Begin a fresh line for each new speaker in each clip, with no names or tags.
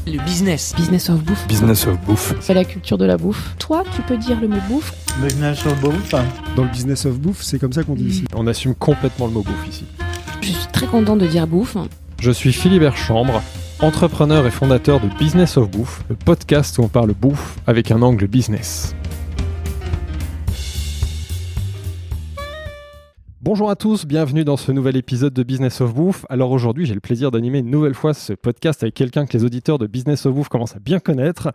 Le business.
Business of bouffe.
Business of bouffe.
C'est la culture de la bouffe. Toi, tu peux dire le mot bouffe.
Business of bouffe.
Dans le business of bouffe, c'est comme ça qu'on dit ici.
On assume complètement le mot bouffe ici.
Je suis très content de dire bouffe.
Je suis Philibert Chambre, entrepreneur et fondateur de Business of Bouffe, le podcast où on parle bouffe avec un angle business. Bonjour à tous, bienvenue dans ce nouvel épisode de Business of Bouffe. Alors aujourd'hui, j'ai le plaisir d'animer une nouvelle fois ce podcast avec quelqu'un que les auditeurs de Business of Bouffe commencent à bien connaître.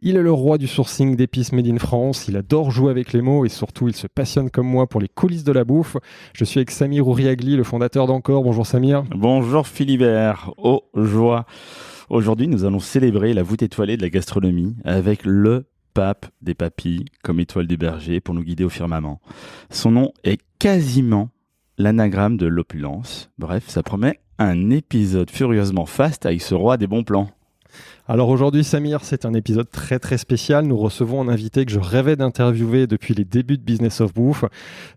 Il est le roi du sourcing d'épices made in France, il adore jouer avec les mots et surtout il se passionne comme moi pour les coulisses de la bouffe. Je suis avec Samir Ouriagli, le fondateur d'Encore. Bonjour Samir.
Bonjour Philibert, oh joie. Aujourd'hui, nous allons célébrer la voûte étoilée de la gastronomie avec le pape des papilles, comme étoile du berger, pour nous guider au firmament. Son nom est quasiment l'anagramme de l'opulence. Bref, ça promet un épisode furieusement fast avec ce roi des bons plans.
Alors aujourd'hui, Samir, c'est un épisode très très spécial. Nous recevons un invité que je rêvais d'interviewer depuis les débuts de Business of Bouffe.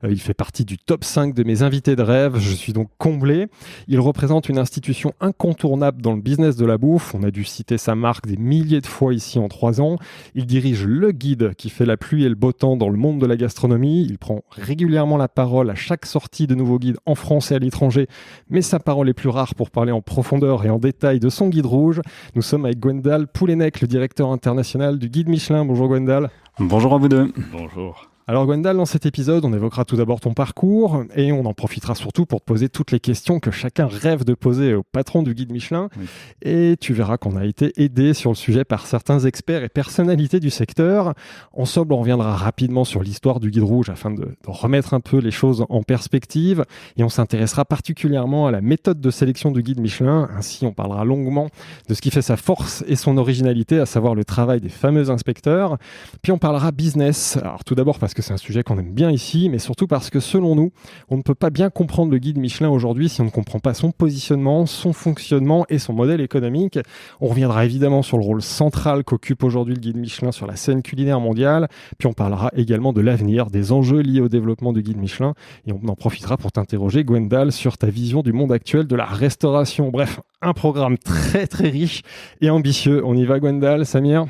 Il fait partie du top 5 de mes invités de rêve. Je suis donc comblé. Il représente une institution incontournable dans le business de la bouffe. On a dû citer sa marque des milliers de fois ici en 3 ans. Il dirige le guide qui fait la pluie et le beau temps dans le monde de la gastronomie. Il prend régulièrement la parole à chaque sortie de nouveaux guides en France et à l'étranger. Mais sa parole est plus rare pour parler en profondeur et en détail de son guide rouge. Nous sommes avec Gwendal Poulenec, le directeur international du guide Michelin. Bonjour Gwendal.
Bonjour à vous deux.
Bonjour.
Alors Gwendal, dans cet épisode, on évoquera tout d'abord ton parcours et on en profitera surtout pour te poser toutes les questions que chacun rêve de poser au patron du guide Michelin. Oui. Et tu verras qu'on a été aidé sur le sujet par certains experts et personnalités du secteur. Ensemble, on reviendra rapidement sur l'histoire du guide rouge afin de remettre un peu les choses en perspective et on s'intéressera particulièrement à la méthode de sélection du guide Michelin. Ainsi, on parlera longuement de ce qui fait sa force et son originalité, à savoir le travail des fameux inspecteurs. Puis on parlera business. Alors tout d'abord parce que c'est un sujet qu'on aime bien ici, mais surtout parce que selon nous, on ne peut pas bien comprendre le guide Michelin aujourd'hui si on ne comprend pas son positionnement, son fonctionnement et son modèle économique. On reviendra évidemment sur le rôle central qu'occupe aujourd'hui le guide Michelin sur la scène culinaire mondiale, puis on parlera également de l'avenir, des enjeux liés au développement du guide Michelin, et on en profitera pour t'interroger, Gwendal, sur ta vision du monde actuel de la restauration. Bref, un programme très très riche et ambitieux. On y va Gwendal, Samir ?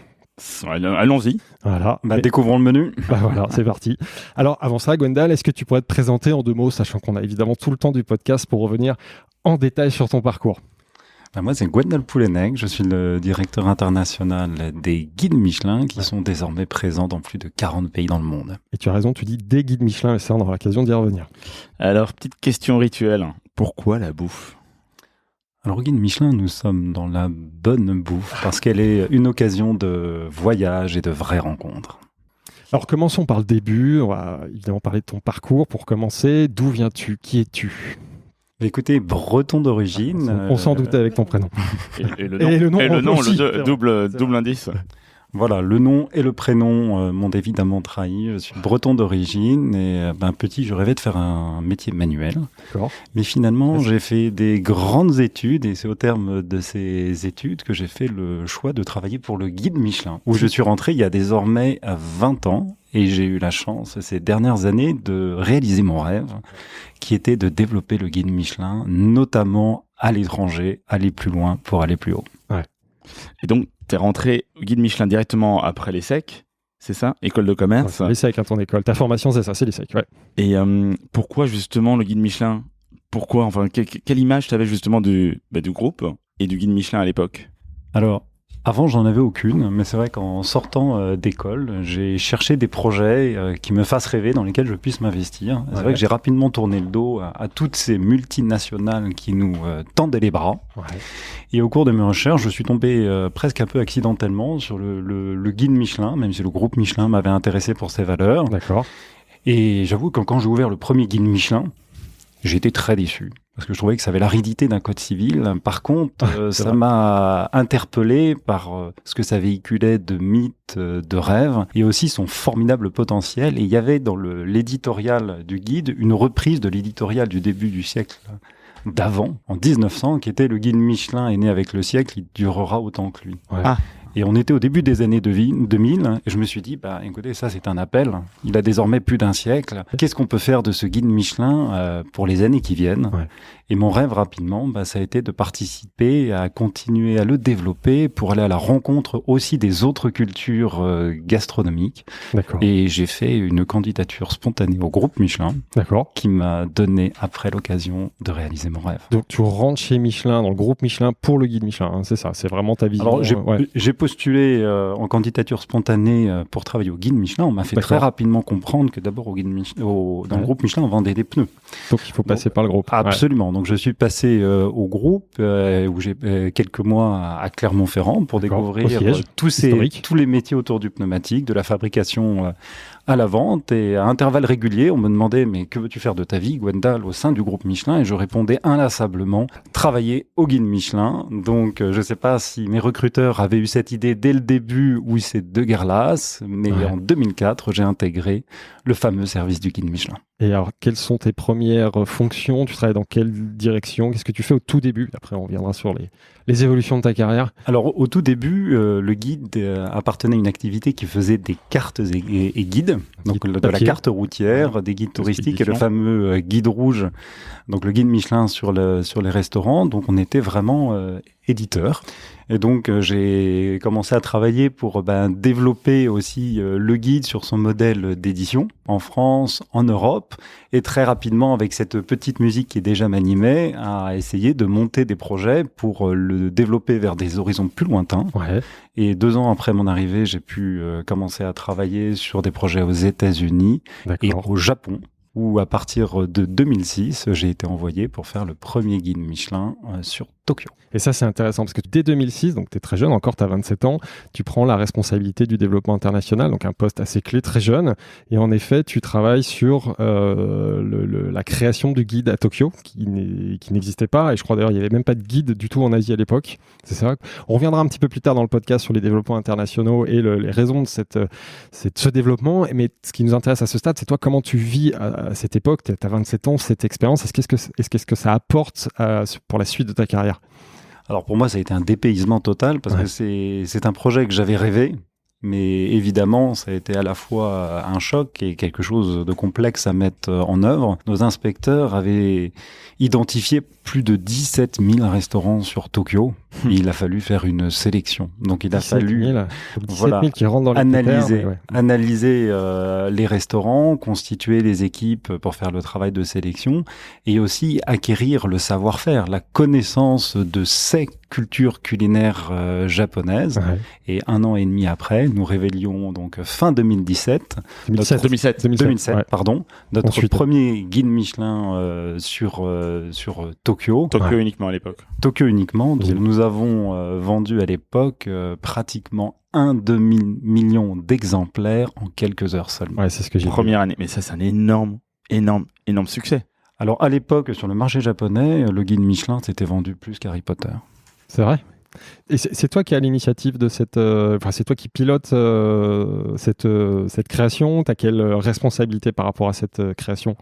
Allons-y.
Voilà.
Découvrons le menu.
Voilà, c'est parti. Alors, avant ça, Gwendal, est-ce que tu pourrais te présenter en 2 mots, sachant qu'on a évidemment tout le temps du podcast pour revenir en détail sur ton parcours?
Moi, c'est Gwendal Poulenec. Je suis le directeur international des guides Michelin qui sont désormais présents dans plus de 40 pays dans le monde.
Et tu as raison, tu dis des guides Michelin, et ça, on aura l'occasion d'y revenir.
Alors, petite question rituelle. Pourquoi la bouffe ?
Alors, au guide Michelin, nous sommes dans la bonne bouffe parce qu'elle est une occasion de voyage et de vraies rencontres.
Alors, commençons par le début. On va évidemment parler de ton parcours pour commencer. D'où viens-tu ? Qui es-tu ?
Écoutez, breton d'origine.
On s'en doutait avec ton prénom.
Et le nom
aussi,
le double indice.
Voilà, le nom et le prénom m'ont évidemment trahi. Je suis breton d'origine et petit, je rêvais de faire un métier manuel.
D'accord.
Mais finalement, j'ai fait des grandes études et c'est au terme de ces études que j'ai fait le choix de travailler pour le guide Michelin, où je suis rentré il y a désormais 20 ans et j'ai eu la chance ces dernières années de réaliser mon rêve, qui était de développer le guide Michelin, notamment à l'étranger, aller plus loin pour aller plus haut.
Ouais.
Et donc, tu es rentré au guide Michelin directement après l'ESSEC, c'est ça ? École de commerce ?
Ouais, l'ESSEC, ton école. Ta formation, c'est ça, c'est l'ESSEC, ouais.
Et pourquoi justement le guide Michelin ? Pourquoi, enfin, quelle image tu avais justement du groupe et du guide Michelin à l'époque ?
Alors, avant, j'en avais aucune, mais c'est vrai qu'en sortant d'école, j'ai cherché des projets qui me fassent rêver, dans lesquels je puisse m'investir. C'est vrai que j'ai rapidement tourné le dos à toutes ces multinationales qui nous tendaient les bras. Ouais. Et au cours de mes recherches, je suis tombé presque un peu accidentellement sur le guide Michelin, même si le groupe Michelin m'avait intéressé pour ses valeurs.
D'accord.
Et j'avoue que quand j'ai ouvert le premier guide Michelin, j'étais très déçu. Parce que je trouvais que ça avait l'aridité d'un code civil. Par contre, ça m'a interpellé par ce que ça véhiculait de mythes, de rêves, et aussi son formidable potentiel. Et il y avait dans l'éditorial du guide une reprise de l'éditorial du début du siècle d'avant, en 1900, qui était le guide Michelin est né avec le siècle, il durera autant que lui.
Ouais.
Et on était au début des années 2000, et je me suis dit, écoutez, ça c'est un appel, il a désormais plus d'un siècle. Qu'est-ce qu'on peut faire de ce guide Michelin pour les années qui viennent ? Et mon rêve rapidement, ça a été de participer, à continuer à le développer pour aller à la rencontre aussi des autres cultures gastronomiques.
D'accord.
Et j'ai fait une candidature spontanée au groupe Michelin, qui m'a donné après l'occasion de réaliser mon rêve.
Donc tu rentres chez Michelin, dans le groupe Michelin pour le guide Michelin, hein, c'est ça, c'est vraiment ta vision.
Alors j'ai postulé en candidature spontanée pour travailler au guide Michelin. On m'a fait très rapidement comprendre que d'abord au guide dans le groupe Michelin on vendait des pneus.
Donc il faut passer par le groupe.
Absolument. Donc je suis passé au groupe où j'ai quelques mois à Clermont-Ferrand pour découvrir tous les métiers autour du pneumatique, de la fabrication à la vente, et à intervalles réguliers, on me demandait mais que veux-tu faire de ta vie, Gwendal, au sein du groupe Michelin, et je répondais inlassablement travailler au guide Michelin. Donc je ne sais pas si mes recruteurs avaient eu cette idée dès le début ou c'est de guerre lasse, mais en 2004 j'ai intégré le fameux service du guide Michelin.
Et alors, quelles sont tes premières fonctions ? Tu travailles dans quelle direction ? Qu'est-ce que tu fais au tout début ? Après, on reviendra sur les évolutions de ta carrière.
Alors, au tout début, le guide appartenait à une activité qui faisait des cartes et guides. Donc, de la carte routière, des guides touristiques et le fameux guide rouge. Donc, le guide Michelin sur les restaurants. Donc, on était vraiment éditeur. Et donc, j'ai commencé à travailler pour développer aussi le guide sur son modèle d'édition en France, en Europe. Et très rapidement, avec cette petite musique qui déjà m'animait, à essayer de monter des projets pour le développer vers des horizons plus lointains. Et 2 ans après mon arrivée, j'ai pu commencer à travailler sur des projets aux États-Unis et au Japon, où à partir de 2006, j'ai été envoyé pour faire le premier guide Michelin sur Tokyo.
Et ça, c'est intéressant parce que dès 2006, donc tu es très jeune, encore tu as 27 ans, tu prends la responsabilité du développement international, donc un poste assez clé, très jeune. Et en effet, tu travailles sur la création du guide à Tokyo, qui n'existait pas. Et je crois d'ailleurs, il n'y avait même pas de guide du tout en Asie à l'époque. C'est ça. On reviendra un petit peu plus tard dans le podcast sur les développements internationaux et les raisons de ce développement. Mais ce qui nous intéresse à ce stade, c'est toi, comment tu vis à cette époque, tu as 27 ans, cette expérience. Qu'est-ce que ça apporte pour la suite de ta carrière ?
Alors pour moi, ça a été un dépaysement total parce que c'est un projet que j'avais rêvé, mais évidemment, ça a été à la fois un choc et quelque chose de complexe à mettre en œuvre. Nos inspecteurs avaient identifié plus de 17 000 restaurants sur Tokyo. Il a fallu faire une sélection. Donc il a fallu
17 000 qui rentrent dans
analyser les restaurants, constituer les équipes pour faire le travail de sélection et aussi acquérir le savoir-faire, la connaissance de ces cultures culinaires japonaises. Et 1 an et demi après, nous révélions donc fin 2017, notre premier guide Michelin sur Tokyo.
Tokyo uniquement à l'époque.
Tokyo uniquement. Donc nous avons vendu à l'époque pratiquement 1 demi-million d'exemplaires en quelques heures seulement.
C'est ce que j'ai dit.
Première année. Mais ça, c'est un énorme succès.
Alors, à l'époque, sur le marché japonais, le guide Michelin s'était vendu plus qu'Harry Potter.
C'est vrai ? Et c'est toi qui as l'initiative de c'est toi qui pilote cette création. Tu as quelle responsabilité par rapport à cette création ?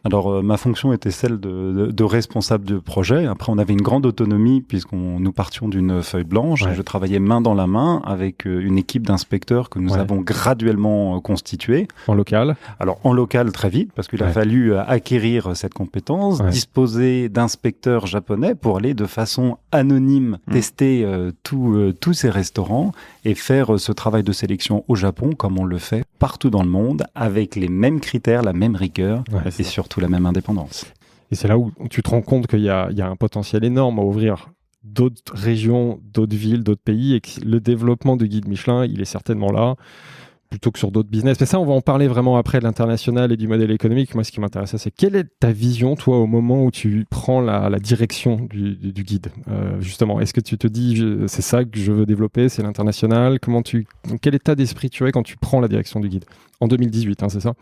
Alors, ma fonction était celle de responsable de projet. Après, on avait une grande autonomie nous partions d'une feuille blanche. Je travaillais main dans la main avec une équipe d'inspecteurs que nous avons graduellement constituée.
En local ? Alors,
en local très vite, parce qu'il a fallu acquérir cette compétence, disposer d'inspecteurs japonais pour aller de façon anonyme tester tous ces restaurants et faire ce travail de sélection au Japon comme on le fait partout dans le monde, avec les mêmes critères, la même rigueur et surtout la même indépendance.
Et c'est là où tu te rends compte qu'il y a un potentiel énorme à ouvrir d'autres régions, d'autres villes, d'autres pays, et que le développement du guide Michelin, il est certainement là, plutôt que sur d'autres business. Mais ça, on va en parler vraiment après de l'international et du modèle économique. Moi, ce qui m'intéresse, c'est quelle est ta vision, toi, au moment où tu prends la direction du guide, justement. Est-ce que tu te dis, c'est ça que je veux développer, c'est l'international ? Quel état d'esprit tu es quand tu prends la direction du guide ? En 2018, c'est ça ?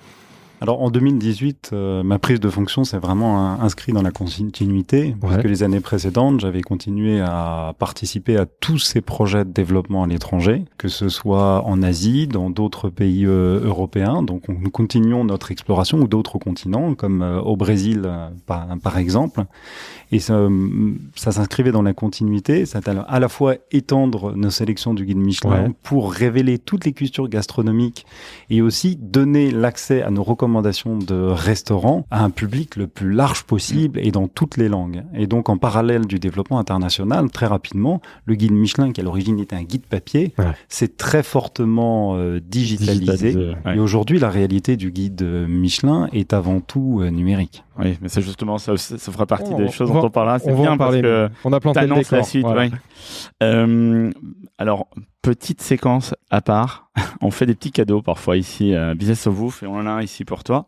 Alors en 2018, ma prise de fonction s'est vraiment inscrite dans la continuité, puisque les années précédentes, j'avais continué à participer à tous ces projets de développement à l'étranger, que ce soit en Asie, dans d'autres pays européens. Donc nous continuons notre exploration ou d'autres continents, comme au Brésil par exemple. Et ça s'inscrivait dans la continuité, ça allait à la fois étendre nos sélections du guide Michelin pour révéler toutes les cultures gastronomiques et aussi donner l'accès à nos recommandations de restaurants à un public le plus large possible et dans toutes les langues. Et donc, en parallèle du développement international, très rapidement, le guide Michelin, qui à l'origine était un guide papier, s'est très fortement digitalisé. Et aujourd'hui, la réalité du guide Michelin est avant tout numérique.
Oui, mais c'est justement ça fera partie des choses dont on parlera. C'est bien parce que
on a planté le décor.
La suite. Voilà. Alors, petite séquence à part, on fait des petits cadeaux parfois ici à Business of Bouffe et on en a un ici pour toi.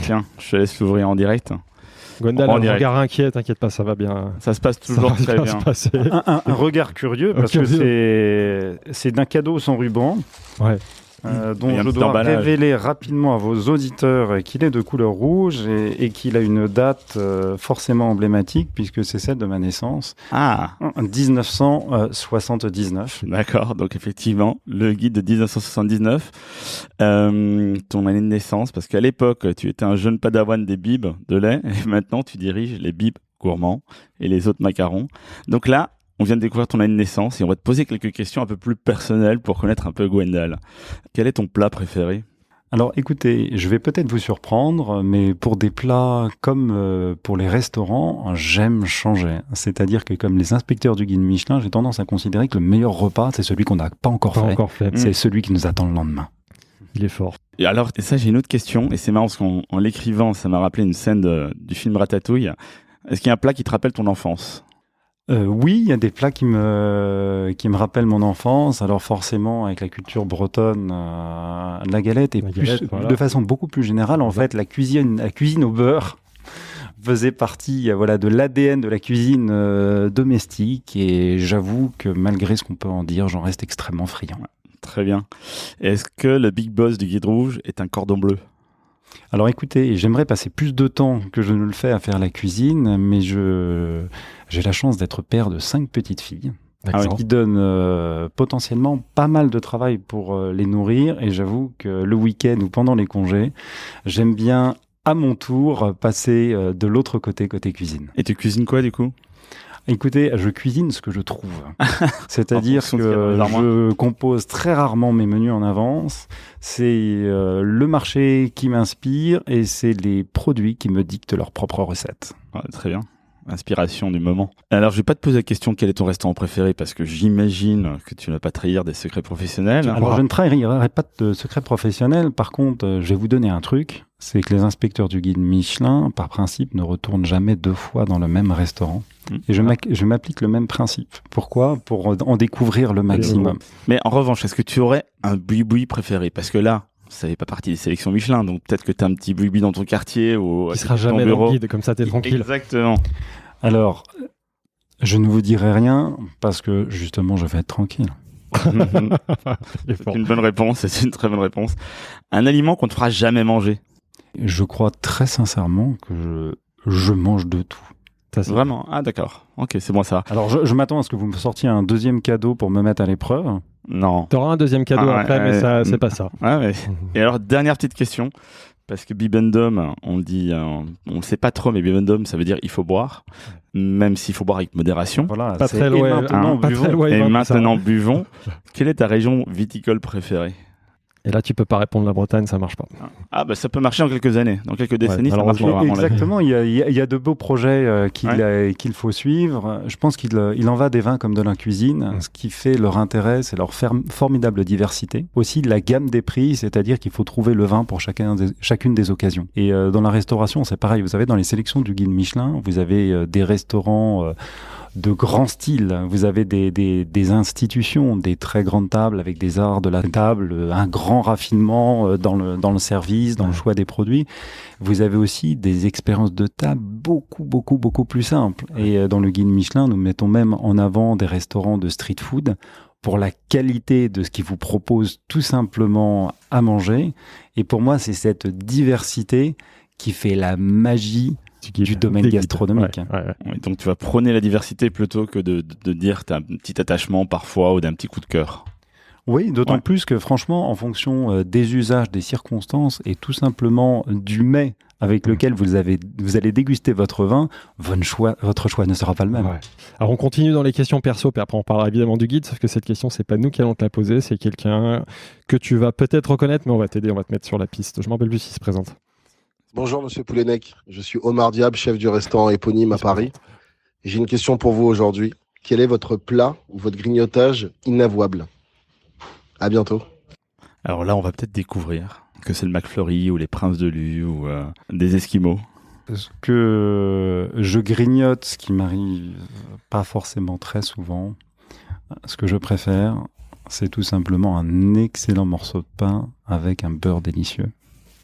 Tiens, je te laisse l'ouvrir en direct.
Gwendal, un regard inquiet, t'inquiète pas, ça va bien.
Ça se passe toujours très bien.
Un regard curieux parce que c'est d'un cadeau sans ruban.
Ouais.
Dont je dois révéler rapidement à vos auditeurs qu'il est de couleur rouge et qu'il a une date forcément emblématique puisque c'est celle de ma naissance. 1979.
D'accord, donc effectivement, le guide de 1979, ton année de naissance, parce qu'à l'époque, tu étais un jeune padawan des bibs de lait et maintenant tu diriges les bibs gourmands et les autres macarons. Donc là, on vient de découvrir ton année de naissance et on va te poser quelques questions un peu plus personnelles pour connaître un peu Gwendal. Quel est ton plat préféré ?
Alors écoutez, je vais peut-être vous surprendre, mais pour des plats comme pour les restaurants, j'aime changer. C'est-à-dire que comme les inspecteurs du guide Michelin, j'ai tendance à considérer que le meilleur repas, c'est celui qu'on n'a pas encore fait. C'est celui qui nous attend le lendemain.
Il est fort.
Et alors, ça j'ai une autre question, et c'est marrant parce qu'en l'écrivant, ça m'a rappelé une scène du film Ratatouille. Est-ce qu'il y a un plat qui te rappelle ton enfance ?
Oui, il y a des plats qui me rappellent mon enfance. Alors forcément, avec la culture bretonne, la galette et de façon beaucoup plus générale, en fait, la cuisine au beurre faisait partie de l'ADN de la cuisine domestique. Et j'avoue que malgré ce qu'on peut en dire, j'en reste extrêmement friand.
Très bien. Est-ce que le big boss du guide rouge est un cordon bleu ?
Alors écoutez, j'aimerais passer plus de temps que je ne le fais à faire la cuisine, mais j'ai la chance d'être père de 5 petites filles, qui donnent potentiellement pas mal de travail pour les nourrir. Et j'avoue que le week-end ou pendant les congés, j'aime bien à mon tour passer de l'autre côté cuisine.
Et tu cuisines quoi du coup ?
Écoutez, je cuisine ce que je trouve. C'est-à-dire que je compose très rarement mes menus en avance. C'est le marché qui m'inspire et c'est les produits qui me dictent leurs propres recettes.
Ouais, très bien. Inspiration du moment. Alors, je vais pas te poser la question quel est ton restaurant préféré parce que j'imagine que tu ne vas pas trahir des secrets professionnels.
Alors, je ne trahirai pas de secrets professionnels. Par contre, je vais vous donner un truc. C'est que les inspecteurs du guide Michelin, par principe, ne retournent jamais 2 fois dans le même restaurant. Et je m'applique le même principe. Pourquoi ? Pour en découvrir le maximum.
Mais en revanche, est-ce que tu aurais un boui-boui préféré ? Parce que là, ça fait pas partie des sélections Michelin, donc peut-être que tu as un petit boui-boui dans ton quartier ou
qui sera jamais dans le guide, comme ça t'es tranquille.
Exactement.
Alors, je ne vous dirai rien parce que justement, je vais être tranquille.
C'est une bonne réponse, c'est une très bonne réponse. Un aliment qu'on ne te fera jamais manger ?
Je crois très sincèrement que je mange de tout.
Vraiment ? Ah d'accord, ok, c'est bon ça.
Alors je m'attends à ce que vous me sortiez un deuxième cadeau pour me mettre à l'épreuve.
Non.
T'auras un deuxième cadeau après, mais ça, c'est pas ça.
Ouais, mais... Et alors, dernière petite question, parce que Bibendum, on le dit, on le sait pas trop, mais Bibendum, ça veut dire il faut boire, même s'il faut boire avec modération.
Voilà,
pas très loin.
Et
maintenant, buvons. Quelle est ta région viticole préférée ?
Et là, tu peux pas répondre la Bretagne, ça marche pas.
Ah bah ça peut marcher dans quelques années, dans quelques décennies, ça marchera.
Exactement, il y a de beaux projets qu'il faut suivre. Je pense qu'il en va des vins comme de la cuisine. Ce qui fait leur intérêt, c'est leur formidable diversité. Aussi la gamme des prix, c'est-à-dire qu'il faut trouver le vin pour chacune des occasions. Et dans la restauration, c'est pareil. Vous savez, dans les sélections du guide Michelin, vous avez des restaurants de grand style. Vous avez des institutions, des très grandes tables avec des arts de la table, un grand raffinement dans le service, dans le choix des produits. Vous avez aussi des expériences de table beaucoup plus simples. Et dans le guide Michelin, nous mettons même en avant des restaurants de street food pour la qualité de ce qu'ils vous proposent tout simplement à manger. Et pour moi, c'est cette diversité qui fait la magie du domaine gastronomique.
Ouais, donc tu vas prôner la diversité plutôt que de dire que tu as un petit attachement parfois ou d'un petit coup de cœur.
Oui, d'autant plus que franchement, en fonction des usages, des circonstances et tout simplement du mets avec lequel vous allez déguster votre vin, votre choix ne sera pas le même.
Ouais. Alors on continue dans les questions perso, puis après on parlera évidemment du guide, sauf que cette question, c'est pas nous qui allons te la poser, c'est quelqu'un que tu vas peut-être reconnaître, mais on va t'aider, on va te mettre sur la piste. Je m'en rappelle plus s'il se présente.
Bonjour Monsieur Poulenec, je suis Omar Diab, chef du restaurant éponyme à Paris. Et j'ai une question pour vous aujourd'hui. Quel est votre plat ou votre grignotage inavouable ? À bientôt.
Alors là, on va peut-être découvrir que c'est le McFlurry ou les Princes de Lu ou des Esquimaux.
Ce que je grignote, ce qui m'arrive pas forcément très souvent, ce que je préfère, c'est tout simplement un excellent morceau de pain avec un beurre délicieux.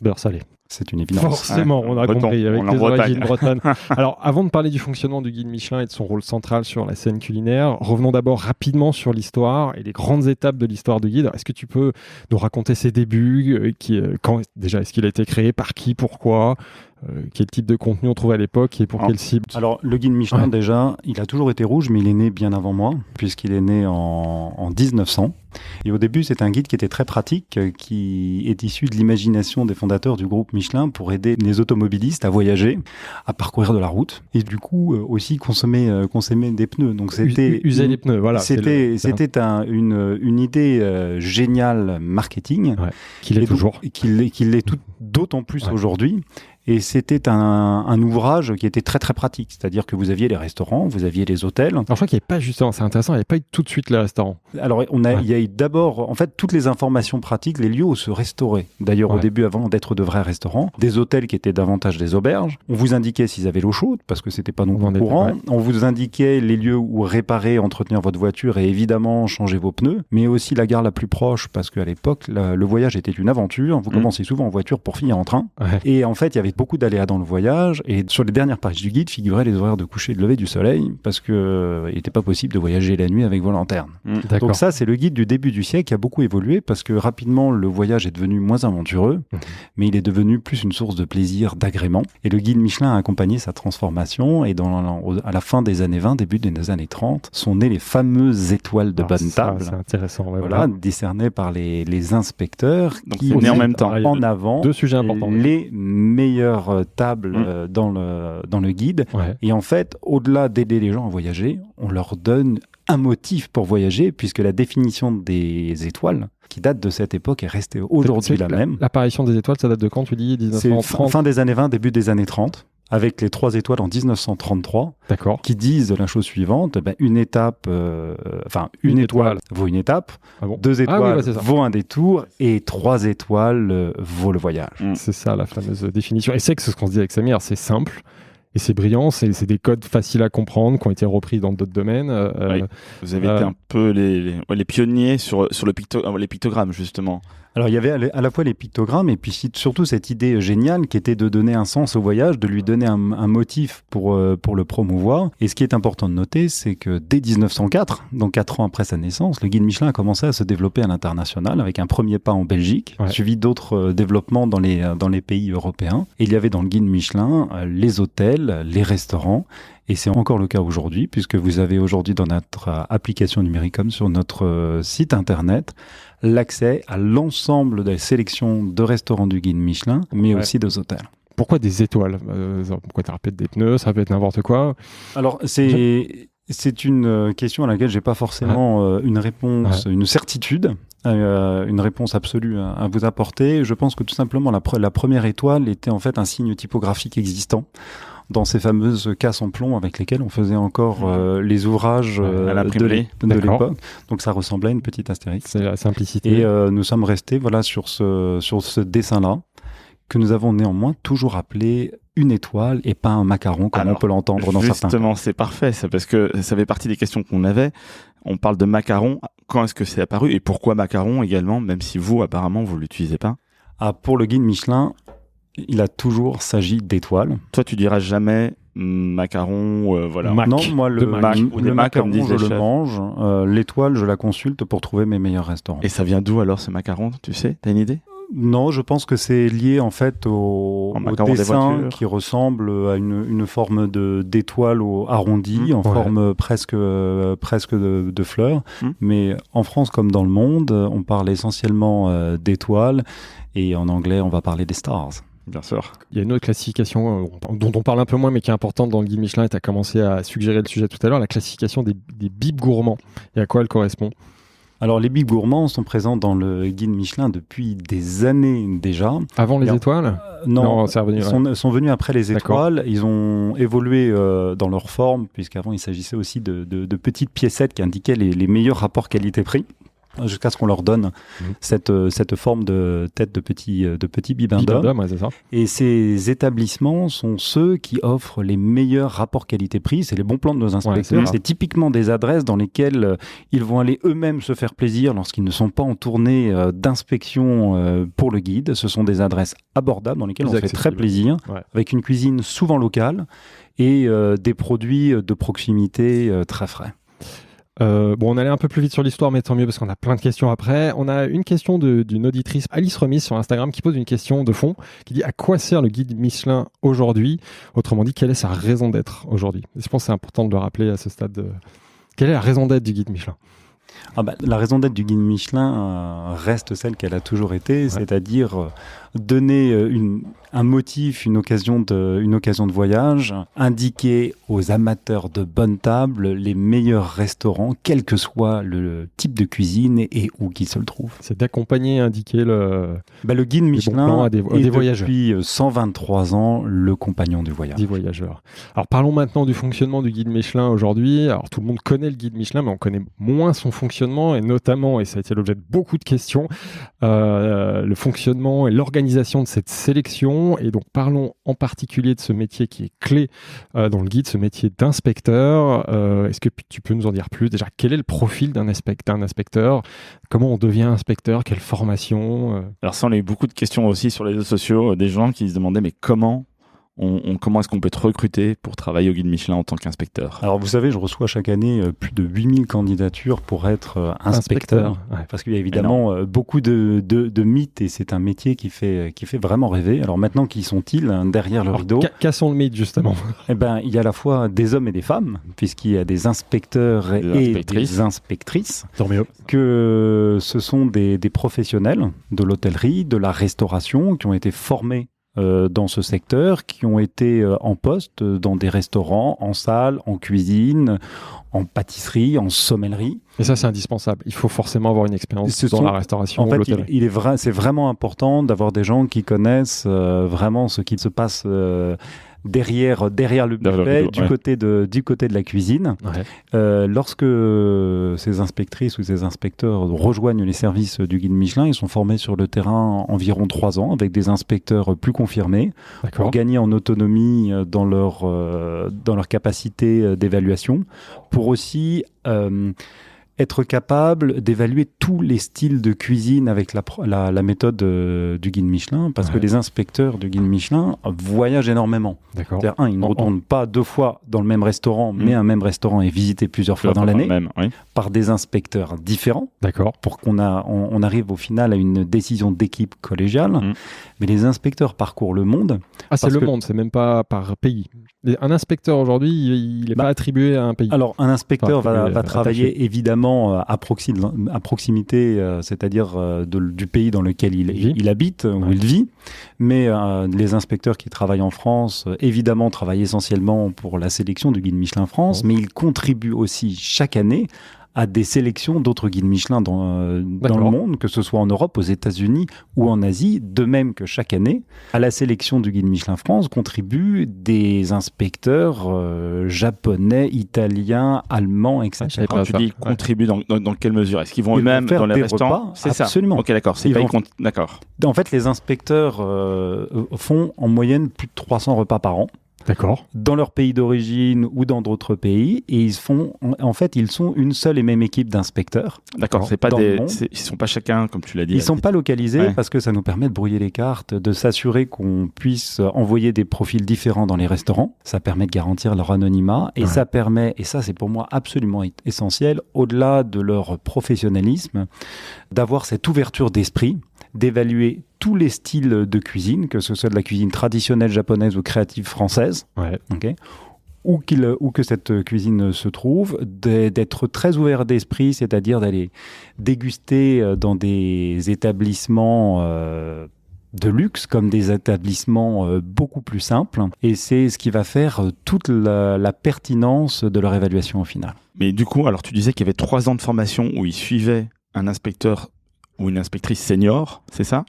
Beurre salé.
C'est une évidence.
Forcément, on a
Breton,
compris, avec
on est
les
en Bretagne.
origines bretonnes. Alors, avant de parler du fonctionnement du guide Michelin et de son rôle central sur la scène culinaire, revenons d'abord rapidement sur l'histoire et les grandes étapes de l'histoire du guide. Est-ce que tu peux nous raconter ses débuts, est-ce qu'il a été créé, par qui, pourquoi, quel type de contenu on trouvait à l'époque et pour quelle cible?
Alors, le guide Michelin, déjà, il a toujours été rouge, mais il est né bien avant moi, puisqu'il est né en 1900. Et au début, c'est un guide qui était très pratique, qui est issu de l'imagination des fondateurs du groupe Michelin pour aider les automobilistes à voyager, à parcourir de la route, et du coup aussi consommer des pneus. Donc c'était
user les pneus, voilà.
C'était une idée géniale marketing,
qu'il est toujours,
qu'il l'est d'autant plus aujourd'hui. Et c'était un ouvrage qui était très très pratique, c'est-à-dire que vous aviez les restaurants, vous aviez les hôtels.
Alors je crois qu'il n'y avait pas justement, c'est intéressant, il n'y avait pas eu tout de suite les restaurants.
Alors il y a eu d'abord, en fait, toutes les informations pratiques, les lieux où se restaurer. D'ailleurs, au début, avant d'être de vrais restaurants, des hôtels qui étaient davantage des auberges. On vous indiquait s'ils avaient l'eau chaude, parce que c'était pas non plus courant. On vous indiquait les lieux où réparer, entretenir votre voiture et évidemment changer vos pneus, mais aussi la gare la plus proche, parce qu'à l'époque, le voyage était une aventure. Vous commencez souvent en voiture pour finir en train. Et en fait, il y avait beaucoup d'aléas dans le voyage, et sur les dernières pages du guide figuraient les horaires de coucher et de lever du soleil, parce que il n'était pas possible de voyager la nuit avec vos lanternes. Donc ça, c'est le guide du début du siècle qui a beaucoup évolué, parce que rapidement le voyage est devenu moins aventureux, mais il est devenu plus une source de plaisir, d'agrément. Et le guide Michelin a accompagné sa transformation, et à la fin des années 20, début des années 30, sont nées les fameuses étoiles de bonne table.
C'est intéressant.
Voilà, décernées par les inspecteurs.
Donc qui venaient en même temps.
En avant.
Deux sujets importants.
Les meilleures tables dans le guide. Et en fait, au-delà d'aider les gens à voyager, on leur donne un motif pour voyager, puisque la définition des étoiles, qui date de cette époque, est restée aujourd'hui la même.
L'apparition des étoiles, ça date de quand, tu dis 1930?
C'est fin des années 20, début des années 30. Avec les 3 étoiles en 1933, qui disent la chose suivante, une étape, une étoile vaut une étape, 2 étoiles vaut un détour, et 3 étoiles vaut le voyage.
C'est ça la fameuse définition. Et c'est ce qu'on se dit avec Samir, c'est simple. Et c'est brillant, c'est des codes faciles à comprendre qui ont été repris dans d'autres domaines.
Vous avez été un peu les pionniers sur les pictogrammes, justement.
Alors il y avait à la fois les pictogrammes et puis surtout cette idée géniale qui était de donner un sens au voyage, de lui donner un motif pour le promouvoir. Et ce qui est important de noter, c'est que dès 1904, donc 4 ans après sa naissance, le guide Michelin a commencé à se développer à l'international avec un premier pas en Belgique, suivi d'autres développements dans les pays européens. Et il y avait dans le guide Michelin les hôtels, les restaurants. Et c'est encore le cas aujourd'hui, puisque vous avez aujourd'hui dans notre application Numéricom sur notre site internet l'accès à l'ensemble des sélections de restaurants du guide Michelin, mais aussi des hôtels.
Pourquoi des étoiles? Pourquoi tu répètes des pneus? Ça peut être n'importe quoi.
Alors, c'est une question à laquelle j'ai pas forcément une réponse, une certitude, une réponse absolue à vous apporter. Je pense que tout simplement, la première étoile était en fait un signe typographique existant dans ces fameuses casses en plomb avec lesquelles on faisait encore les ouvrages de l'époque. Donc ça ressemblait à une petite astérix.
C'est la simplicité.
Et nous sommes restés sur ce dessin-là, que nous avons néanmoins toujours appelé une étoile et pas un macaron, comme on peut l'entendre dans certains cas.
Justement, c'est parfait, ça, parce que ça fait partie des questions qu'on avait. On parle de macaron. Quand est-ce que c'est apparu et pourquoi macaron également, même si vous, apparemment, vous ne l'utilisez pas?
Pour le guide Michelin, il a toujours s'agi d'étoiles.
Toi, tu diras jamais macarons, voilà.
Mac.
Non, moi, le
Mac, ou des
le
Mac, comme
macaron,
disent
je
les
le
chefs.
mange. L'étoile, je la consulte pour trouver mes meilleurs restaurants.
Et ça vient d'où alors ce macaron, tu sais? T'as une idée?
Non, je pense que c'est lié en fait au
macaron des
dessin
voitures.
qui ressemble à une forme d'étoile arrondie, en forme presque de fleurs. Mais en France comme dans le monde, on parle essentiellement d'étoiles et en anglais, on va parler des stars.
Bien sûr.
Il y a une autre classification dont on parle un peu moins, mais qui est importante dans le guide Michelin, et tu as commencé à suggérer le sujet tout à l'heure, la classification des bibes gourmands. Et à quoi elle correspond?
Alors, les bibes gourmands sont présents dans le guide Michelin depuis des années déjà.
Avant les étoiles?
Non,
c'est revenu,
ils sont venus après les
D'accord.
étoiles. Ils ont évolué dans leur forme, puisqu'avant, il s'agissait aussi de petites piécettes qui indiquaient les meilleurs rapports qualité-prix, jusqu'à ce qu'on leur donne cette forme de tête de petit bibin d'homme.
Ouais, c'est ça.
Et ces établissements sont ceux qui offrent les meilleurs rapports qualité-prix. C'est les bons plans de nos inspecteurs.
Ouais,
c'est typiquement des adresses dans lesquelles ils vont aller eux-mêmes se faire plaisir lorsqu'ils ne sont pas en tournée d'inspection pour le guide. Ce sont des adresses abordables dans lesquelles on se fait très plaisir, avec une cuisine souvent locale et des produits de proximité très frais.
On allait un peu plus vite sur l'histoire, mais tant mieux parce qu'on a plein de questions après. On a une question d'une auditrice, Alice Remise, sur Instagram, qui pose une question de fond, qui dit: à quoi sert le guide Michelin aujourd'hui? Autrement dit, quelle est sa raison d'être aujourd'hui? Je pense que c'est important de le rappeler à ce stade. Quelle est la raison d'être du guide Michelin?
La raison d'être du guide Michelin reste celle qu'elle a toujours été, c'est-à-dire donner un motif, une occasion de voyage, indiquer aux amateurs de bonne table les meilleurs restaurants, quel que soit le type de cuisine et où qu'ils se le trouvent.
C'est d'accompagner, indiquer le
guide Michelin
à des voyageurs.
Depuis 123 ans le compagnon du voyage.
Des voyageurs. Alors parlons maintenant du fonctionnement du guide Michelin aujourd'hui. Alors tout le monde connaît le guide Michelin, mais on connaît moins son fonctionnement, et notamment, et ça a été l'objet de beaucoup de questions, le fonctionnement et l'organisation de cette sélection. Et donc parlons en particulier de ce métier qui est clé dans le guide, ce métier d'inspecteur. Est-ce que tu peux nous en dire plus? Déjà, quel est le profil d'un inspecteur? Comment on devient inspecteur? Quelle formation?
Alors ça, on a eu beaucoup de questions aussi sur les réseaux sociaux, des gens qui se demandaient mais comment est-ce qu'on peut te recruter pour travailler au guide Michelin en tant qu'inspecteur?
Alors vous savez, je reçois chaque année plus de 8000 candidatures pour être inspecteur. Parce qu'il y a évidemment beaucoup de mythes, et c'est un métier qui fait vraiment rêver. Alors maintenant, qui sont-ils derrière le rideau?
Cassons le mythe justement.
Il y a à la fois des hommes et des femmes, puisqu'il y a des inspecteurs et des inspectrices.
Tant mieux.
Que ce sont des professionnels de l'hôtellerie, de la restauration, qui ont été formés dans ce secteur, qui ont été en poste dans des restaurants, en salle, en cuisine, en pâtisserie, en sommellerie.
Et ça, c'est indispensable. Il faut forcément avoir une expérience dans la restauration.
En fait,
l'hôtellerie.
c'est vraiment important d'avoir des gens qui connaissent vraiment ce qu'il se passe derrière le buffet, du côté de la cuisine. Lorsque ces inspectrices ou ces inspecteurs rejoignent les services du guide Michelin, ils sont formés sur le terrain environ 3 ans avec des inspecteurs plus confirmés pour gagner en autonomie dans leur capacité d'évaluation, pour aussi être capable d'évaluer tous les styles de cuisine avec la méthode du guide Michelin, parce que les inspecteurs du guide Michelin voyagent énormément. C'est-à-dire, ils ne retournent pas 2 fois dans le même restaurant, mais un même restaurant est visité plusieurs fois dans l'année par des inspecteurs différents, pour qu'on arrive au final à une décision d'équipe collégiale. Mais les inspecteurs parcourent le monde.
C'est le monde, c'est même pas par pays. Un inspecteur aujourd'hui, il n'est pas attribué à un pays.
Alors, un inspecteur va travailler évidemment à proximité, c'est-à-dire du pays dans lequel il habite, où il vit. Mais les inspecteurs qui travaillent en France, évidemment, travaillent essentiellement pour la sélection du guide Michelin France, mais ils contribuent aussi chaque année à des sélections d'autres guides Michelin dans le monde, que ce soit en Europe, aux États-Unis ou en Asie, de même que chaque année, à la sélection du guide Michelin France contribuent des inspecteurs japonais, italiens, allemands, etc.
Quand tu dis contribuent, dans quelle mesure? Est-ce qu'ils vont eux-mêmes dans les restaurants?
C'est ça. Absolument.
Ok, d'accord. D'accord.
En fait, les inspecteurs font en moyenne plus de 300 repas par an.
D'accord.
dans leur pays d'origine ou dans d'autres pays, et ils sont une seule et même équipe d'inspecteurs.
D'accord, c'est pas
dans le monde.
ils sont pas chacun, comme tu l'as dit.
Ils ne sont pas localisés
Ouais.
parce que ça nous permet de brouiller les cartes, de s'assurer qu'on puisse envoyer des profils différents dans les restaurants. Ça permet de garantir leur anonymat et ça permet, et ça c'est pour moi absolument essentiel, au-delà de leur professionnalisme, d'avoir cette ouverture d'esprit, d'évaluer tous les styles de cuisine, que ce soit de la cuisine traditionnelle japonaise ou créative française,
Ouais.
ok, où que cette cuisine se trouve, d'être très ouvert d'esprit, c'est-à-dire d'aller déguster dans des établissements de luxe comme des établissements beaucoup plus simples. Et c'est ce qui va faire toute la pertinence de leur évaluation au final.
Mais du coup, alors tu disais qu'il y avait 3 ans de formation où ils suivaient un inspecteur ou une inspectrice senior, c'est ça?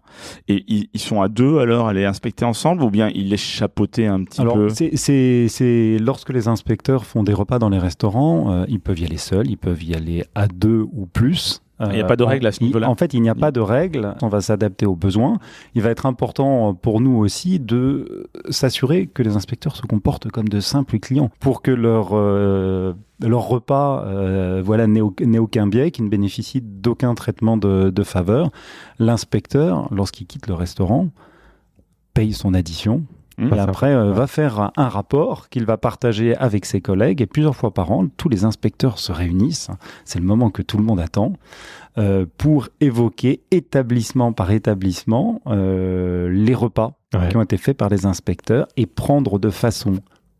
Et ils sont à 2 alors à les inspecter ensemble, ou bien ils les chapeautaient un petit
Alors,
peu?
c'est lorsque les inspecteurs font des repas dans les restaurants, ils peuvent y aller seuls, ils peuvent y aller à 2 ou plus.
Il n'y a pas de règle à ce niveau-là?
En fait, il n'y a pas de règle. On va s'adapter aux besoins. Il va être important pour nous aussi de s'assurer que les inspecteurs se comportent comme de simples clients pour que leur repas n'ait aucun biais, qu'ils ne bénéficient d'aucun traitement de faveur. L'inspecteur, lorsqu'il quitte le restaurant, paye son addition. Et après, va faire un rapport qu'il va partager avec ses collègues. Et plusieurs fois par an, tous les inspecteurs se réunissent. C'est le moment que tout le monde attend pour évoquer établissement par établissement les repas qui ont été faits par les inspecteurs et prendre de façon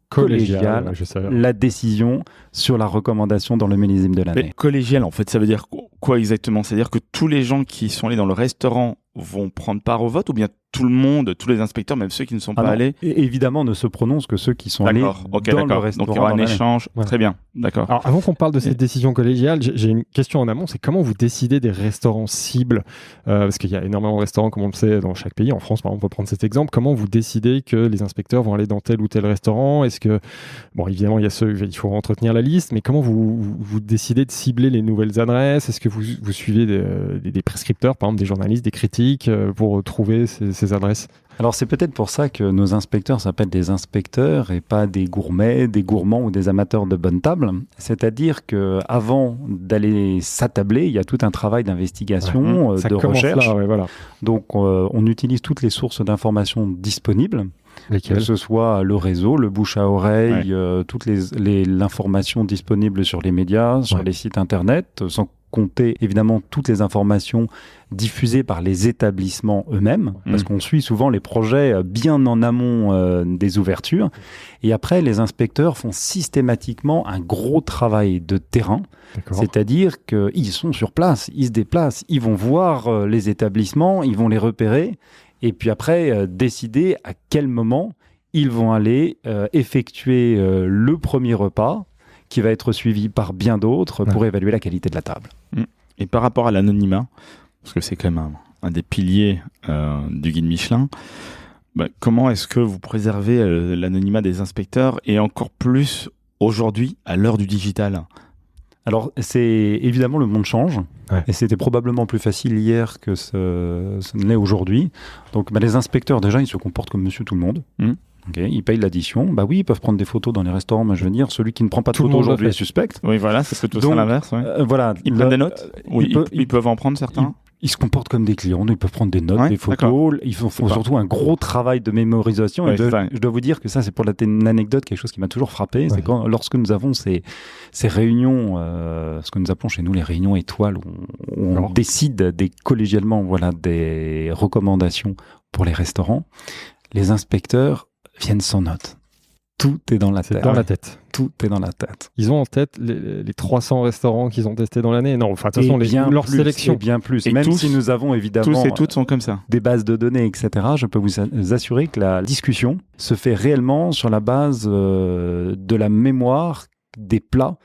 collégiale la décision sur la recommandation dans le millésime de l'année.
Mais collégial, en fait, ça veut dire quoi exactement? C'est-à-dire que tous les gens qui sont allés dans le restaurant vont prendre part au vote, ou bien tout le monde, tous les inspecteurs, même ceux qui ne sont pas allés?
Évidemment, ne se prononcent que ceux qui sont allés dans le restaurant.
Donc il y aura un échange.
Ouais.
Très bien, d'accord.
Alors, avant qu'on parle de cette décision collégiale, j'ai une question en amont, c'est comment vous décidez des restaurants cibles, parce qu'il y a énormément de restaurants, comme on le sait, dans chaque pays. En France, par exemple, on peut prendre cet exemple. Comment vous décidez que les inspecteurs vont aller dans tel ou tel restaurant? Est-ce que, bon, évidemment, il faut entretenir la liste, mais comment vous décidez de cibler les nouvelles adresses? Est-ce que vous suivez des prescripteurs, par exemple des journalistes, des critiques, pour trouver ces adresses?
Alors c'est peut-être pour ça que nos inspecteurs s'appellent des inspecteurs et pas des gourmets, des gourmands ou des amateurs de bonne table. C'est-à-dire qu'avant d'aller s'attabler, il y a tout un travail d'investigation, de recherche.
Là, voilà.
Donc on utilise toutes les sources d'informations disponibles.
Lesquelles?
Que ce soit le réseau, le bouche à oreille, toute l'information disponible sur les médias, sur les sites internet, sans compter évidemment toutes les informations diffusées par les établissements eux-mêmes, parce qu'on suit souvent les projets bien en amont des ouvertures. Et après, les inspecteurs font systématiquement un gros travail de terrain, c'est-à-dire qu'ils sont sur place, ils se déplacent, ils vont voir les établissements, ils vont les repérer, et puis après, décider à quel moment ils vont aller effectuer le premier repas, qui va être suivi par bien d'autres pour évaluer la qualité de la table.
Et par rapport à l'anonymat, parce que c'est quand même un des piliers du guide Michelin, comment est-ce que vous préservez l'anonymat des inspecteurs, et encore plus aujourd'hui, à l'heure du digital?
Alors, évidemment, le monde change, et c'était probablement plus facile hier que ce ne l'est aujourd'hui. Donc, les inspecteurs, déjà, ils se comportent comme monsieur tout le monde. Okay, ils payent l'addition. Oui, ils peuvent prendre des photos dans les restaurants. Mais je veux dire, celui qui ne prend pas de photos aujourd'hui est suspect.
Oui, voilà, c'est plutôt ça l'inverse.
Voilà,
ils prennent des notes. Ils peuvent en prendre certains.
Ils se comportent comme des clients. Ils peuvent prendre des notes, des photos. Ils font surtout un gros travail de mémorisation. Je dois vous dire que ça, c'est pour une anecdote, quelque chose qui m'a toujours frappé. C'est lorsque nous avons ces réunions, ce que nous appelons chez nous les réunions étoiles, où on décide collégialement des recommandations pour les restaurants. Les inspecteurs viennent sans note. Tout est dans la tête.
Dans la tête.
Tout est dans la tête.
Ils ont en tête les 300 restaurants qu'ils ont testés dans l'année? Non, enfin, de toute façon, leur sélection.
Bien plus.
Et
même si nous avons évidemment
tous et toutes sont comme ça.
Des bases de données, etc., je peux vous assurer que la discussion se fait réellement sur la base de la mémoire des plats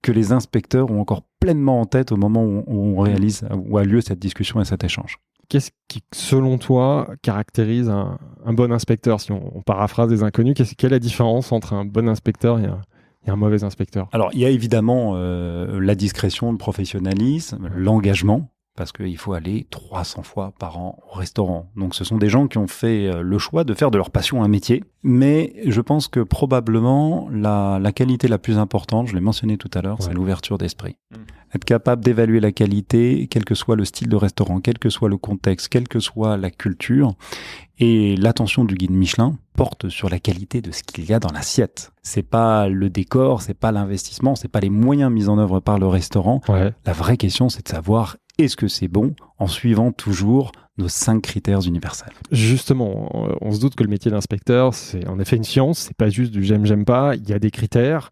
que les inspecteurs ont encore pleinement en tête au moment où où a lieu cette discussion et cet échange.
Qu'est-ce qui, selon toi, caractérise un bon inspecteur? Si on paraphrase des inconnus, quelle est la différence entre un bon inspecteur et un mauvais inspecteur?
Alors, il y a évidemment la discrétion, le professionnalisme, l'engagement, parce qu'il faut aller 300 fois par an au restaurant. Donc ce sont des gens qui ont fait le choix de faire de leur passion un métier. Mais je pense que probablement la qualité la plus importante, je l'ai mentionné tout à l'heure, c'est l'ouverture d'esprit. Être capable d'évaluer la qualité, quel que soit le style de restaurant, quel que soit le contexte, quelle que soit la culture. Et l'attention du guide Michelin porte sur la qualité de ce qu'il y a dans l'assiette. C'est pas le décor, c'est pas l'investissement, c'est pas les moyens mis en œuvre par le restaurant. Ouais. La vraie question, c'est de savoir est-ce que c'est bon en suivant toujours nos 5 critères universels.
Justement, on se doute que le métier d'inspecteur, c'est en effet une science, c'est pas juste du j'aime pas, il y a des critères.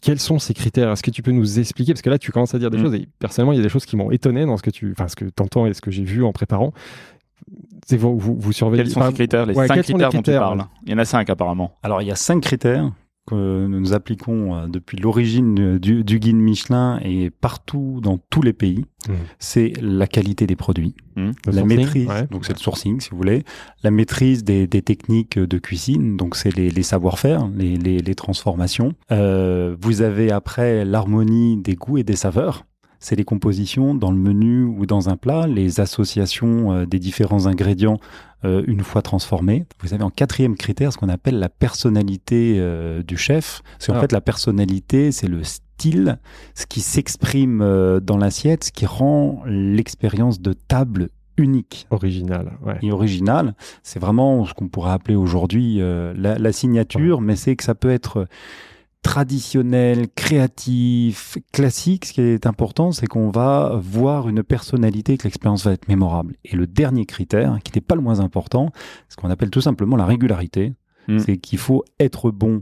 Quels sont ces critères ? Est-ce que tu peux nous expliquer ? Parce que là, tu commences à dire des choses, et personnellement, il y a des choses qui m'ont étonné dans ce que tu entends et ce que j'ai vu en préparant. C'est vous surveillez.
Quels sont ces critères ? Les 5 critères dont tu parles. Il y en a 5 apparemment.
Alors, il y a 5 critères que nous appliquons depuis l'origine du guide Michelin et partout dans tous les pays. C'est la qualité des produits, la maîtrise, donc c'est le sourcing si vous voulez, la maîtrise des techniques de cuisine, donc c'est les savoir-faire, les transformations. Vous avez après l'harmonie des goûts et des saveurs. C'est les compositions dans le menu ou dans un plat, les associations des différents ingrédients une fois transformés. Vous avez en 4e critère ce qu'on appelle la personnalité du chef. C'est en fait la personnalité, c'est le style, ce qui s'exprime dans l'assiette, ce qui rend l'expérience de table unique.
Original.
Et original, c'est vraiment ce qu'on pourrait appeler aujourd'hui la signature, mais c'est que ça peut être traditionnel, créatif, classique. Ce qui est important, c'est qu'on va voir une personnalité, que l'expérience va être mémorable. Et le dernier critère, qui n'est pas le moins important, c'est ce qu'on appelle tout simplement la régularité. C'est qu'il faut être bon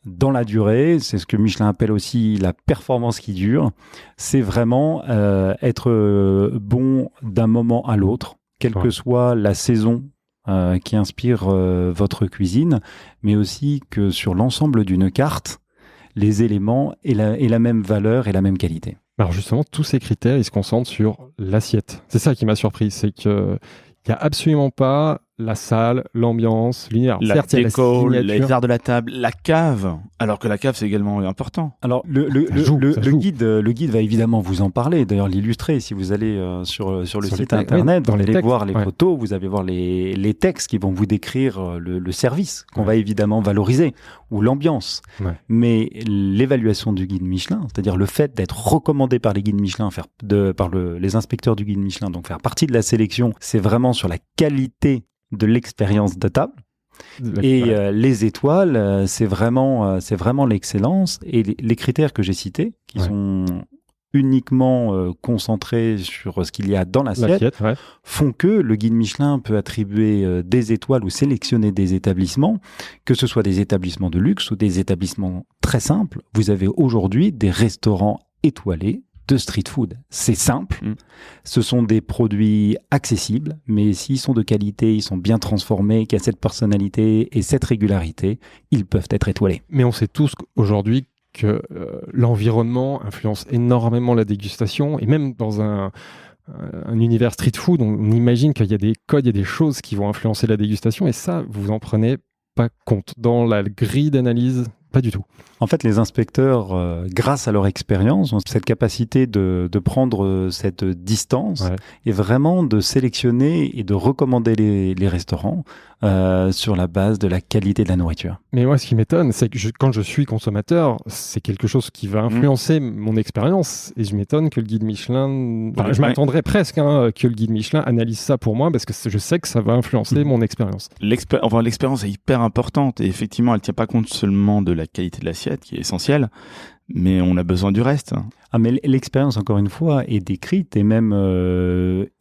dans la durée. C'est ce que Michelin appelle aussi la performance qui dure. C'est vraiment être bon d'un moment à l'autre, quelle que soit la saison qui inspire votre cuisine, mais aussi que sur l'ensemble d'une carte, les éléments aient la même valeur et la même qualité.
Alors justement, tous ces critères, ils se concentrent sur l'assiette. C'est ça qui m'a surpris, c'est qu'il n'y a absolument pas la salle, l'ambiance, l'univers.
La déco, les arts de la table, la cave. Alors que la cave, c'est également important.
Alors, le guide va évidemment vous en parler. D'ailleurs, l'illustrer, si vous allez sur le site internet, vous allez voir les photos, vous allez voir les textes qui vont vous décrire le service qu'on va évidemment valoriser, ou l'ambiance. Mais l'évaluation du guide Michelin, c'est-à-dire le fait d'être recommandé par les guides Michelin, par les inspecteurs du guide Michelin, donc faire partie de la sélection, c'est vraiment sur la qualité de l'expérience de table. Et les étoiles, c'est vraiment l'excellence. Et les critères que j'ai cités, qui sont uniquement concentrés sur ce qu'il y a dans l'assiette, font que le guide Michelin peut attribuer des étoiles ou sélectionner des établissements, que ce soit des établissements de luxe ou des établissements très simples. Vous avez aujourd'hui des restaurants étoilés de street food. C'est simple, ce sont des produits accessibles, mais s'ils sont de qualité, ils sont bien transformés, qu'il y a cette personnalité et cette régularité, ils peuvent être étoilés.
Mais on sait tous aujourd'hui que l'environnement influence énormément la dégustation, et même dans un univers street food, on imagine qu'il y a des codes, il y a des choses qui vont influencer la dégustation, et ça, vous en prenez pas compte dans la grille d'analyse. Pas du tout.
En fait, les inspecteurs, grâce à leur expérience, ont cette capacité de prendre cette distance et vraiment de sélectionner et de recommander les restaurants sur la base de la qualité de la nourriture.
Mais moi, ce qui m'étonne, c'est que quand je suis consommateur, c'est quelque chose qui va influencer mon expérience. Et je m'étonne que le guide Michelin... je m'attendrais presque que le guide Michelin analyse ça pour moi, parce que je sais que ça va influencer mon expérience.
L'expérience est hyper importante. Et effectivement, elle ne tient pas compte seulement de la qualité de l'assiette, qui est essentielle, mais on a besoin du reste.
Mais l'expérience, encore une fois, est décrite et même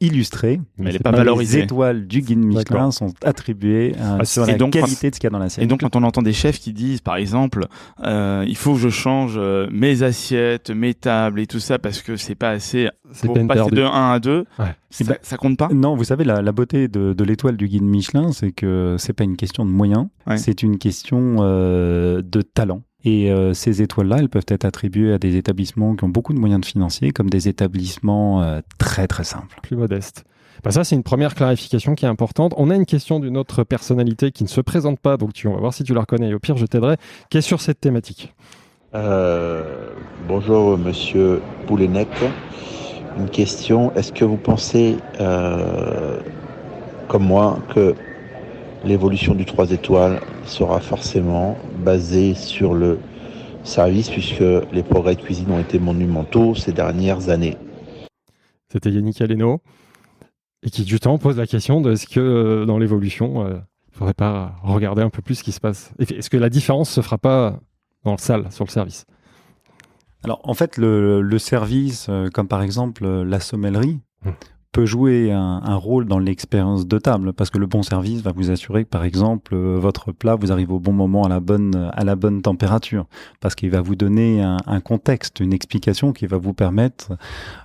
illustrée.
Mais elle n'est pas valorisée.
Les étoiles du guide Michelin sont attribuées sur la qualité de ce qu'il y a dans l'assiette.
Et donc, quand on entend des chefs qui disent, par exemple, il faut que je change mes assiettes, mes tables et tout ça, parce que c'est pas assez pour passer de 1 à 2, ça compte pas ?
Non, vous savez, la beauté de l'étoile du guide Michelin, c'est que c'est pas une question de moyens, c'est une question de talent. Et ces étoiles-là, elles peuvent être attribuées à des établissements qui ont beaucoup de moyens financiers, comme des établissements très très simples.
Plus modestes. Ça, c'est une première clarification qui est importante. On a une question d'une autre personnalité qui ne se présente pas, donc on va voir si tu la reconnais, et au pire, je t'aiderai, qui est sur cette thématique.
Bonjour, monsieur Poulenec. une question. Est-ce que vous pensez, comme moi, que l'évolution du 3 étoiles sera forcément basée sur le service, puisque les progrès de cuisine ont été monumentaux ces dernières années?
C'était Yannick Aleno, et qui justement pose la question de est-ce que dans l'évolution, il ne faudrait pas regarder un peu plus ce qui se passe. Est-ce que la différence ne se fera pas dans le salle, sur le service?
Alors, en fait, le service, comme par exemple la sommellerie, peut jouer un rôle dans l'expérience de table, parce que le bon service va vous assurer que, par exemple, votre plat vous arrive au bon moment, à la bonne température, parce qu'il va vous donner un contexte, une explication qui va vous permettre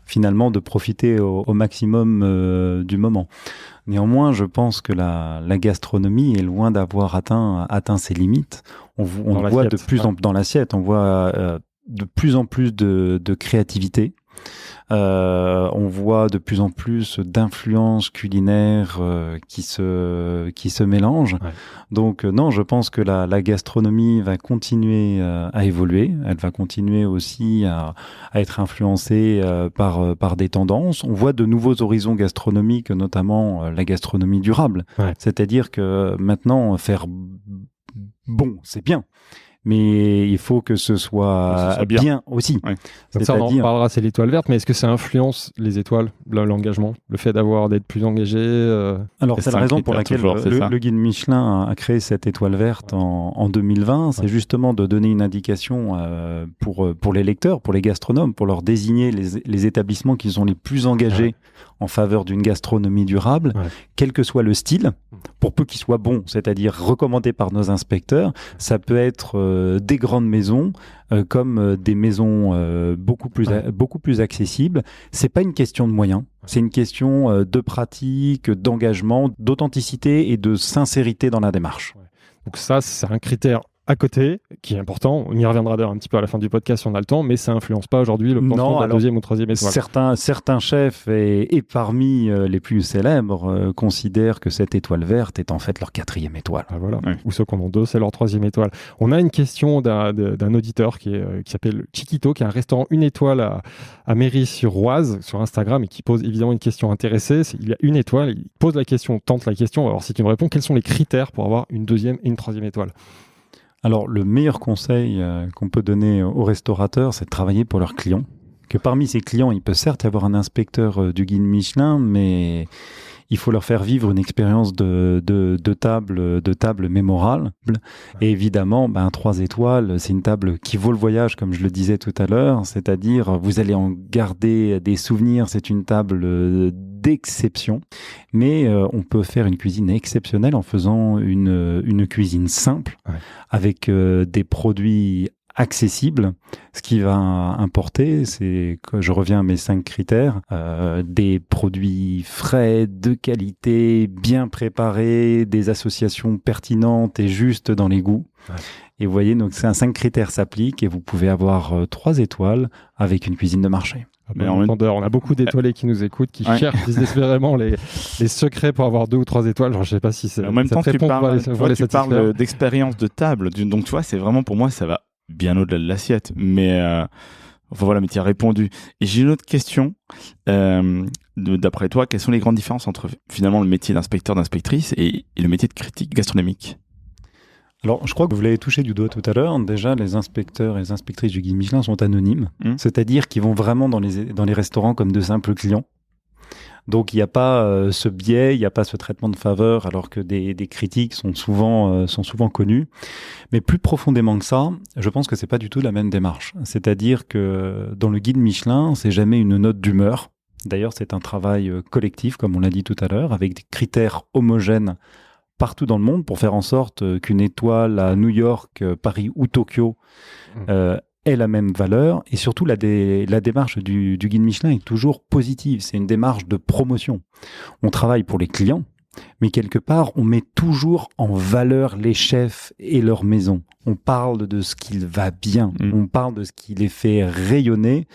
finalement de profiter au maximum du moment. Néanmoins, je pense que la gastronomie est loin d'avoir atteint ses limites. On voit de plus en plus dans l'assiette, on voit de plus en plus de créativité. On voit de plus en plus d'influences culinaires qui se mélangent. Ouais. Donc non, je pense que la gastronomie va continuer à évoluer. Elle va continuer aussi à être influencée par des tendances. On voit de nouveaux horizons gastronomiques, notamment la gastronomie durable. Ouais. C'est-à-dire que maintenant, faire bon, c'est bien. Mais il faut que ce soit bien aussi.
Ouais. Ça, on en parlera, c'est l'étoile verte, mais est-ce que ça influence les étoiles, l'engagement, le fait d'être plus engagé
Alors, c'est la raison pour laquelle le guide Michelin a créé cette étoile verte en 2020. C'est justement de donner une indication pour les lecteurs, pour les gastronomes, pour leur désigner les établissements qui sont les plus engagés en faveur d'une gastronomie durable, quel que soit le style, pour peu qu'il soit bon, c'est-à-dire recommandé par nos inspecteurs. Ça peut être des grandes maisons comme des maisons beaucoup plus accessibles. C'est pas une question de moyens, c'est une question de pratique, d'engagement, d'authenticité et de sincérité dans la démarche.
Donc ça, c'est un critère à côté, qui est important. On y reviendra d'ailleurs un petit peu à la fin du podcast si on a le temps, mais ça influence pas aujourd'hui le placement de la deuxième ou troisième étoile.
Certains chefs et parmi les plus célèbres considèrent que cette étoile verte est en fait leur 4e étoile.
Ah, voilà. Ouais. Ou ceux qui en ont 2, c'est leur 3e étoile. On a une question d'un auditeur qui s'appelle Chiquito, qui a un restaurant 1 étoile à Méry-sur-Oise sur Instagram et qui pose évidemment une question intéressée. Il a 1 étoile, il pose la question, tente la question. Alors si tu me réponds, quels sont les critères pour avoir une 2e et une 3e étoile?
Alors, le meilleur conseil qu'on peut donner aux restaurateurs, c'est de travailler pour leurs clients. Que parmi ces clients, il peut certes y avoir un inspecteur du guide Michelin, mais il faut leur faire vivre une expérience de table mémorable. Et évidemment, 3 étoiles, c'est une table qui vaut le voyage, comme je le disais tout à l'heure. C'est-à-dire, vous allez en garder des souvenirs. C'est une table d'exception. Mais on peut faire une cuisine exceptionnelle en faisant une cuisine simple, avec des produits accessible. Ce qui va importer, c'est que je reviens à mes 5 critères, des produits frais, de qualité, bien préparés, des associations pertinentes et justes dans les goûts. Ouais. Et vous voyez, donc c'est un 5 critères s'appliquent et vous pouvez avoir 3 étoiles avec une cuisine de marché.
Mais on a beaucoup d'étoilés qui nous écoutent, qui cherchent désespérément les secrets pour avoir 2 ou 3 étoiles. Alors, je ne sais pas si c'est...
En même temps, tu parles d'expérience de table. Donc, tu vois, c'est vraiment, pour moi, ça va bien au-delà de l'assiette. Mais mais tu as répondu. Et j'ai une autre question. D'après toi, quelles sont les grandes différences entre finalement le métier d'inspecteur, d'inspectrice et le métier de critique gastronomique?
Alors, je crois que vous l'avez touché du doigt tout à l'heure. Déjà, les inspecteurs et les inspectrices du guide Michelin sont anonymes. C'est-à-dire qu'ils vont vraiment dans les restaurants comme de simples clients. Donc, il n'y a pas ce biais, il n'y a pas ce traitement de faveur, alors que des critiques sont souvent connus. Mais plus profondément que ça, je pense que c'est pas du tout la même démarche. C'est-à-dire que dans le guide Michelin, c'est jamais une note d'humeur. D'ailleurs, c'est un travail collectif, comme on l'a dit tout à l'heure, avec des critères homogènes partout dans le monde pour faire en sorte qu'une étoile à New York, Paris ou Tokyo ait la même valeur. Et surtout, la démarche du guide Michelin est toujours positive. C'est une démarche de promotion. On travaille pour les clients, mais quelque part, on met toujours en valeur les chefs et leur maison. On parle de ce qui va bien, on parle de ce qui les fait rayonner,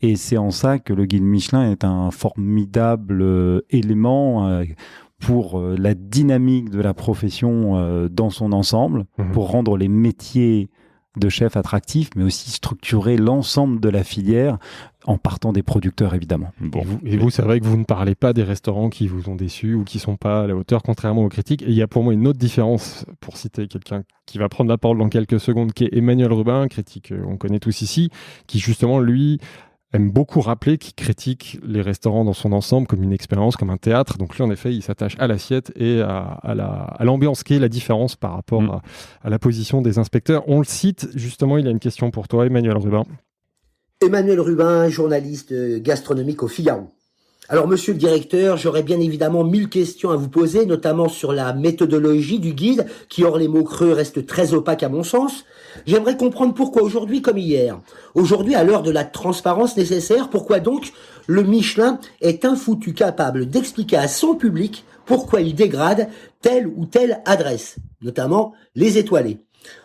et c'est en ça que le guide Michelin est un formidable élément pour la dynamique de la profession dans son ensemble, pour rendre les métiers de chef attractif, mais aussi structurer l'ensemble de la filière en partant des producteurs évidemment.
Bon. Et vous, c'est vrai que vous ne parlez pas des restaurants qui vous ont déçus ou qui ne sont pas à la hauteur, contrairement aux critiques. Et il y a pour moi une autre différence, pour citer quelqu'un qui va prendre la parole dans quelques secondes, qui est Emmanuel Rubin, critique on connaît tous ici, qui justement, lui, aime beaucoup rappeler qu'il critique les restaurants dans son ensemble comme une expérience, comme un théâtre. Donc lui, en effet, il s'attache à l'assiette et à l'ambiance qui est la différence par rapport à la position des inspecteurs. On le cite, justement, il y a une question pour toi, Emmanuel Rubin.
Emmanuel Rubin, journaliste gastronomique au Figaro. Alors, monsieur le directeur, j'aurais bien évidemment 1000 questions à vous poser, notamment sur la méthodologie du guide, qui, hors les mots creux, reste très opaque à mon sens. J'aimerais comprendre pourquoi aujourd'hui comme hier. Aujourd'hui, à l'heure de la transparence nécessaire, pourquoi donc le Michelin est infoutu capable d'expliquer à son public pourquoi il dégrade telle ou telle adresse, notamment les étoilés.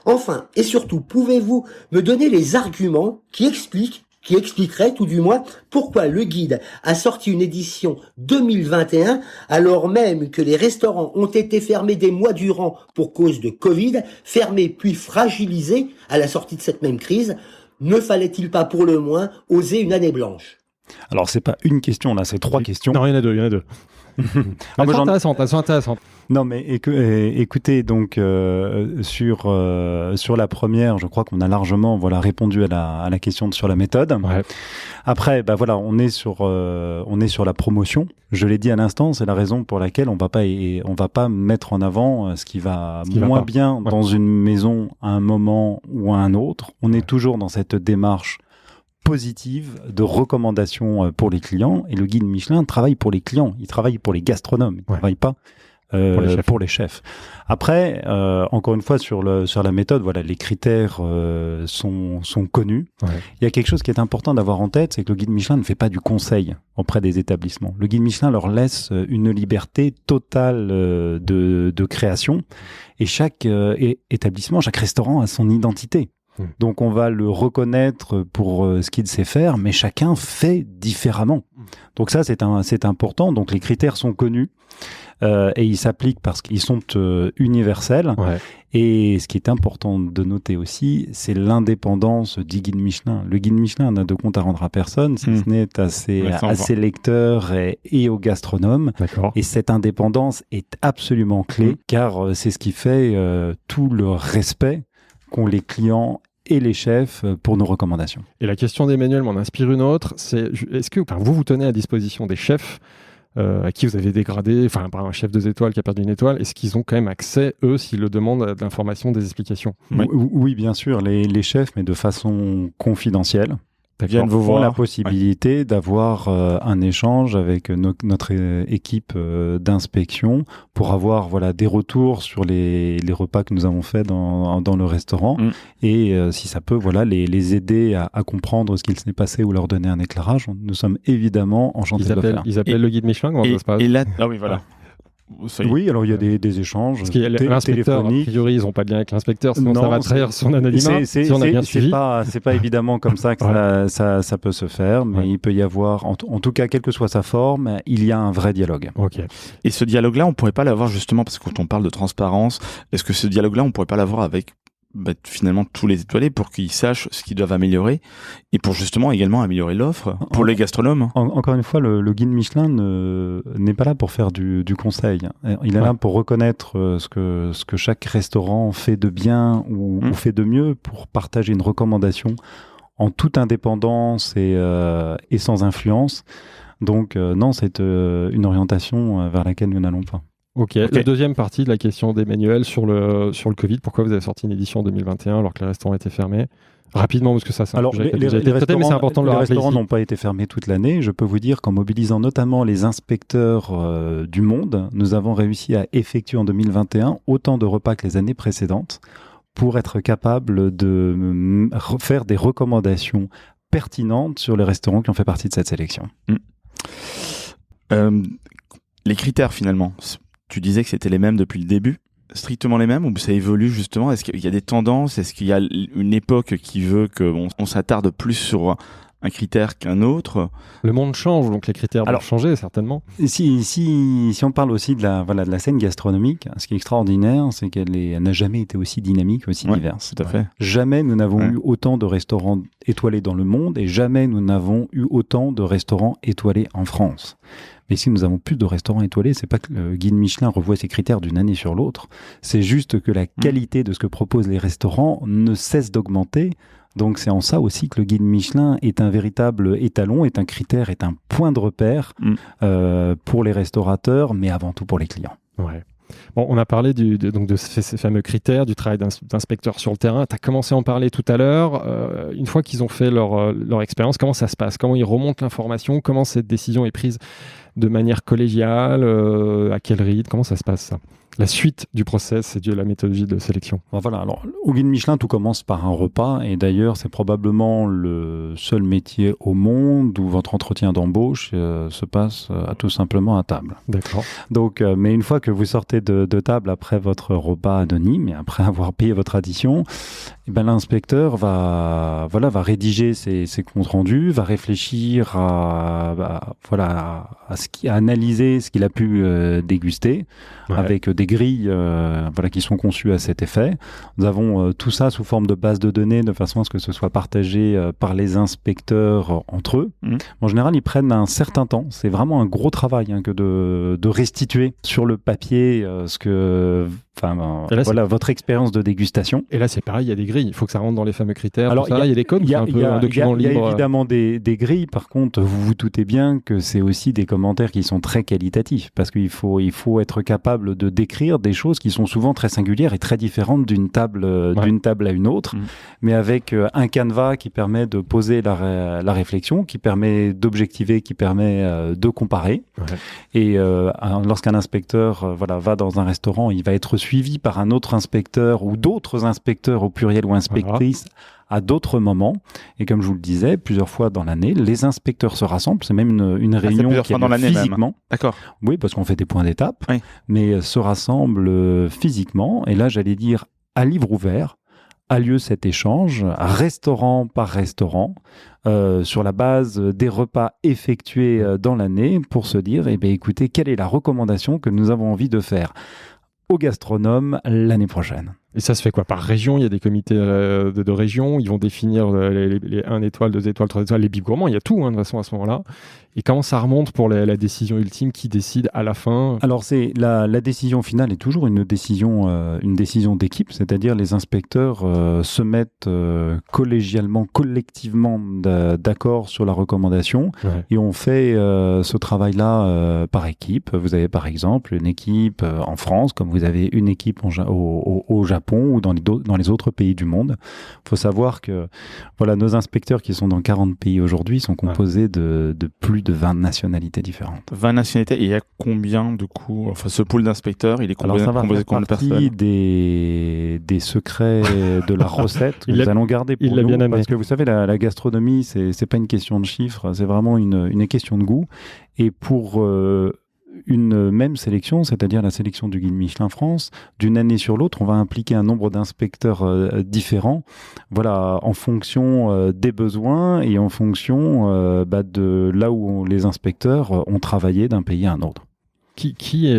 Enfin, et surtout, pouvez-vous me donner les arguments qui expliquerait tout du moins pourquoi le guide a sorti une édition 2021 alors même que les restaurants ont été fermés des mois durant pour cause de Covid, fermés puis fragilisés à la sortie de cette même crise. Ne fallait-il pas pour le moins oser une année blanche?
Alors c'est pas une question là, c'est 3 questions.
Non, il y en a deux. Elles sont intéressantes.
Non, mais écoutez, donc sur la première, je crois qu'on a largement répondu à la question sur la méthode.
Ouais.
Après, on est sur la promotion. Je l'ai dit à l'instant, c'est la raison pour laquelle on va pas mettre en avant ce qui va moins bien dans une maison à un moment ou à un autre. On est toujours dans cette démarche positive de recommandations pour les clients, et le guide Michelin travaille pour les clients, il travaille pour les gastronomes, il ne travaille pas pour les chefs. Après, encore une fois, sur la méthode, les critères sont connus. Ouais. Il y a quelque chose qui est important d'avoir en tête, c'est que le guide Michelin ne fait pas du conseil auprès des établissements. Le guide Michelin leur laisse une liberté totale de création, et chaque établissement, chaque restaurant a son identité. Donc on va le reconnaître pour ce qu'il sait faire, mais chacun fait différemment. Donc ça c'est important. Donc les critères sont connus et ils s'appliquent parce qu'ils sont universels. Ouais. Et ce qui est important de noter aussi, c'est l'indépendance du guide Michelin. Le guide Michelin n'a de compte à rendre à personne, si ce n'est à ses lecteurs et aux gastronomes. D'accord. Et cette indépendance est absolument clé, car c'est ce qui fait tout le respect qu'ont les clients et les chefs pour nos recommandations.
Et la question d'Emmanuel m'en inspire une autre, c'est est-ce que vous tenez à disposition des chefs à qui vous avez dégradé, par un chef 2 étoiles qui a perdu une étoile, est-ce qu'ils ont quand même accès, eux, s'ils le demandent, à de l'information, des explications?
Oui, bien sûr, les chefs, mais de façon confidentielle.
Viennent vous voir.
La possibilité d'avoir un échange avec notre équipe d'inspection pour avoir des retours sur les repas que nous avons faits dans le restaurant et si ça peut les aider à comprendre ce qu'il s'est passé ou leur donner un éclairage. Nous sommes évidemment enchantés de le faire.
Ils appellent le guide Michelin, comment ça se passe?
Ah oui, voilà.
Oui, alors il y a des échanges.
Parce qu'il y a l'inspecteur, a priori, ils n'ont pas de lien avec l'inspecteur, sinon ça va trahir son anonymat. Si on a bien suivi.
C'est pas évidemment comme ça que ça peut se faire, mais il peut y avoir, en tout cas, quelle que soit sa forme, il y a un vrai dialogue.
Okay.
Et ce dialogue-là, on ne pourrait pas l'avoir justement, parce que quand on parle de transparence, est-ce que ce dialogue-là, on ne pourrait pas l'avoir avec finalement tous les étoilés pour qu'ils sachent ce qu'ils doivent améliorer et pour justement également améliorer l'offre pour les gastronomes?
Encore une fois, le guide Michelin n'est pas là pour faire du conseil. Il est là pour reconnaître ce que chaque restaurant fait de bien ou fait de mieux, pour partager une recommandation en toute indépendance et sans influence. Donc non, c'est une orientation vers laquelle nous n'allons pas.
Ok. La deuxième partie de la question d'Emmanuel sur le Covid, pourquoi vous avez sorti une édition 2021 alors que les restaurants étaient fermés? Rapidement, parce que ça, c'est un sujet qui a déjà été traité, mais c'est important de le rappeler.
Les restaurants n'ont pas été fermés toute l'année. Je peux vous dire qu'en mobilisant notamment les inspecteurs du monde, nous avons réussi à effectuer en 2021 autant de repas que les années précédentes pour être capable de faire des recommandations pertinentes sur les restaurants qui ont fait partie de cette sélection.
Les critères, finalement, tu disais que c'était les mêmes depuis le début, strictement les mêmes, ou ça évolue justement? Est-ce qu'il y a des tendances? Est-ce qu'il y a une époque qui veut qu'on s'attarde plus sur un critère qu'un autre.
Le monde change, donc les critères doivent changer certainement.
Si on parle aussi de la scène gastronomique, ce qui est extraordinaire, c'est qu'elle n'a jamais été aussi dynamique, aussi diverse.
Tout à fait.
Jamais nous n'avons eu autant de restaurants étoilés dans le monde et jamais nous n'avons eu autant de restaurants étoilés en France. Mais si nous avons plus de restaurants étoilés, c'est pas que le guide Michelin revoit ses critères d'une année sur l'autre, c'est juste que la qualité de ce que proposent les restaurants ne cesse d'augmenter. Donc c'est en ça aussi que le guide Michelin est un véritable étalon, est un critère, est un point de repère pour les restaurateurs, mais avant tout pour les clients.
Ouais. Bon, on a parlé donc de ces fameux critères, du travail d'inspecteur sur le terrain. Tu as commencé à en parler tout à l'heure. Une fois qu'ils ont fait leur expérience, comment ça se passe? Comment ils remontent l'information? Comment cette décision est prise de manière collégiale? À quel rythme? Comment ça se passe, ça? La suite du process et de la méthodologie de sélection.
Voilà, alors au guide Michelin, tout commence par un repas et d'ailleurs c'est probablement le seul métier au monde où votre entretien d'embauche se passe tout simplement à table.
D'accord.
Donc, mais une fois que vous sortez de table après votre repas anonyme et après avoir payé votre addition, eh ben, l'inspecteur va rédiger ses comptes rendus, va réfléchir à analyser ce qu'il a pu déguster avec des grilles qui sont conçues à cet effet. Nous avons tout ça sous forme de base de données de façon à ce que ce soit partagé par les inspecteurs entre eux. En général, ils prennent un certain temps. C'est vraiment un gros travail que de restituer sur le papier votre expérience de dégustation.
Et là, c'est pareil, il y a des grilles. Il faut que ça rentre dans les fameux critères. Alors, il y a des codes, c'est un peu un document libre.
Il y a évidemment des grilles. Par contre, vous vous doutez bien que c'est aussi des commentaires qui sont très qualitatifs parce qu'il faut être capable de décrire des choses qui sont souvent très singulières et très différentes d'une table à une autre, mais avec un canevas qui permet de poser la réflexion, qui permet d'objectiver, qui permet de comparer. Et lorsqu'un inspecteur va dans un restaurant, il va être suivi par un autre inspecteur ou d'autres inspecteurs au pluriel ou inspectrices à d'autres moments. Et comme je vous le disais, plusieurs fois dans l'année, les inspecteurs se rassemblent. C'est même une réunion qui est physiquement.
D'accord.
Oui, parce qu'on fait des points d'étape, mais se rassemblent physiquement. Et là, j'allais dire, à livre ouvert, a lieu cet échange, restaurant par restaurant, sur la base des repas effectués dans l'année, pour se dire, écoutez, quelle est la recommandation que nous avons envie de faire aux gastronomes l'année prochaine.
Et ça se fait quoi? Par région? Il y a des comités de région, ils vont définir les 1 étoile, 2 étoiles, 3 étoiles, les bibes gourmands, il y a tout de toute façon à ce moment-là. Et comment ça remonte pour la décision ultime? Qui décide à la fin?
Alors c'est la décision finale est toujours une décision d'équipe, c'est-à-dire les inspecteurs se mettent collégialement, collectivement d'accord sur la recommandation et on fait ce travail-là par équipe. Vous avez par exemple une équipe en France, comme vous avez une équipe au Japon ou dans les autres pays du monde. Il faut savoir que nos inspecteurs qui sont dans 40 pays aujourd'hui sont composés de plus de 20 nationalités différentes.
20 nationalités, et il y a combien de coups? Enfin, ce pool d'inspecteurs, il est composé de combien de personnes?
Ça va faire partie des secrets de la recette que nous allons garder pour nous. Bien parce que vous savez, la gastronomie, c'est pas une question de chiffres, c'est vraiment une question de goût. Et pour une même sélection, c'est-à-dire la sélection du guide Michelin France, d'une année sur l'autre, on va impliquer un nombre d'inspecteurs différents, en fonction des besoins et en fonction de là où les inspecteurs ont travaillé d'un pays à un autre.
Qui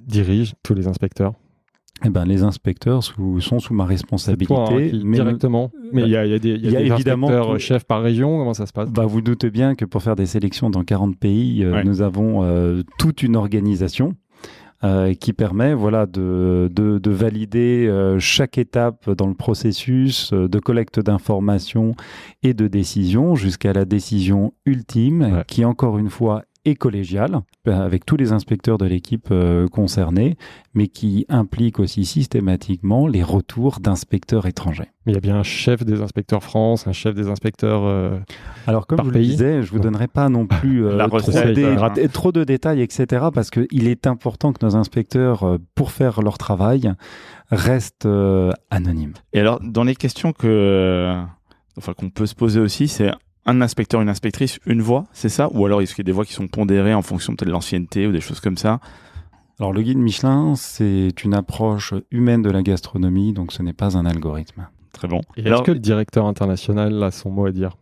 dirige tous les inspecteurs?
Les inspecteurs sont sous ma responsabilité.
C'est toi, mais directement. Mais il y a des inspecteurs chefs par région. Comment ça se passe?
Vous doutez bien que pour faire des sélections dans 40 pays, nous avons toute une organisation qui permet de valider chaque étape dans le processus de collecte d'informations et de décision jusqu'à la décision ultime qui, encore une fois, est collégiale, avec tous les inspecteurs de l'équipe concernés, mais qui implique aussi systématiquement les retours d'inspecteurs étrangers.
Mais il y a bien un chef des inspecteurs France, un chef des inspecteurs
Alors, comme je vous le disais, je ne vous donnerai pas non plus trop de détails, etc., parce qu'il est important que nos inspecteurs, pour faire leur travail, restent anonymes.
Et alors, dans les questions qu'on peut se poser aussi, c'est un inspecteur, une inspectrice, une voix, c'est ça? Ou alors est-ce qu'il y a des voix qui sont pondérées en fonction peut-être de l'ancienneté ou des choses comme ça?
Alors le guide Michelin, c'est une approche humaine de la gastronomie, donc ce n'est pas un algorithme.
Très bon.
Et est-ce que le directeur international a son mot à dire?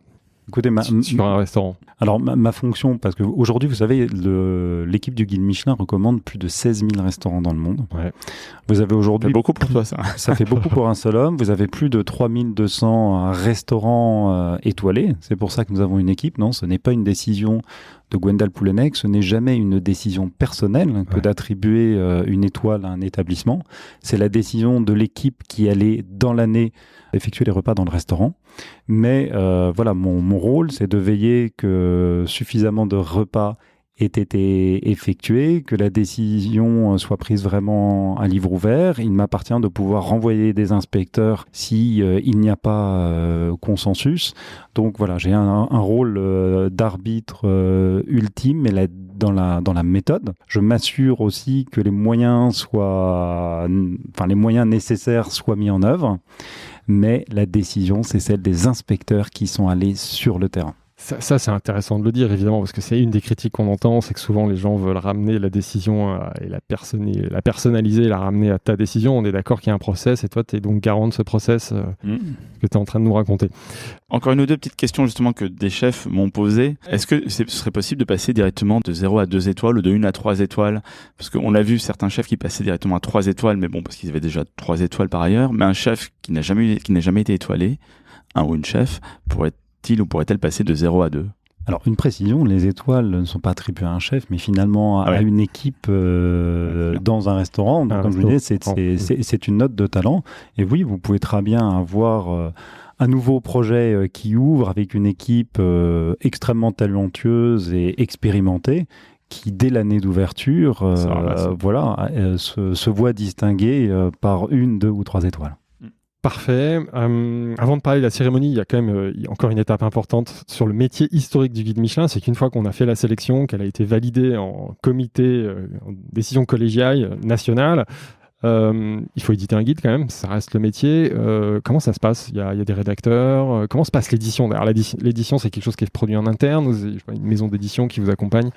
Écoutez,
sur un restaurant.
Alors, ma fonction, parce qu'aujourd'hui, vous savez, l'équipe du Guide Michelin recommande plus de 16 000 restaurants dans le monde.
Ouais.
Vous avez aujourd'hui...
C'est beaucoup pour toi, ça.
Ça fait beaucoup pour un seul homme. Vous avez plus de 3200 restaurants étoilés. C'est pour ça que nous avons une équipe. Non, ce n'est pas une décision de Gwendal Poulenec. Ce n'est jamais une décision personnelle que d'attribuer une étoile à un établissement. C'est la décision de l'équipe qui allait, dans l'année, effectuer les repas dans le restaurant. Mais voilà, mon rôle, c'est de veiller que suffisamment de repas ait été effectué, que la décision soit prise vraiment à livre ouvert. Il m'appartient de pouvoir renvoyer des inspecteurs si il n'y a pas consensus. Donc voilà, j'ai un rôle d'arbitre ultime, mais dans la méthode. Je m'assure aussi que les moyens les moyens nécessaires soient mis en œuvre. Mais la décision, c'est celle des inspecteurs qui sont allés sur le terrain.
Ça, c'est intéressant de le dire, évidemment, parce que c'est une des critiques qu'on entend, c'est que souvent les gens veulent ramener la décision et la personnaliser, la ramener à ta décision. On est d'accord qu'il y a un process, et toi, tu es donc garant de ce process que tu es en train de nous raconter.
Encore une ou deux petites questions, justement, que des chefs m'ont posées. Est-ce que ce serait possible de passer directement de 0 à 2 étoiles ou de 1 à 3 étoiles? Parce qu'on a vu certains chefs qui passaient directement à 3 étoiles, mais bon, parce qu'ils avaient déjà 3 étoiles par ailleurs. Mais un chef qui n'a jamais été étoilé, un ou une chef, pourrait-elle passer de 0 à 2?
Alors, une précision, les étoiles ne sont pas attribuées à un chef, mais finalement à une équipe dans un restaurant. Donc, comme je vous disais, c'est une note de talent. Et oui, vous pouvez très bien avoir un nouveau projet qui ouvre avec une équipe extrêmement talentueuse et expérimentée, qui, dès l'année d'ouverture, se voit distinguée par 1, 2 ou 3 étoiles.
Parfait. Avant de parler de la cérémonie, il y a quand même encore une étape importante sur le métier historique du guide Michelin. C'est qu'une fois qu'on a fait la sélection, qu'elle a été validée en comité, en décision collégiale nationale, il faut éditer un guide quand même, ça reste le métier. Comment ça se passe? Il y a des rédacteurs. Comment se passe l'édition? D'ailleurs, l'édition, c'est quelque chose qui est produit en interne, une maison d'édition qui vous accompagne?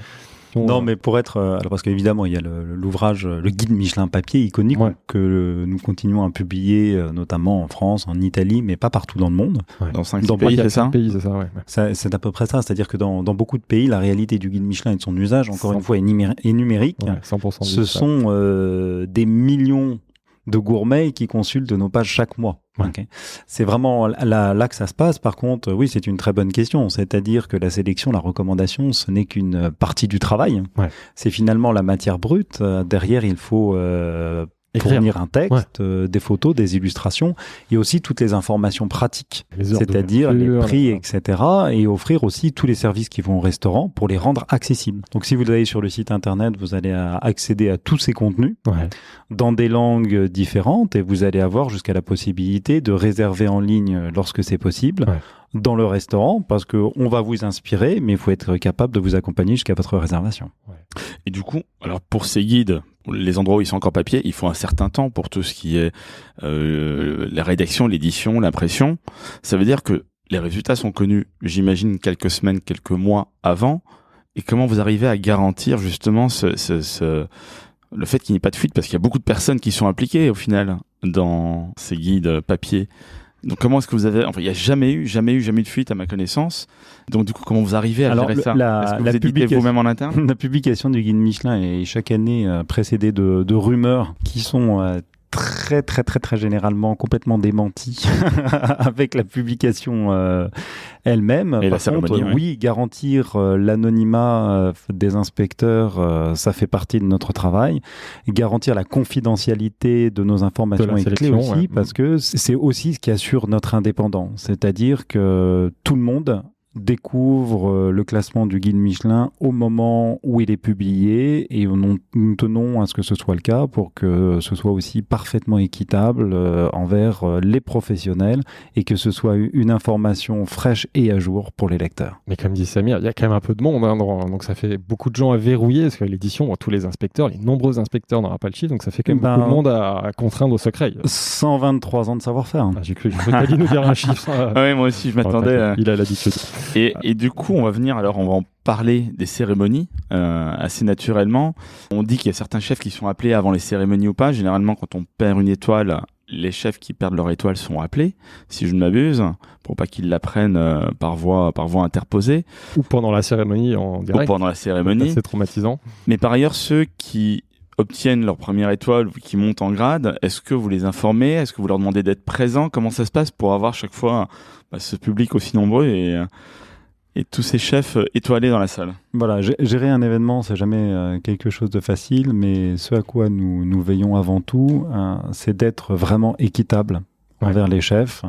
Non, mais pour être... alors parce qu'évidemment, il y a l'ouvrage, le guide Michelin papier iconique que nous continuons à publier, notamment en France, en Italie, mais pas partout dans le monde.
Ouais. Dans 5 pays, c'est ça?
C'est à peu près ça. C'est-à-dire que dans beaucoup de pays, la réalité du guide Michelin et de son usage, encore une fois, est numérique.
100%
Ce sont des millions de gourmets qui consultent nos pages chaque mois. Okay. C'est vraiment là que ça se passe. Par contre, oui, c'est une très bonne question. C'est-à-dire que la sélection, la recommandation, ce n'est qu'une partie du travail. C'est finalement la matière brute. Derrière, il faut fournir un texte, des photos, des illustrations et aussi toutes les informations pratiques, c'est-à-dire les prix, etc. et offrir aussi tous les services qui vont au restaurant pour les rendre accessibles. Donc si vous allez sur le site internet, vous allez accéder à tous ces contenus dans des langues différentes et vous allez avoir jusqu'à la possibilité de réserver en ligne lorsque c'est possible dans le restaurant parce qu'on va vous inspirer, mais il faut être capable de vous accompagner jusqu'à votre réservation.
Et du coup, alors pour ces guides, les endroits où ils sont encore papier, il faut un certain temps pour tout ce qui est la rédaction, l'édition, l'impression. Ça veut dire que les résultats sont connus, j'imagine, quelques semaines, quelques mois avant. Et comment vous arrivez à garantir justement le fait qu'il n'y ait pas de fuite? Parce qu'il y a beaucoup de personnes qui sont impliquées au final dans ces guides papier. Donc comment est-ce que vous avez... Enfin, il n'y a jamais eu de fuite à ma connaissance. Donc du coup, comment vous arrivez à gérer ça? Est-ce que vous éditez vous-même en interne?
La publication du guide Michelin est chaque année précédée de rumeurs qui sont très généralement complètement démenties avec la publication elle-même.
Et
par contre, oui, garantir l'anonymat des inspecteurs, ça fait partie de notre travail. Garantir la confidentialité de nos informations est clé aussi, parce que c'est aussi ce qui assure notre indépendance. C'est-à-dire que tout le monde découvre le classement du guide Michelin au moment où il est publié et nous tenons à ce que ce soit le cas pour que ce soit aussi parfaitement équitable envers les professionnels et que ce soit une information fraîche et à jour pour les lecteurs.
Mais comme dit Samir, il y a quand même un peu de monde, donc ça fait beaucoup de gens à verrouiller parce que l'édition, tous les inspecteurs, les nombreux inspecteurs n'aura pas le chiffre, donc ça fait quand même beaucoup de monde à contraindre au secret.
123 ans de savoir-faire.
J'ai cru que t'allais nous dire un chiffre.
Oui, moi aussi je m'attendais.
Il a l'habitude.
Et du coup, on va en parler des cérémonies assez naturellement. On dit qu'il y a certains chefs qui sont appelés avant les cérémonies ou pas. Généralement, quand on perd une étoile, les chefs qui perdent leur étoile sont appelés, si je ne m'abuse, pour pas qu'ils l'apprennent par voie interposée.
Ou pendant la cérémonie en direct.
Ou pendant la cérémonie.
C'est traumatisant.
Mais par ailleurs, ceux qui obtiennent leur première étoile ou qui montent en grade, est-ce que vous les informez? Est-ce que vous leur demandez d'être présents? Comment ça se passe pour avoir chaque fois ce public aussi nombreux et tous ces chefs étoilés dans la salle?
Voilà, gérer un événement, c'est jamais quelque chose de facile, mais ce à quoi nous veillons avant tout, c'est d'être vraiment équitable envers les chefs,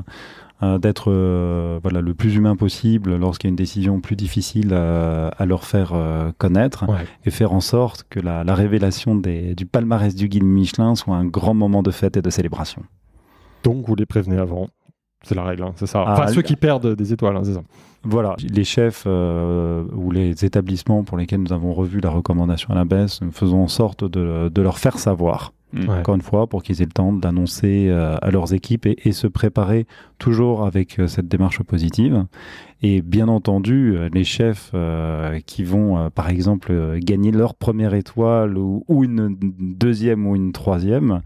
d'être le plus humain possible lorsqu'il y a une décision plus difficile à leur faire connaître, et faire en sorte que la révélation du palmarès du guide Michelin soit un grand moment de fête et de célébration.
Donc vous les prévenez avant, c'est la règle, c'est ça. Enfin, ceux qui perdent des étoiles, c'est ça.
Voilà, les chefs ou les établissements pour lesquels nous avons revu la recommandation à la baisse, nous faisons en sorte de leur faire savoir. Encore une fois, pour qu'ils aient le temps d'annoncer à leurs équipes et se préparer toujours avec cette démarche positive. Et bien entendu, les chefs qui vont, par exemple, gagner leur première étoile ou une deuxième ou une troisième,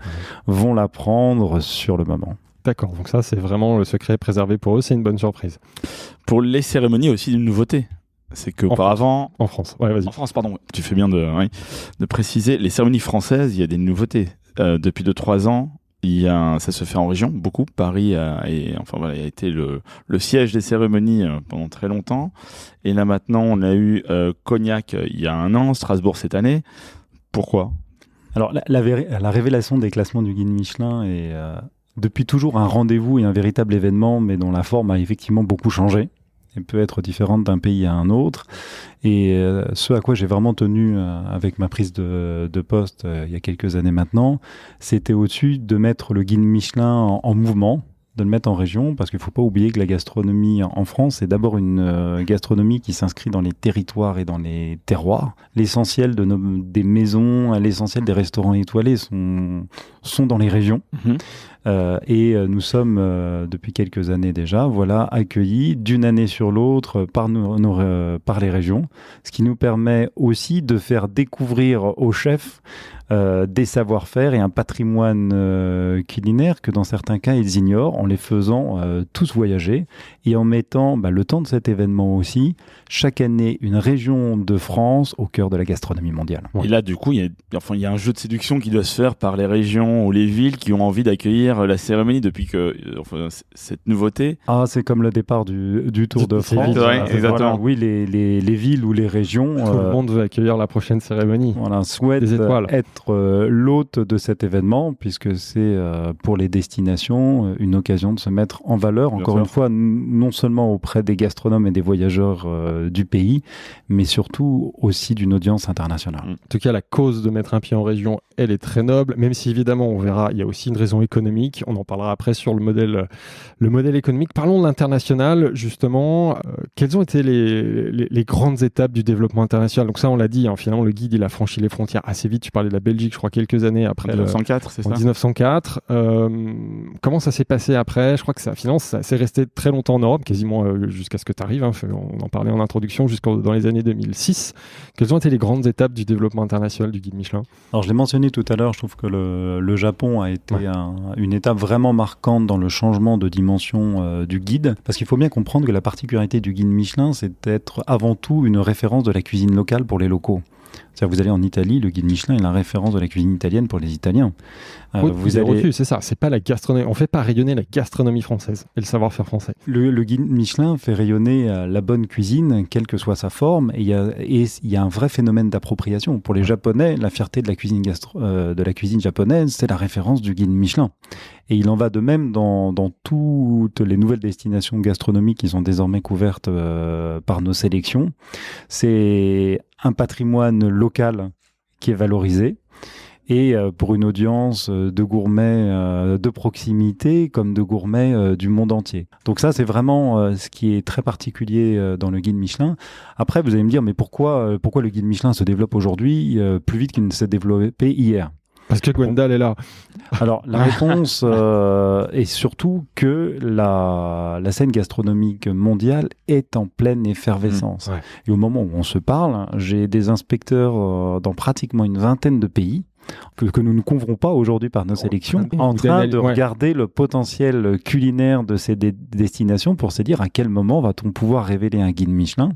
vont la prendre sur le moment.
D'accord, donc ça, c'est vraiment le secret préservé pour eux, c'est une bonne surprise.
Pour les cérémonies, aussi une nouveauté. C'est qu'auparavant...
En France, ouais, vas-y.
En France, pardon, tu fais bien de préciser. Les cérémonies françaises, il y a des nouveautés. Depuis 2-3 ans, ça se fait en région, beaucoup. Paris a été le siège des cérémonies pendant très longtemps. Et là, maintenant, on a eu Cognac il y a 1 an, Strasbourg cette année. Pourquoi?
Alors, la révélation des classements du guide Michelin est depuis toujours un rendez-vous et un véritable événement, mais dont la forme a effectivement beaucoup changé et peut être différente d'un pays à un autre. Et ce à quoi j'ai vraiment tenu avec ma prise de poste il y a quelques années maintenant, c'était au-dessus de mettre le guide Michelin en mouvement, de le mettre en région, parce qu'il ne faut pas oublier que la gastronomie en France est d'abord une gastronomie qui s'inscrit dans les territoires et dans les terroirs. L'essentiel des maisons, l'essentiel des restaurants étoilés sont dans les régions. Et nous sommes, depuis quelques années déjà, accueillis d'une année sur l'autre par les régions, ce qui nous permet aussi de faire découvrir aux chefs des savoir-faire et un patrimoine culinaire que dans certains cas ils ignorent, en les faisant tous voyager et en mettant le temps de cet événement aussi, chaque année une région de France au cœur de la gastronomie mondiale.
Et là du coup il y a un jeu de séduction qui doit se faire par les régions ou les villes qui ont envie d'accueillir la cérémonie depuis que cette nouveauté.
C'est comme le départ du Tour de France.
Vite, exactement.
Oui, les villes ou les régions.
Tout le monde veut accueillir la prochaine cérémonie.
Souhaite être l'hôte de cet événement, puisque c'est pour les destinations une occasion de se mettre en valeur, encore une fois, non seulement auprès des gastronomes et des voyageurs du pays, mais surtout aussi d'une audience internationale.
En tout cas, la cause de mettre un pied en région, elle est très noble, même si évidemment, on verra, il y a aussi une raison économique. On en parlera après sur le modèle économique. Parlons de l'international, justement. Quelles ont été les grandes étapes du développement international? Donc ça, on l'a dit, finalement, le guide, il a franchi les frontières assez vite. Tu parlais de la Belgique, je crois, quelques années après.
En 1904, c'est ça?
En 1904. Comment ça s'est passé après? Je crois que ça c'est resté très longtemps en Europe, quasiment jusqu'à ce que tu arrives. On en parlait en introduction, dans les années 2006. Quelles ont été les grandes étapes du développement international du guide Michelin?
Alors, je l'ai mentionné tout à l'heure, je trouve que le Japon a été une étape vraiment marquante dans le changement de dimension du guide, parce qu'il faut bien comprendre que la particularité du guide Michelin, c'est d'être avant tout une référence de la cuisine locale pour les locaux. C'est-à-dire, vous allez en Italie, le guide Michelin est la référence de la cuisine italienne pour les Italiens.
C'est ça, c'est pas la gastronomie. On fait pas rayonner la gastronomie française et le savoir-faire français.
Le guide Michelin fait rayonner la bonne cuisine, quelle que soit sa forme, et il y a un vrai phénomène d'appropriation. Pour les Japonais, la fierté de la cuisine japonaise, c'est la référence du guide Michelin. Et il en va de même dans toutes les nouvelles destinations gastronomiques qui sont désormais couvertes par nos sélections. C'est un patrimoine local qui est valorisé. Et pour une audience de gourmets de proximité comme de gourmets du monde entier. Donc ça, c'est vraiment ce qui est très particulier dans le guide Michelin. Après, vous allez me dire, mais pourquoi le guide Michelin se développe aujourd'hui plus vite qu'il ne s'est développé hier?
Parce que Gwendal est là.
Alors, la réponse est surtout que la scène gastronomique mondiale est en pleine effervescence. Et au moment où on se parle, j'ai des inspecteurs dans pratiquement une vingtaine de pays que nous ne couvrons pas aujourd'hui par nos sélections, en train de regarder le potentiel culinaire de ces destinations pour se dire à quel moment va-t-on pouvoir révéler un guide Michelin.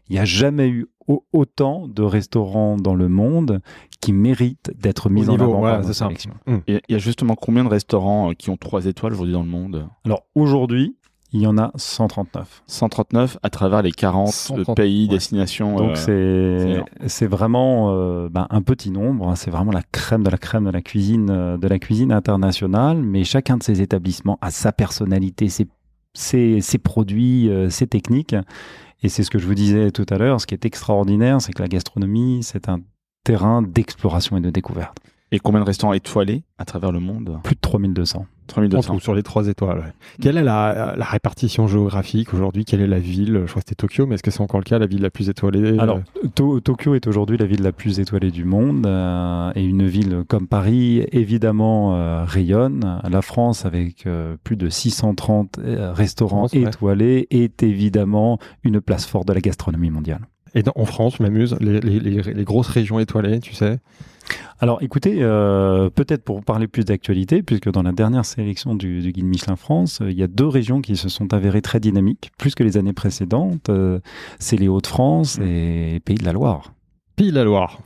Il n'y a jamais eu autant de restaurants dans le monde qui méritent d'être mis en avant par nos sélections.
Il y a justement combien de restaurants qui ont 3 étoiles aujourd'hui dans le monde ?
Alors aujourd'hui, il y en a 139.
139 à travers les 40 pays, destinations.
Donc c'est vraiment un petit nombre. Hein. C'est vraiment la crème de la cuisine internationale. Mais chacun de ces établissements a sa personnalité, ses produits, ses techniques. Et c'est ce que je vous disais tout à l'heure. Ce qui est extraordinaire, c'est que la gastronomie, c'est un terrain d'exploration et de découverte.
Et combien de restaurants étoilés à travers le monde ?
Plus de 3200.
3200. En tout, sur les 3 étoiles. Ouais. Quelle est la répartition géographique aujourd'hui ? Quelle est la ville ? Je crois que c'était Tokyo, mais est-ce que c'est encore le cas, la ville la plus étoilée ?
Alors, Tokyo est aujourd'hui la ville la plus étoilée du monde. Et une ville comme Paris, évidemment, rayonne. La France, avec plus de 630 restaurants étoilés, est évidemment une place forte de la gastronomie mondiale.
Et en France, je m'amuse, les grosses régions étoilées, tu sais ?
Alors écoutez, peut-être pour parler plus d'actualité, puisque dans la dernière sélection du Guide Michelin France, il y a 2 régions qui se sont avérées très dynamiques, plus que les années précédentes. C'est les Hauts-de-France et Pays de la Loire.
Pays de la Loire,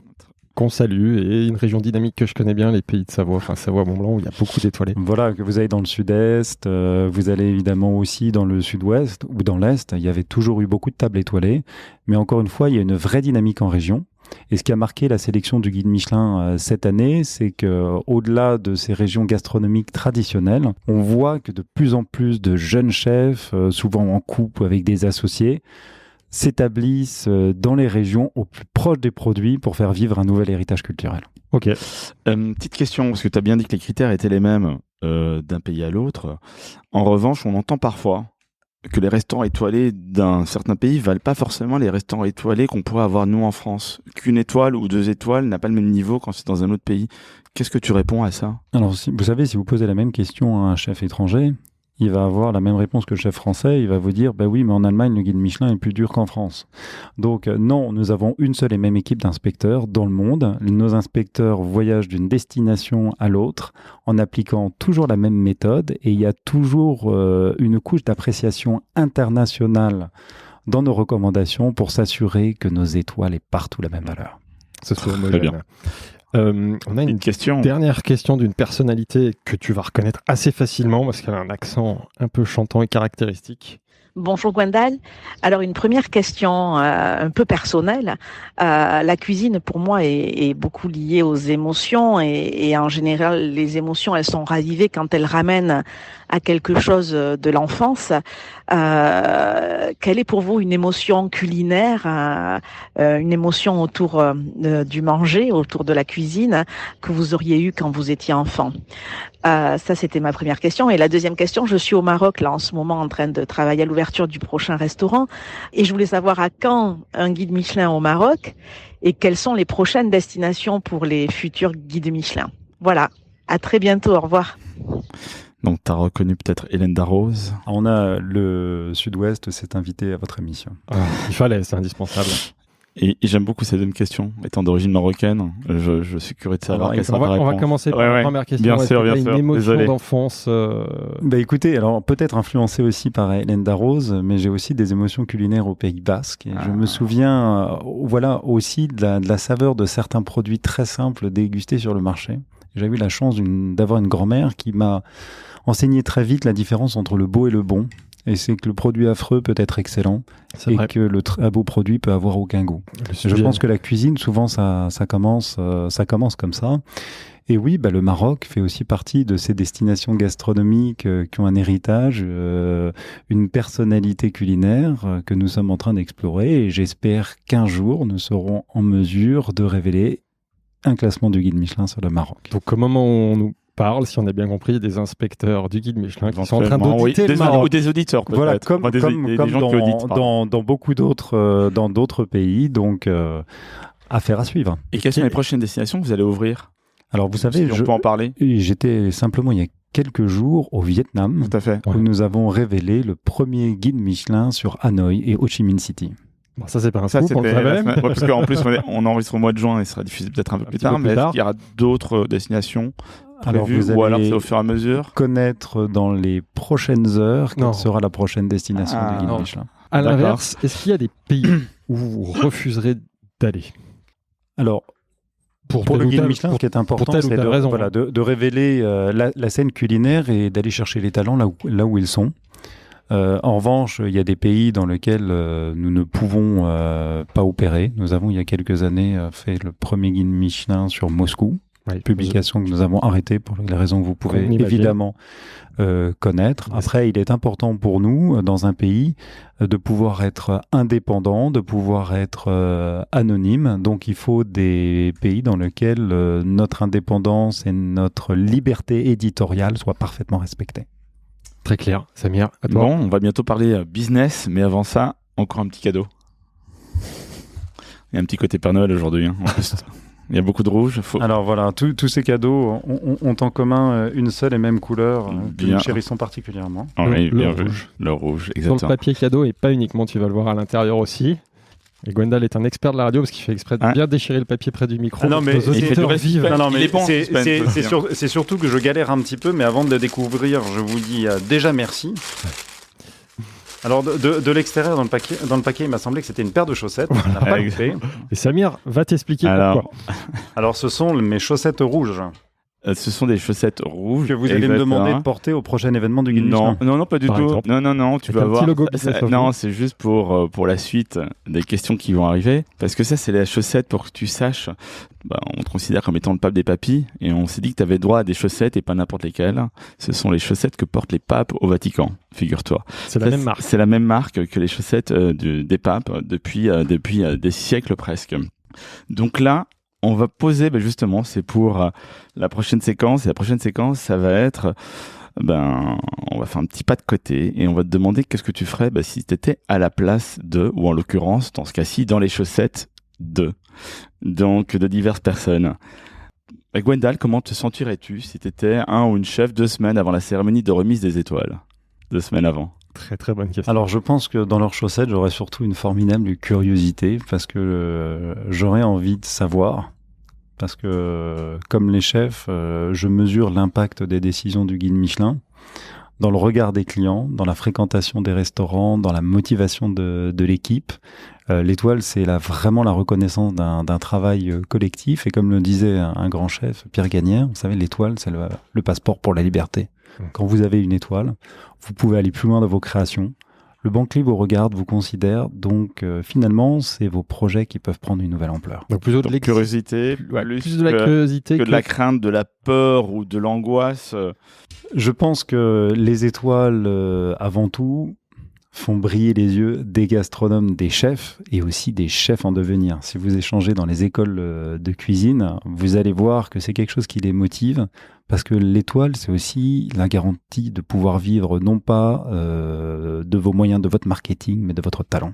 qu'on salue, et une région dynamique que je connais bien, les Pays de Savoie, enfin Savoie-Mont-Blanc, où il y a beaucoup d'étoilés.
Voilà, que vous allez dans le sud-est, vous allez évidemment aussi dans le sud-ouest ou dans l'est, il y avait toujours eu beaucoup de tables étoilées, mais encore une fois, il y a une vraie dynamique en région. Et ce qui a marqué la sélection du Guide Michelin cette année, c'est qu'au-delà de ces régions gastronomiques traditionnelles, on voit que de plus en plus de jeunes chefs, souvent en couple avec des associés, s'établissent dans les régions au plus proche des produits pour faire vivre un nouvel héritage culturel.
Ok.
Petite question, parce que tu as bien dit que les critères étaient les mêmes d'un pays à l'autre. En revanche, on entend parfois que les restaurants étoilés d'un certain pays valent pas forcément les restaurants étoilés qu'on pourrait avoir nous en France. Qu'une étoile ou 2 étoiles n'a pas le même niveau quand c'est dans un autre pays. Qu'est-ce que tu réponds à ça ?
Alors, vous savez, si vous posez la même question à un chef étranger, il va avoir la même réponse que le chef français. Il va vous dire, oui, mais en Allemagne, le guide Michelin est plus dur qu'en France. Donc, non, nous avons une seule et même équipe d'inspecteurs dans le monde. Nos inspecteurs voyagent d'une destination à l'autre en appliquant toujours la même méthode. Et il y a toujours une couche d'appréciation internationale dans nos recommandations pour s'assurer que nos étoiles aient partout la même valeur.
Ce soit homogène. Très bien. On a une dernière question d'une personnalité que tu vas reconnaître assez facilement parce qu'elle a un accent un peu chantant et caractéristique.
Bonjour Gwendal. Alors une première question un peu personnelle. La cuisine pour moi est beaucoup liée aux émotions et en général les émotions elles sont ravivées quand elles ramènent à quelque chose de l'enfance. Quelle est pour vous une émotion culinaire, une émotion autour du manger, autour de la cuisine que vous auriez eu quand vous étiez enfant? Ça, c'était ma première question. Et la deuxième question, je suis au Maroc là en ce moment en train de travailler à l'ouverture du prochain restaurant et je voulais savoir à quand un guide Michelin au Maroc et quelles sont les prochaines destinations pour les futurs guides Michelin. Voilà, à très bientôt, au revoir.
Donc, tu as reconnu peut-être Hélène Darroze.
On a le Sud-Ouest s'est invité à votre émission.
Il fallait, c'est indispensable.
Et j'aime beaucoup cette deuxième question. Étant d'origine marocaine, je suis curieux de savoir quelle sera ta réponse.
On va commencer par la première question.
Bien sûr.
Une émotion d'enfance.
Écoutez, alors peut-être influencé aussi par Hélène Darroze, mais j'ai aussi des émotions culinaires au Pays Basque. Et je me souviens, aussi de la saveur de certains produits très simples dégustés sur le marché. J'ai eu la chance d'avoir une grand-mère qui m'a enseigné très vite la différence entre le beau et le bon. Et c'est que le produit affreux peut être excellent et que le très beau produit peut avoir aucun goût. Je pense que la cuisine, souvent, ça commence comme ça. Et oui, le Maroc fait aussi partie de ces destinations gastronomiques qui ont un héritage, une personnalité culinaire que nous sommes en train d'explorer. Et j'espère qu'un jour, nous serons en mesure de révéler un classement du guide Michelin sur le Maroc.
Donc, au moment où on nous parle, si on a bien compris, des inspecteurs du guide Michelin qui sont en train d'auditer le Maroc.
Ou des auditeurs, peut-être.
Voilà, comme dans beaucoup d'autres pays, donc affaire à suivre.
Et quelles sont les prochaines destinations que vous allez ouvrir?
Alors, vous savez,
on peut en parler.
J'étais simplement il y a quelques jours au Vietnam,
tout à fait,
où nous avons révélé le premier guide Michelin sur Hanoï et Ho Chi Minh City.
Bon, ça, c'est pas un
Ça,
scoop, on le
c'était
savait.
ouais, parce qu'en plus, on enregistre au mois de juin et sera diffusé peut-être un peu plus
petit peu
tard.
plus
Mais
tard.
est-ce qu'il y aura d'autres destinations
Alors,
prévues,
vous
ou alors
allez
c'est au fur et à mesure?
connaître dans les prochaines heures quelle
Non.
sera la prochaine destination
Ah,
du guide
non.
Michelin.
À
D'accord.
l'inverse, est-ce qu'il y a des pays où vous refuserez d'aller
Alors, pour
telle
le
ou
guide
telle-
Michelin,
pour-
ce qui est important,
telle ou
c'est
telle raison, hein.
de révéler la scène culinaire et d'aller chercher les talents là où ils sont. En revanche, il y a des pays dans lesquels nous ne pouvons pas opérer. Nous avons, il y a quelques années, fait le premier guide Michelin sur Moscou.
Ouais.
Publication que nous avons arrêtée pour les raisons que vous pouvez
On imagine.
évidemment connaître. Après, il est important pour nous, dans un pays, de pouvoir être indépendant, de pouvoir être anonyme. Donc, il faut des pays dans lesquels notre indépendance et notre liberté éditoriale soient parfaitement respectées.
Très clair. Samir, à toi.
Bon, on va bientôt parler business, mais avant ça, encore un petit cadeau. Il y a un petit côté Père Noël aujourd'hui. Hein, en plus. Il y a beaucoup de rouge.
Alors voilà, tous ces cadeaux ont en commun une seule et même couleur que
Bien.
nous chérissons particulièrement.
Ah oui,
Le
bien vu.
rouge.
Le rouge,
Sur le
exactement.
papier cadeau, et pas uniquement, tu vas le voir à l'intérieur aussi. Et Gwendal est un expert de la radio parce qu'il fait exprès de
Ah.
bien déchirer le papier près du micro.
Ah non,
pour que
mais
nos
il fait
auditeurs
du respect.
vivent.
Non,
Il
mais
est bon, Suspense,
c'est surtout que je galère un petit peu, mais avant de le découvrir, je vous dis déjà merci. Alors, de l'extérieur, dans le paquet, il m'a semblé que c'était une paire de chaussettes. On n'a pas coupé.
Et Samir va t'expliquer
Alors,
pourquoi.
Alors, ce sont mes chaussettes rouges
ce sont des chaussettes rouges.
que vous allez me
exactement.
demander de porter au prochain événement du guide
Non,
Michelin.
non, pas du
Par
tout.
exemple.
Non, tu
Avec
vas
un petit
voir.
logo Business of
Non,
Bouffe.
c'est juste pour la suite des questions qui vont arriver. Parce que ça, c'est les chaussettes pour que tu saches. On te considère comme étant le pape des papis. Et on s'est dit que tu avais droit à des chaussettes et pas n'importe lesquelles. Ce sont les chaussettes que portent les papes au Vatican, figure-toi.
C'est la
Ça,
même marque.
C'est la même marque que les chaussettes des papes depuis des siècles presque. Donc là, on va poser, justement, c'est pour la prochaine séquence. Et la prochaine séquence, ça va être, on va faire un petit pas de côté et on va te demander qu'est-ce que tu ferais si tu étais à la place de, ou en l'occurrence, dans ce cas-ci, dans les chaussettes de diverses personnes. Gwendal, comment te sentirais-tu si tu étais un ou une chef 2 semaines avant la cérémonie de remise des étoiles? 2 semaines avant.
Très très bonne question.
Alors, je pense que dans leurs chaussettes, j'aurais surtout une formidable curiosité parce que j'aurais envie de savoir. Parce que, comme les chefs, je mesure l'impact des décisions du guide Michelin dans le regard des clients, dans la fréquentation des restaurants, dans la motivation de l'équipe. L'étoile, c'est vraiment la reconnaissance d'un travail collectif. Et comme le disait un grand chef, Pierre Gagnère, vous savez, l'étoile, c'est le passeport pour la liberté. Quand vous avez une étoile, vous pouvez aller plus loin dans vos créations. Le Banquerie vous regarde, vous considère, donc finalement, c'est vos projets qui peuvent prendre une nouvelle ampleur.
Donc plutôt de
Donc, curiosité,
plus de la curiosité
que de la crainte, de la peur ou de l'angoisse.
Je pense que les étoiles, avant tout, font briller les yeux des gastronomes, des chefs et aussi des chefs en devenir. Si vous échangez dans les écoles de cuisine, vous allez voir que c'est quelque chose qui les motive parce que l'étoile, c'est aussi la garantie de pouvoir vivre non pas de vos moyens, de votre marketing, mais de votre talent.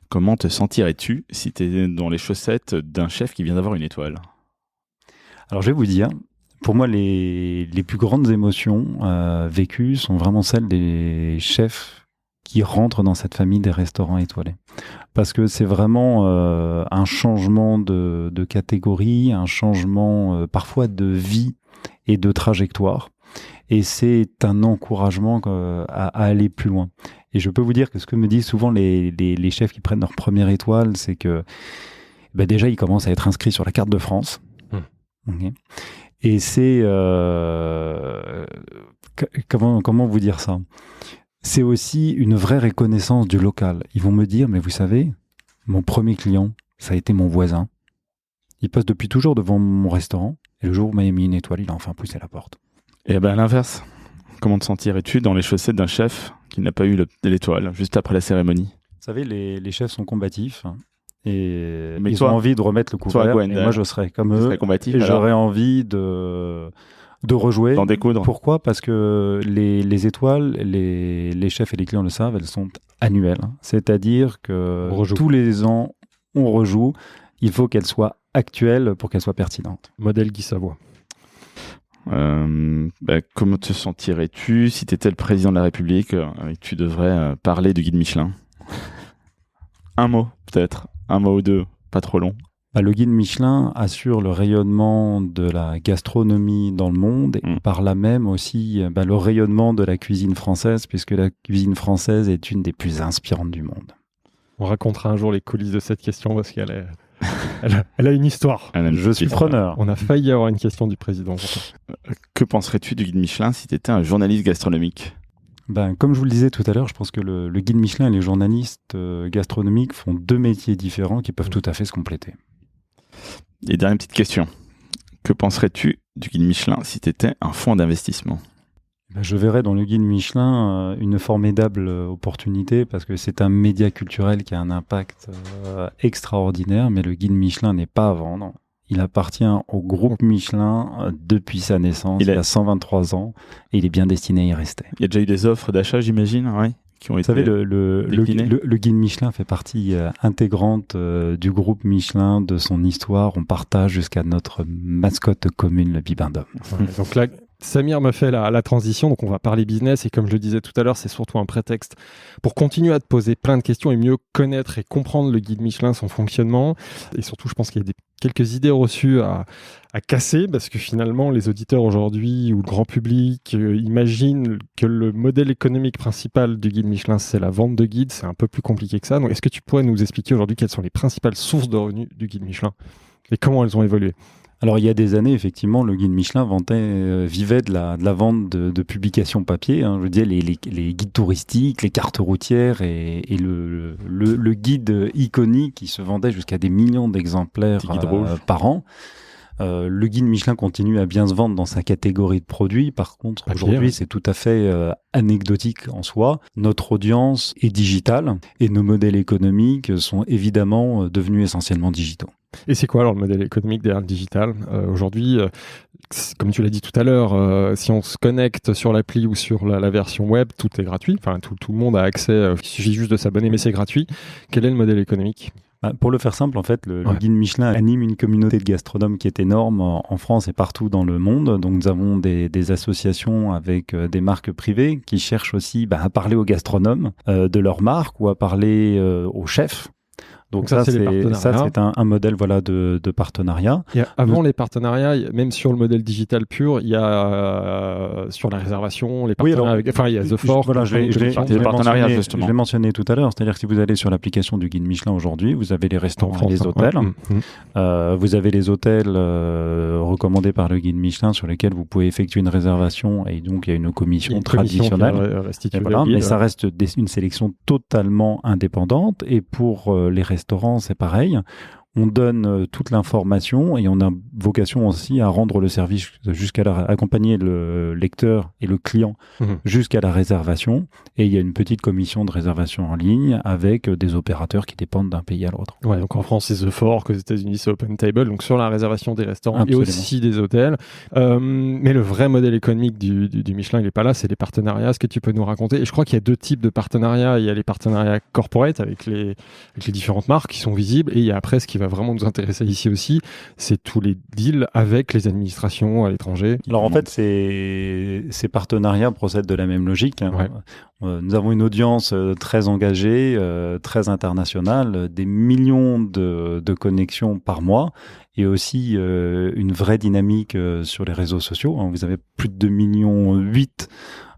Comment te sentirais-tu si tu es dans les chaussettes d'un chef qui vient d'avoir une étoile?
Alors, je vais vous dire, pour moi, les plus grandes émotions vécues sont vraiment celles des chefs qui rentrent dans cette famille des restaurants étoilés. Parce que c'est vraiment un changement de catégorie, un changement parfois de vie et de trajectoire. Et c'est un encouragement à aller plus loin. Et je peux vous dire que ce que me disent souvent les chefs qui prennent leur première étoile, c'est que déjà, ils commencent à être inscrits sur la carte de France. Okay. Et c'est... comment vous dire ça ? C'est aussi une vraie reconnaissance du local. Ils vont me dire, mais vous savez, mon premier client, ça a été mon voisin. Il passe depuis toujours devant mon restaurant, et le jour où il m'a mis une étoile, il a enfin poussé la porte.
Et à l'inverse, comment te sentirais-tu dans les chaussettes d'un chef qui n'a pas eu l'étoile, juste après la cérémonie?
Vous savez, les chefs sont combatifs, et
mais
ils ont envie de remettre le couvert, et moi je serais comme eux,
combatif,
et j'aurais envie de rejouer.
D'en découdre.
Pourquoi ? Parce que les étoiles, les chefs et les clients le savent, elles sont annuelles. C'est-à-dire que tous les ans, on rejoue. Il faut qu'elles soient actuelles pour qu'elles soient pertinentes.
Modèle Guy Savoie.
Comment te sentirais-tu si tu étais le président de la République et que tu devrais parler du guide Michelin? Un mot, peut-être. Un mot ou deux, pas trop long.
Le guide Michelin assure le rayonnement de la gastronomie dans le monde et par là même aussi le rayonnement de la cuisine française, puisque la cuisine française est une des plus inspirantes du monde.
On racontera un jour les coulisses de cette question parce qu'elle est... elle a une histoire.
Je suis preneur.
On a failli avoir une question du président.
Que penserais-tu du guide Michelin si tu étais un journaliste gastronomique ?
Comme je vous le disais tout à l'heure, je pense que le guide Michelin et les journalistes gastronomiques font deux métiers différents qui peuvent tout à fait se compléter.
Et dernière petite question. Que penserais-tu du guide Michelin si tu étais un fonds d'investissement ?
Je verrais dans le guide Michelin une formidable opportunité parce que c'est un média culturel qui a un impact extraordinaire, mais le guide Michelin n'est pas à vendre. Il appartient au groupe Michelin depuis sa naissance, il a 123 ans, et il est bien destiné à y rester.
Il y a déjà eu des offres d'achat, j'imagine, oui, qui ont été
déclinées. Le guide Michelin fait partie intégrante du groupe Michelin, de son histoire. On partage jusqu'à notre mascotte commune, le Bibendum.
Donc là, Samir me fait la transition, donc on va parler business, et comme je le disais tout à l'heure, c'est surtout un prétexte pour continuer à te poser plein de questions et mieux connaître et comprendre le guide Michelin, son fonctionnement, et surtout je pense qu'il y a quelques idées reçues à casser, parce que finalement les auditeurs aujourd'hui ou le grand public imaginent que le modèle économique principal du guide Michelin c'est la vente de guides, c'est un peu plus compliqué que ça, donc est-ce que tu pourrais nous expliquer aujourd'hui quelles sont les principales sources de revenus du guide Michelin et comment elles ont évolué ?
Alors, il y a des années, effectivement, le guide Michelin vivait de la vente de publications papier. Je veux dire, les guides touristiques, les cartes routières et le guide iconique qui se vendait jusqu'à des millions d'exemplaires par an. Le guide Michelin continue à bien se vendre dans sa catégorie de produits. Par contre, aujourd'hui, c'est tout à fait anecdotique en soi. Notre audience est digitale et nos modèles économiques sont évidemment devenus essentiellement digitaux.
Et c'est quoi alors le modèle économique derrière le digital ? Aujourd'hui, comme tu l'as dit tout à l'heure, si on se connecte sur l'appli ou sur la version web, tout est gratuit. Enfin, tout le monde a accès. Il suffit juste de s'abonner, mais c'est gratuit. Quel est le modèle économique ?
Pour le faire simple, en fait, le guide Michelin anime une communauté de gastronomes qui est énorme en France et partout dans le monde. Donc, nous avons des associations avec des marques privées qui cherchent aussi à parler aux gastronomes de leur marque ou à parler aux chefs. Donc ça c'est un modèle de partenariat.
Et avant les partenariats, même sur le modèle digital pur, il y a sur la réservation, les partenariats il y a The Fork.
Je l'ai mentionné tout à l'heure, c'est-à-dire que si vous allez sur l'application du guide Michelin aujourd'hui, vous avez les restaurants et les hôtels. Vous avez les hôtels recommandés par le guide Michelin sur lesquels vous pouvez effectuer une réservation et donc il y a une commission traditionnelle. Mais ça reste une sélection totalement indépendante et pour les restaurants, c'est pareil. On donne toute l'information et on a vocation aussi à rendre le service accompagner le lecteur et le client jusqu'à la réservation. Et il y a une petite commission de réservation en ligne avec des opérateurs qui dépendent d'un pays à l'autre.
Ouais, donc en France, c'est The Fork, aux États-Unis, c'est OpenTable, donc sur la réservation des restaurants et aussi des hôtels. Mais le vrai modèle économique du Michelin, il n'est pas là, c'est les partenariats. Est-ce que tu peux nous raconter ? Et je crois qu'il y a deux types de partenariats. Il y a les partenariats corporate avec les différentes marques qui sont visibles et il y a après ce qui va vraiment nous intéresser ici aussi, c'est tous les deals avec les administrations à l'étranger.
Alors en fait, ces partenariats procèdent de la même logique. Nous avons une audience très engagée, très internationale, des millions de connexions par mois et aussi une vraie dynamique sur les réseaux sociaux. Vous avez plus de 2,8 millions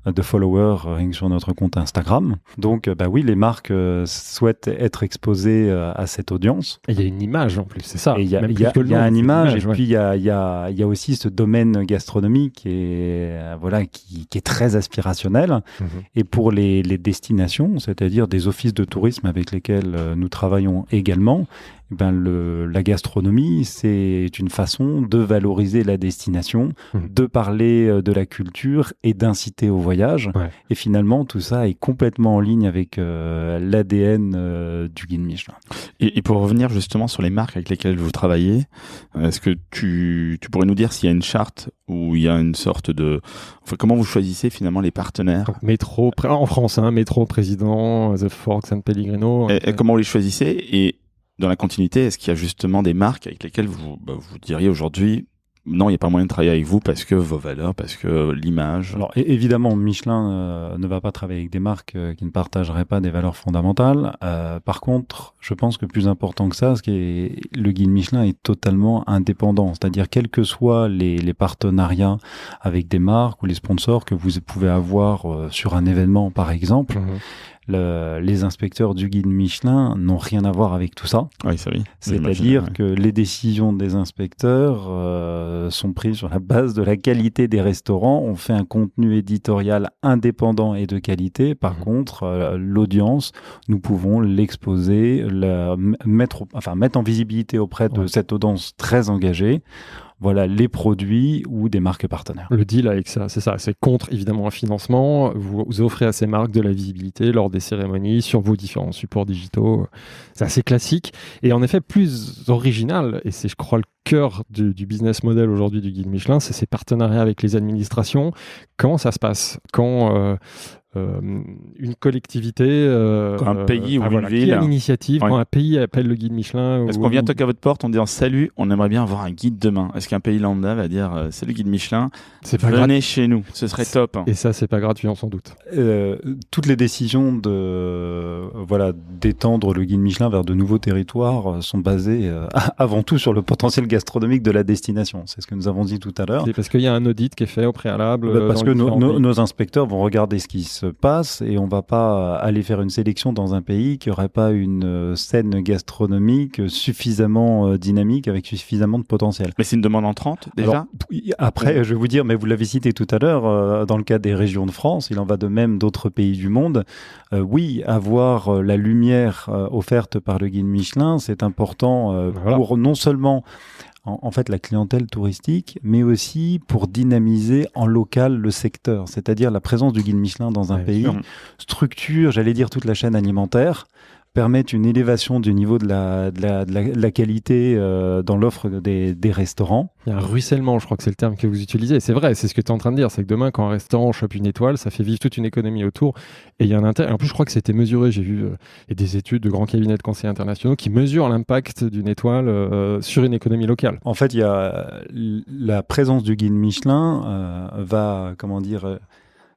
de followers sur notre compte Instagram. Donc, oui, les marques souhaitent être exposées à cette audience.
Et il y a une image en plus, c'est ça.
Et il y a une image, et puis il y a aussi ce domaine gastronomique qui est très aspirationnel. Et pour les destinations, c'est-à-dire des offices de tourisme avec lesquels nous travaillons également, la gastronomie, c'est une façon de valoriser la destination, de parler de la culture et d'inciter au voyage. Et finalement, tout ça est complètement en ligne avec l'ADN du guide Michelin.
Et pour revenir justement sur les marques avec lesquelles vous travaillez, est-ce que tu pourrais nous dire s'il y a une charte ou il y a une sorte de... Enfin, comment vous choisissez finalement les partenaires ?
Métro, en France, Métro, Président, The Fork, San Pellegrino.
Et comment vous les choisissez ? Et dans la continuité, est-ce qu'il y a justement des marques avec lesquelles vous diriez aujourd'hui, non, il n'y a pas moyen de travailler avec vous parce que vos valeurs, parce que l'image.
Alors évidemment, Michelin ne va pas travailler avec des marques qui ne partageraient pas des valeurs fondamentales. Par contre, je pense que plus important que ça, le guide Michelin est totalement indépendant. C'est-à-dire, quels que soient les partenariats avec des marques ou les sponsors que vous pouvez avoir sur un événement, par exemple, les inspecteurs du guide Michelin n'ont rien à voir avec tout ça.
Oui, ça oui.
C'est-à-dire que les décisions des inspecteurs sont prises sur la base de la qualité des restaurants. On fait un contenu éditorial indépendant et de qualité. Par contre, l'audience, nous pouvons l'exposer, mettre en visibilité auprès de cette audience très engagée. Voilà, les produits ou des marques partenaires.
Le deal avec ça, c'est ça. C'est contre, évidemment, un financement. Vous offrez à ces marques de la visibilité lors des cérémonies, sur vos différents supports digitaux. C'est assez classique. Et en effet, plus original, et c'est, je crois, le cœur du business model aujourd'hui du guide Michelin, c'est ces partenariats avec les administrations. Comment ça se passe quand une collectivité,
quand un pays ou une ville,
qui a l'initiative, quand un pays appelle le guide Michelin,
est-ce qu'on vient toquer à votre porte en disant salut, on aimerait bien avoir un guide demain? Est-ce qu'un pays lambda va dire salut guide Michelin, venez chez nous, ce serait top?
Et ça, c'est pas gratuit, on s'en doute.
Toutes les décisions d'étendre le guide Michelin vers de nouveaux territoires sont basées avant tout sur le potentiel gastronomique de la destination. C'est ce que nous avons dit tout à l'heure.
C'est parce qu'il y a un audit qui est fait au préalable.
Parce que nos inspecteurs vont regarder ce qui se passe et on va pas aller faire une sélection dans un pays qui aurait pas une scène gastronomique suffisamment dynamique avec suffisamment de potentiel.
Mais c'est une demande entrante déjà.
Alors, après, je vais vous dire, mais vous l'avez cité tout à l'heure, dans le cas des régions de France, il en va de même d'autres pays du monde. Oui, avoir la lumière offerte par le guide Michelin, c'est important pour non seulement en fait la clientèle touristique, mais aussi pour dynamiser en local le secteur. C'est-à-dire la présence du guide Michelin dans un pays structure, j'allais dire, toute la chaîne alimentaire, permettent une élévation du niveau de la qualité dans l'offre des restaurants.
Il y a un ruissellement, je crois que c'est le terme que vous utilisez. C'est vrai, c'est ce que tu es en train de dire. C'est que demain, quand un restaurant chope une étoile, ça fait vivre toute une économie autour. Et il y a un intérêt. En plus, je crois que c'était mesuré. J'ai vu des études de grands cabinets de conseillers internationaux qui mesurent l'impact d'une étoile sur une économie locale.
En fait, il y a la présence du guide Michelin va,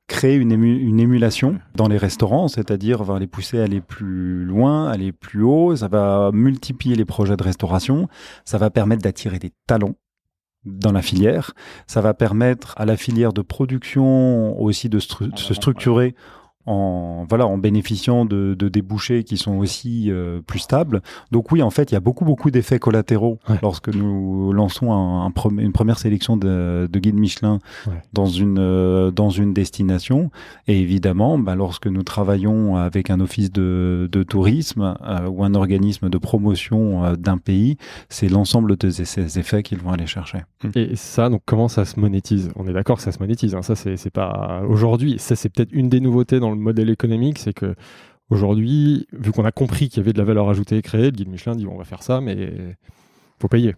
créer une émulation dans les restaurants, c'est-à-dire va les pousser à aller plus loin, aller plus haut. Ça va multiplier les projets de restauration. Ça va permettre d'attirer des talents dans la filière. Ça va permettre à la filière de production aussi de se structurer en bénéficiant de débouchés qui sont aussi plus stables. Donc oui, en fait, il y a beaucoup d'effets collatéraux lorsque nous lançons une première sélection de guides Michelin dans une destination. Et évidemment, lorsque nous travaillons avec un office de tourisme ou un organisme de promotion d'un pays, c'est l'ensemble de ces effets qu'ils vont aller chercher.
Et ça, donc comment ça se monétise? On est d'accord que ça se monétise, hein. Ça, c'est pas aujourd'hui. Ça, c'est peut-être une des nouveautés dans le modèle économique, c'est que aujourd'hui, vu qu'on a compris qu'il y avait de la valeur ajoutée créée, le guide Michelin dit on va faire ça, mais faut payer.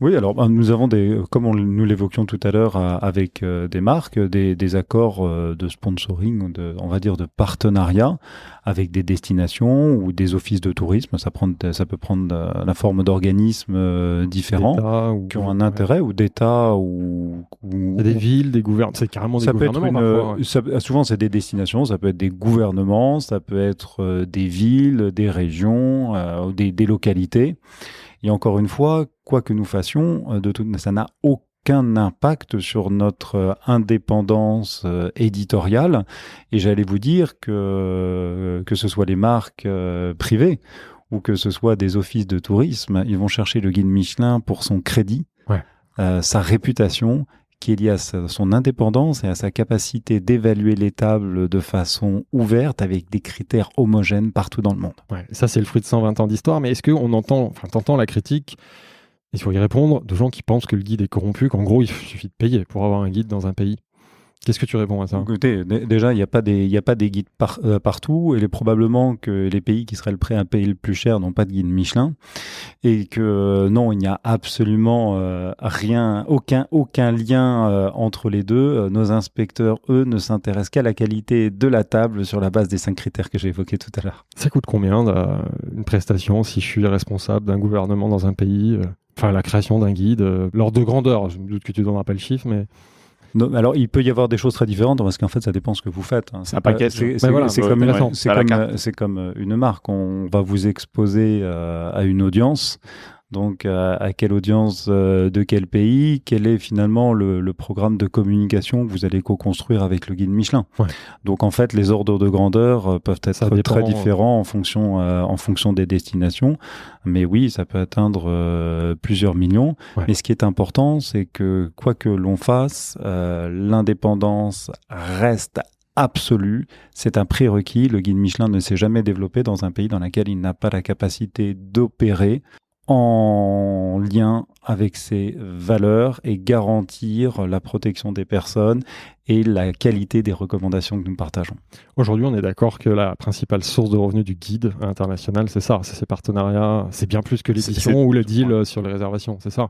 Oui, alors nous avons comme nous l'évoquions tout à l'heure avec des marques, des accords de sponsoring, de partenariat avec des destinations ou des offices de tourisme. Ça peut prendre la forme d'organismes différents qui ont un intérêt, ou d'État ou
des villes, des gouvernements. C'est carrément des gouvernements.
Souvent, c'est des destinations. Ça peut être des gouvernements, ça peut être des villes, des régions, des localités. Et encore une fois, quoi que nous fassions, ça n'a aucun impact sur notre indépendance éditoriale. Et j'allais vous dire que ce soit les marques privées ou que ce soit des offices de tourisme, ils vont chercher le guide Michelin pour son crédit, sa réputation, qui est liée à son indépendance et à sa capacité d'évaluer les tables de façon ouverte avec des critères homogènes partout dans le monde.
Ça, c'est le fruit de 120 ans d'histoire, mais est-ce qu'on t'entends la critique, il faut y répondre, de gens qui pensent que le guide est corrompu, qu'en gros, il suffit de payer pour avoir un guide dans un pays? Qu'est-ce que tu réponds à ça?
Écoutez, déjà, il n'y a pas des guides partout, et il est probablement que les pays qui seraient prêts à payer le plus cher n'ont pas de guide Michelin, et que non, il n'y a absolument aucun lien entre les deux. Nos inspecteurs, eux, ne s'intéressent qu'à la qualité de la table sur la base des 5 critères que j'ai évoqués tout à l'heure.
Ça coûte combien une prestation si je suis responsable d'un gouvernement dans un pays? Enfin, la création d'un guide, l'ordre de grandeur, je me doute que tu donneras pas le chiffre, mais...
Non, alors, il peut y avoir des choses très différentes parce qu'en fait, ça dépend ce que vous faites.
C'est un paquet.
C'est comme une marque. On va vous exposer à une audience. Donc, à quelle audience de quel pays? Quel est finalement le programme de communication que vous allez co-construire avec le guide Michelin? Ouais. Donc, en fait, les ordres de grandeur peuvent être très différents en fonction des destinations. Mais oui, ça peut atteindre plusieurs millions. Ouais. Mais ce qui est important, c'est que quoi que l'on fasse, l'indépendance reste absolue. C'est un prérequis. Le guide Michelin ne s'est jamais développé dans un pays dans lequel il n'a pas la capacité d'opérer en lien avec ses valeurs et garantir la protection des personnes et la qualité des recommandations que nous partageons.
Aujourd'hui, on est d'accord que la principale source de revenus du guide international, c'est ça, c'est ses partenariats, c'est bien plus que l'édition ou le deal sur les réservations, c'est ça?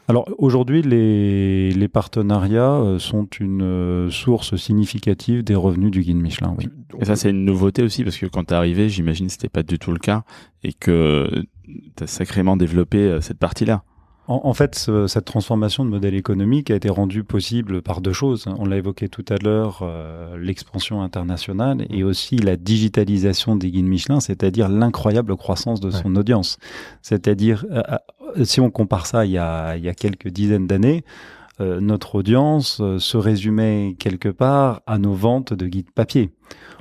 Alors aujourd'hui, les partenariats sont une source significative des revenus du guide Michelin, oui.
Et ça, c'est une nouveauté aussi, parce que quand tu es arrivé, j'imagine que ce n'était pas du tout le cas, et que tu as sacrément développé cette partie-là.
En fait, cette transformation de modèle économique a été rendue possible par deux choses. On l'a évoqué tout à l'heure, l'expansion internationale et aussi la digitalisation des guides Michelin, c'est-à-dire l'incroyable croissance de son audience. C'est-à-dire, si on compare ça il y a quelques dizaines d'années, notre audience se résumait quelque part à nos ventes de guides papier.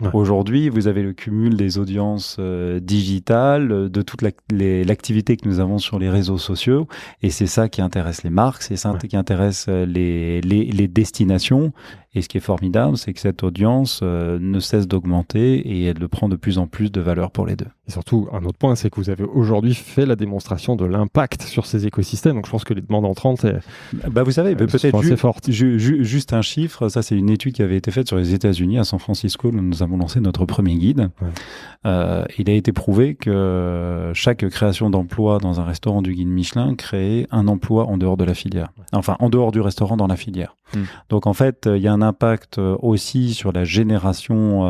Ouais. Aujourd'hui, vous avez le cumul des audiences digitales, de toute l'activité que nous avons sur les réseaux sociaux, et c'est ça qui intéresse les marques, c'est ça qui intéresse les destinations. Et ce qui est formidable, c'est que cette audience ne cesse d'augmenter et elle prend de plus en plus de valeur pour les deux.
Et surtout, un autre point, c'est que vous avez aujourd'hui fait la démonstration de l'impact sur ces écosystèmes. Donc je pense que les demandes entrantes,
vous savez, peut-être assez fortes. Juste un chiffre, ça c'est une étude qui avait été faite sur les États-Unis, à San Francisco, où nous avons lancé notre premier guide. Ouais. Il a été prouvé que chaque création d'emploi dans un restaurant du guide Michelin créait un emploi en dehors de la filière. Enfin, en dehors du restaurant, dans la filière. Donc en fait, il y a un impact aussi sur la génération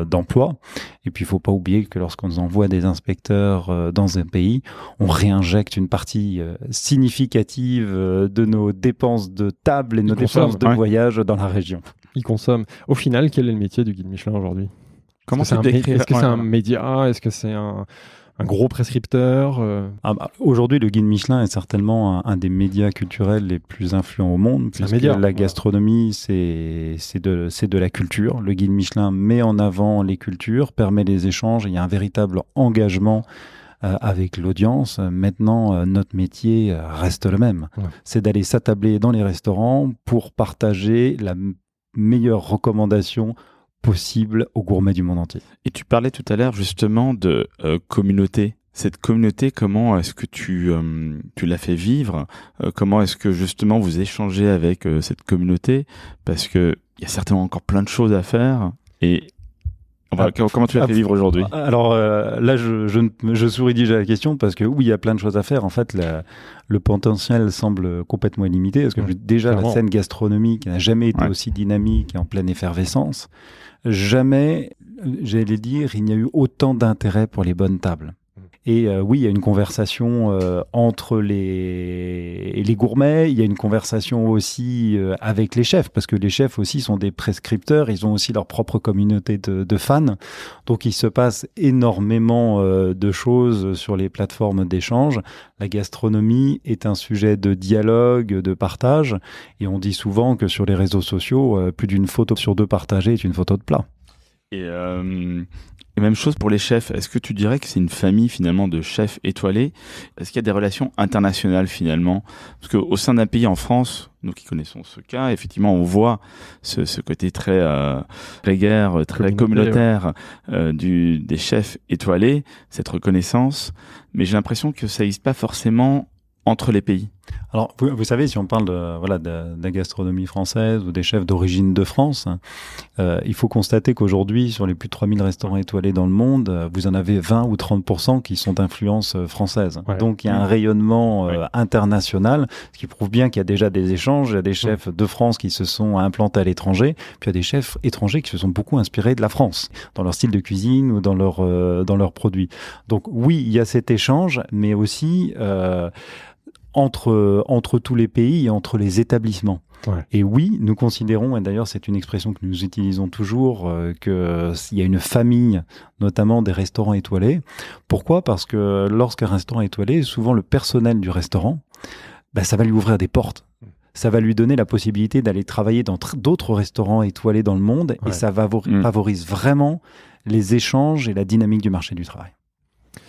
d'emplois. Et puis, il ne faut pas oublier que lorsqu'on envoie des inspecteurs dans un pays, on réinjecte une partie significative de nos dépenses de table et nos dépenses de voyage dans la région.
Ils consomment. Au final, quel est le métier du guide Michelin aujourd'hui?
Comment
c'est Est-ce que c'est un média? Est-ce que c'est un gros prescripteur?
Aujourd'hui, le guide Michelin est certainement un des médias culturels les plus influents au monde, puisque la gastronomie, c'est de la culture. Le guide Michelin met en avant les cultures, permet les échanges, il y a un véritable engagement avec l'audience. Maintenant, notre métier reste le même. Ouais. C'est d'aller s'attabler dans les restaurants pour partager la meilleure recommandation possible aux gourmets du monde entier.
Et tu parlais tout à l'heure justement de communauté. Cette communauté, comment est-ce que tu l'as fait vivre? Comment est-ce que justement vous échangez avec cette communauté? Parce qu'il y a certainement encore plein de choses à faire. Et comment tu l'as fait vivre aujourd'hui?
Alors là, je souris déjà à la question parce que oui, il y a plein de choses à faire. En fait, le potentiel semble complètement illimité parce que déjà la scène gastronomique n'a jamais été aussi dynamique et en pleine effervescence. Jamais, j'allais dire, il n'y a eu autant d'intérêt pour les bonnes tables. Et oui, il y a une conversation entre les gourmets, il y a une conversation aussi avec les chefs, parce que les chefs aussi sont des prescripteurs, ils ont aussi leur propre communauté de fans. Donc il se passe énormément de choses sur les plateformes d'échange. La gastronomie est un sujet de dialogue, de partage, et on dit souvent que sur les réseaux sociaux, plus d'une photo sur deux partagée est une photo de plat.
Et même chose pour les chefs. Est-ce que tu dirais que c'est une famille finalement de chefs étoilés? Est-ce qu'il y a des relations internationales finalement? Parce qu'au sein d'un pays en France, nous qui connaissons ce cas, effectivement, on voit ce côté très grégaire, très communautaire des chefs étoilés, cette reconnaissance. Mais j'ai l'impression que ça n'existe pas forcément entre les pays.
Alors, vous savez, si on parle de la gastronomie française ou des chefs d'origine de France, il faut constater qu'aujourd'hui, sur les plus de 3000 restaurants étoilés dans le monde, vous en avez 20 ou 30% qui sont d'influence française. Ouais. Donc, il y a un rayonnement international, ce qui prouve bien qu'il y a déjà des échanges. Il y a des chefs de France qui se sont implantés à l'étranger, puis il y a des chefs étrangers qui se sont beaucoup inspirés de la France, dans leur style de cuisine ou dans leurs produits. Donc, oui, il y a cet échange, mais aussi... entre tous les pays et entre les établissements.
Ouais.
Et oui, nous considérons, et d'ailleurs c'est une expression que nous utilisons toujours, qu'il y a une famille, notamment des restaurants étoilés. Pourquoi ? Parce que lorsqu'un restaurant est étoilé, souvent le personnel du restaurant, ça va lui ouvrir des portes. Ça va lui donner la possibilité d'aller travailler dans d'autres restaurants étoilés dans le monde, et ça favorise vraiment les échanges et la dynamique du marché du travail.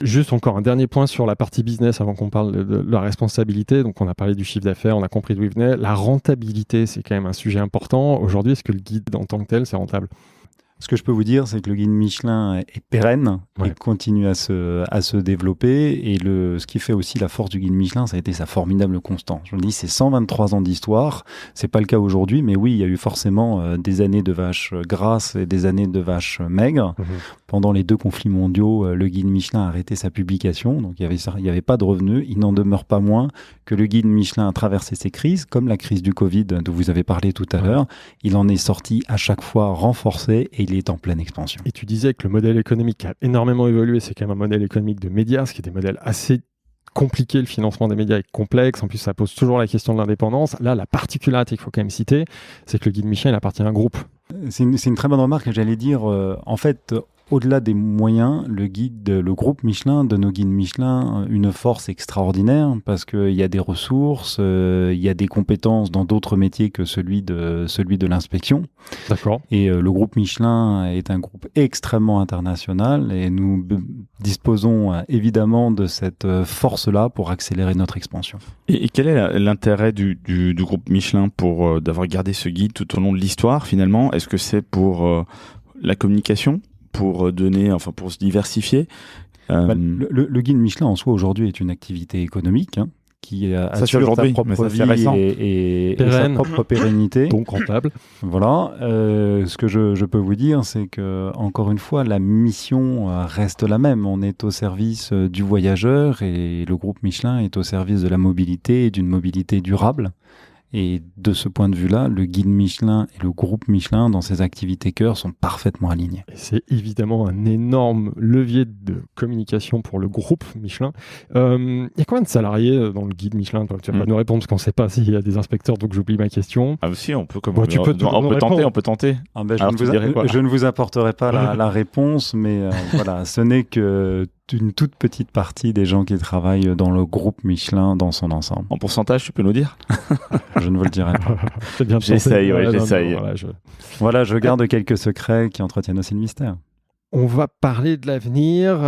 Juste encore un dernier point sur la partie business avant qu'on parle de la responsabilité. Donc on a parlé du chiffre d'affaires, on a compris d'où il venait. La rentabilité, c'est quand même un sujet important. Aujourd'hui, est-ce que le guide en tant que tel, c'est rentable ?
Ce que je peux vous dire, c'est que le guide Michelin est pérenne et continue à se développer. Et ce qui fait aussi la force du guide Michelin, ça a été sa formidable constance. Je vous le dis, c'est 123 ans d'histoire. C'est pas le cas aujourd'hui, mais oui, il y a eu forcément des années de vaches grasses et des années de vaches maigres. Pendant les 2 conflits mondiaux, le guide Michelin a arrêté sa publication. Donc il y avait pas de revenus. Il n'en demeure pas moins que le guide Michelin a traversé ces crises, comme la crise du Covid dont vous avez parlé tout à l'heure. Il en est sorti à chaque fois renforcé et il est en pleine expansion.
Et tu disais que le modèle économique a énormément évolué. C'est quand même un modèle économique de médias, ce qui est des modèles assez compliqués. Le financement des médias est complexe. En plus, ça pose toujours la question de l'indépendance. Là, la particularité qu'il faut quand même citer, c'est que le guide Michelin, il appartient à un groupe.
C'est une très bonne remarque. J'allais dire, en fait, au-delà des moyens, le groupe Michelin donne au guide Michelin une force extraordinaire parce qu'il y a des ressources, il y a des compétences dans d'autres métiers que celui de l'inspection.
D'accord.
Et le groupe Michelin est un groupe extrêmement international et nous disposons évidemment de cette force-là pour accélérer notre expansion.
Et quel est l'intérêt du groupe Michelin pour d'avoir gardé ce guide tout au long de l'histoire finalement ? Est-ce que c'est pour la communication ? Pour pour se diversifier.
Le guide Michelin en soi aujourd'hui est une activité économique qui assure sa propre vie et sa propre pérennité.
Donc rentable.
Voilà. Ce que je peux vous dire, c'est que encore une fois, la mission reste la même. On est au service du voyageur et le groupe Michelin est au service de la mobilité et d'une mobilité durable. Et de ce point de vue-là, le guide Michelin et le groupe Michelin, dans ses activités cœur, sont parfaitement alignés.
Et c'est évidemment un énorme levier de communication pour le groupe Michelin. Il y a combien de salariés dans le guide Michelin ? Tu vas pas nous répondre parce qu'on ne sait pas s'il y a des inspecteurs, donc j'oublie ma question.
Ah si, on peut
on
peut tenter.
Je ne vous apporterai pas la réponse, mais voilà, ce n'est que une toute petite partie des gens qui travaillent dans le groupe Michelin dans son ensemble.
En pourcentage, tu peux nous dire ?
Je ne vous le dirai pas.
C'est bien.
J'essaye.
Voilà, je garde quelques secrets qui entretiennent aussi le mystère.
On va parler de l'avenir,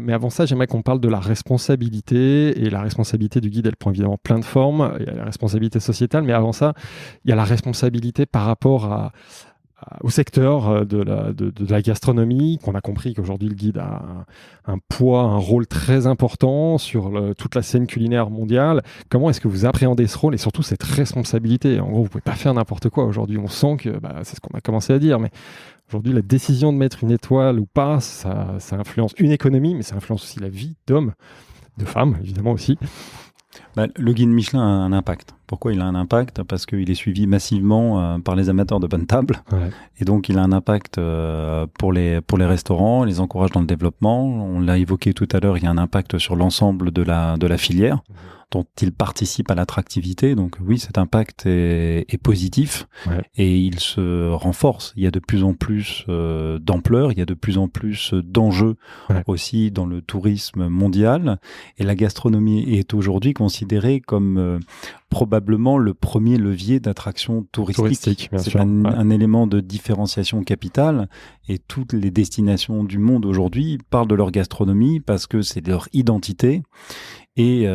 mais avant ça, j'aimerais qu'on parle de la responsabilité. Et la responsabilité du guide, elle prend évidemment plein de formes. Il y a la responsabilité sociétale, mais avant ça, il y a la responsabilité par rapport au secteur de la gastronomie, qu'on a compris qu'aujourd'hui le guide a un poids, un rôle très important sur toute la scène culinaire mondiale. Comment est-ce que vous appréhendez ce rôle et surtout cette responsabilité ? En gros, vous pouvez pas faire n'importe quoi aujourd'hui. On sent que, c'est ce qu'on a commencé à dire, mais aujourd'hui, la décision de mettre une étoile ou pas, ça influence une économie, mais ça influence aussi la vie d'hommes, de femmes, évidemment aussi.
Le guide Michelin a un impact. Pourquoi il a un impact ? Parce qu'il est suivi massivement par les amateurs de bonne table. Ouais. Et donc, il a un impact pour les restaurants, les encourage dans le développement. On l'a évoqué tout à l'heure, il y a un impact sur l'ensemble de la filière, dont il participe à l'attractivité. Donc oui, cet impact est positif et il se renforce. Il y a de plus en plus d'ampleur, il y a de plus en plus d'enjeux aussi dans le tourisme mondial. Et la gastronomie est aujourd'hui considérée comme probablement le premier levier d'attraction touristique. C'est un élément de différenciation capitale et toutes les destinations du monde aujourd'hui parlent de leur gastronomie parce que c'est leur identité et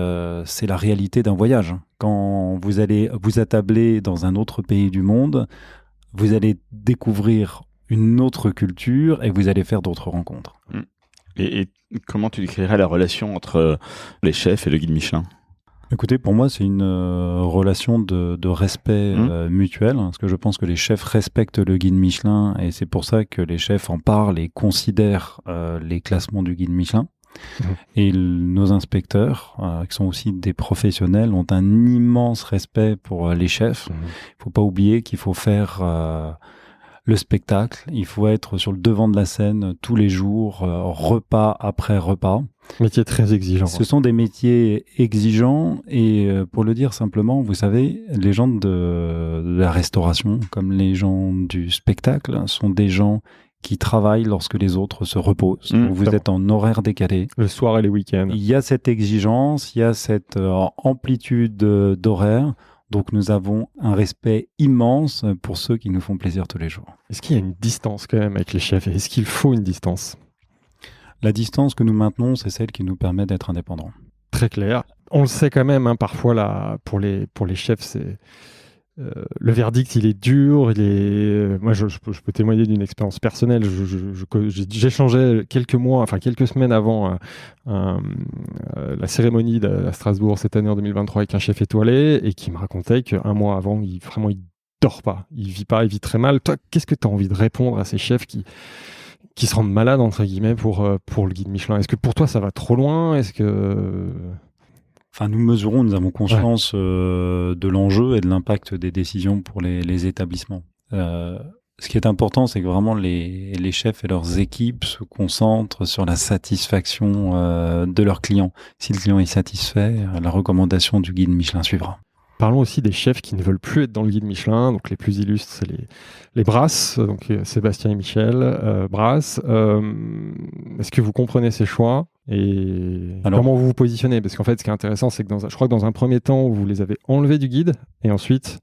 c'est la réalité d'un voyage. Quand vous allez vous attabler dans un autre pays du monde, vous allez découvrir une autre culture et vous allez faire d'autres rencontres.
Et comment tu décrirais la relation entre les chefs et le guide Michelin ?
Écoutez, pour moi, c'est une relation de respect mutuel, parce que je pense que les chefs respectent le guide Michelin, et c'est pour ça que les chefs en parlent et considèrent les classements du guide Michelin. Et nos inspecteurs, qui sont aussi des professionnels, ont un immense respect pour les chefs. Il ne faut pas oublier qu'il faut faire le spectacle. Il faut être sur le devant de la scène tous les jours, repas après repas.
Métier très exigeant.
Ce sont des métiers exigeants et pour le dire simplement, vous savez, les gens de la restauration, comme les gens du spectacle, sont des gens qui travaillent lorsque les autres se reposent. Donc vous êtes en horaire décalé.
Le soir et les week-ends.
Il y a cette exigence, il y a cette amplitude d'horaire. Donc nous avons un respect immense pour ceux qui nous font plaisir tous les jours.
Est-ce qu'il y a une distance quand même avec les chefs? Est-ce qu'il faut une distance?
La distance que nous maintenons, c'est celle qui nous permet d'être indépendants.
Très clair. On le sait quand même, hein, parfois là, pour les chefs, c'est le verdict, il est dur. Moi, je peux témoigner d'une expérience personnelle. J'échangeais quelques semaines avant la cérémonie à Strasbourg cette année en 2023 avec un chef étoilé et qui me racontait qu'un mois avant, il dort pas, il vit très mal. Toi, qu'est-ce que tu as envie de répondre à ces chefs qui se rendent malades, entre guillemets, pour le guide Michelin? Est-ce que pour toi, ça va trop loin? Est-ce que...
Enfin, nous avons conscience de l'enjeu et de l'impact des décisions pour les établissements. Ce qui est important, c'est que vraiment les chefs et leurs équipes se concentrent sur la satisfaction de leurs clients. Si le client est satisfait, la recommandation du guide Michelin suivra.
Parlons aussi des chefs qui ne veulent plus être dans le guide Michelin. Donc les plus illustres, c'est les Brasse, donc Sébastien et Michel Brasse. Est-ce que vous comprenez ces choix et comment vous vous positionnez? Parce qu'en fait, ce qui est intéressant, c'est que je crois que dans un premier temps, vous les avez enlevés du guide et ensuite,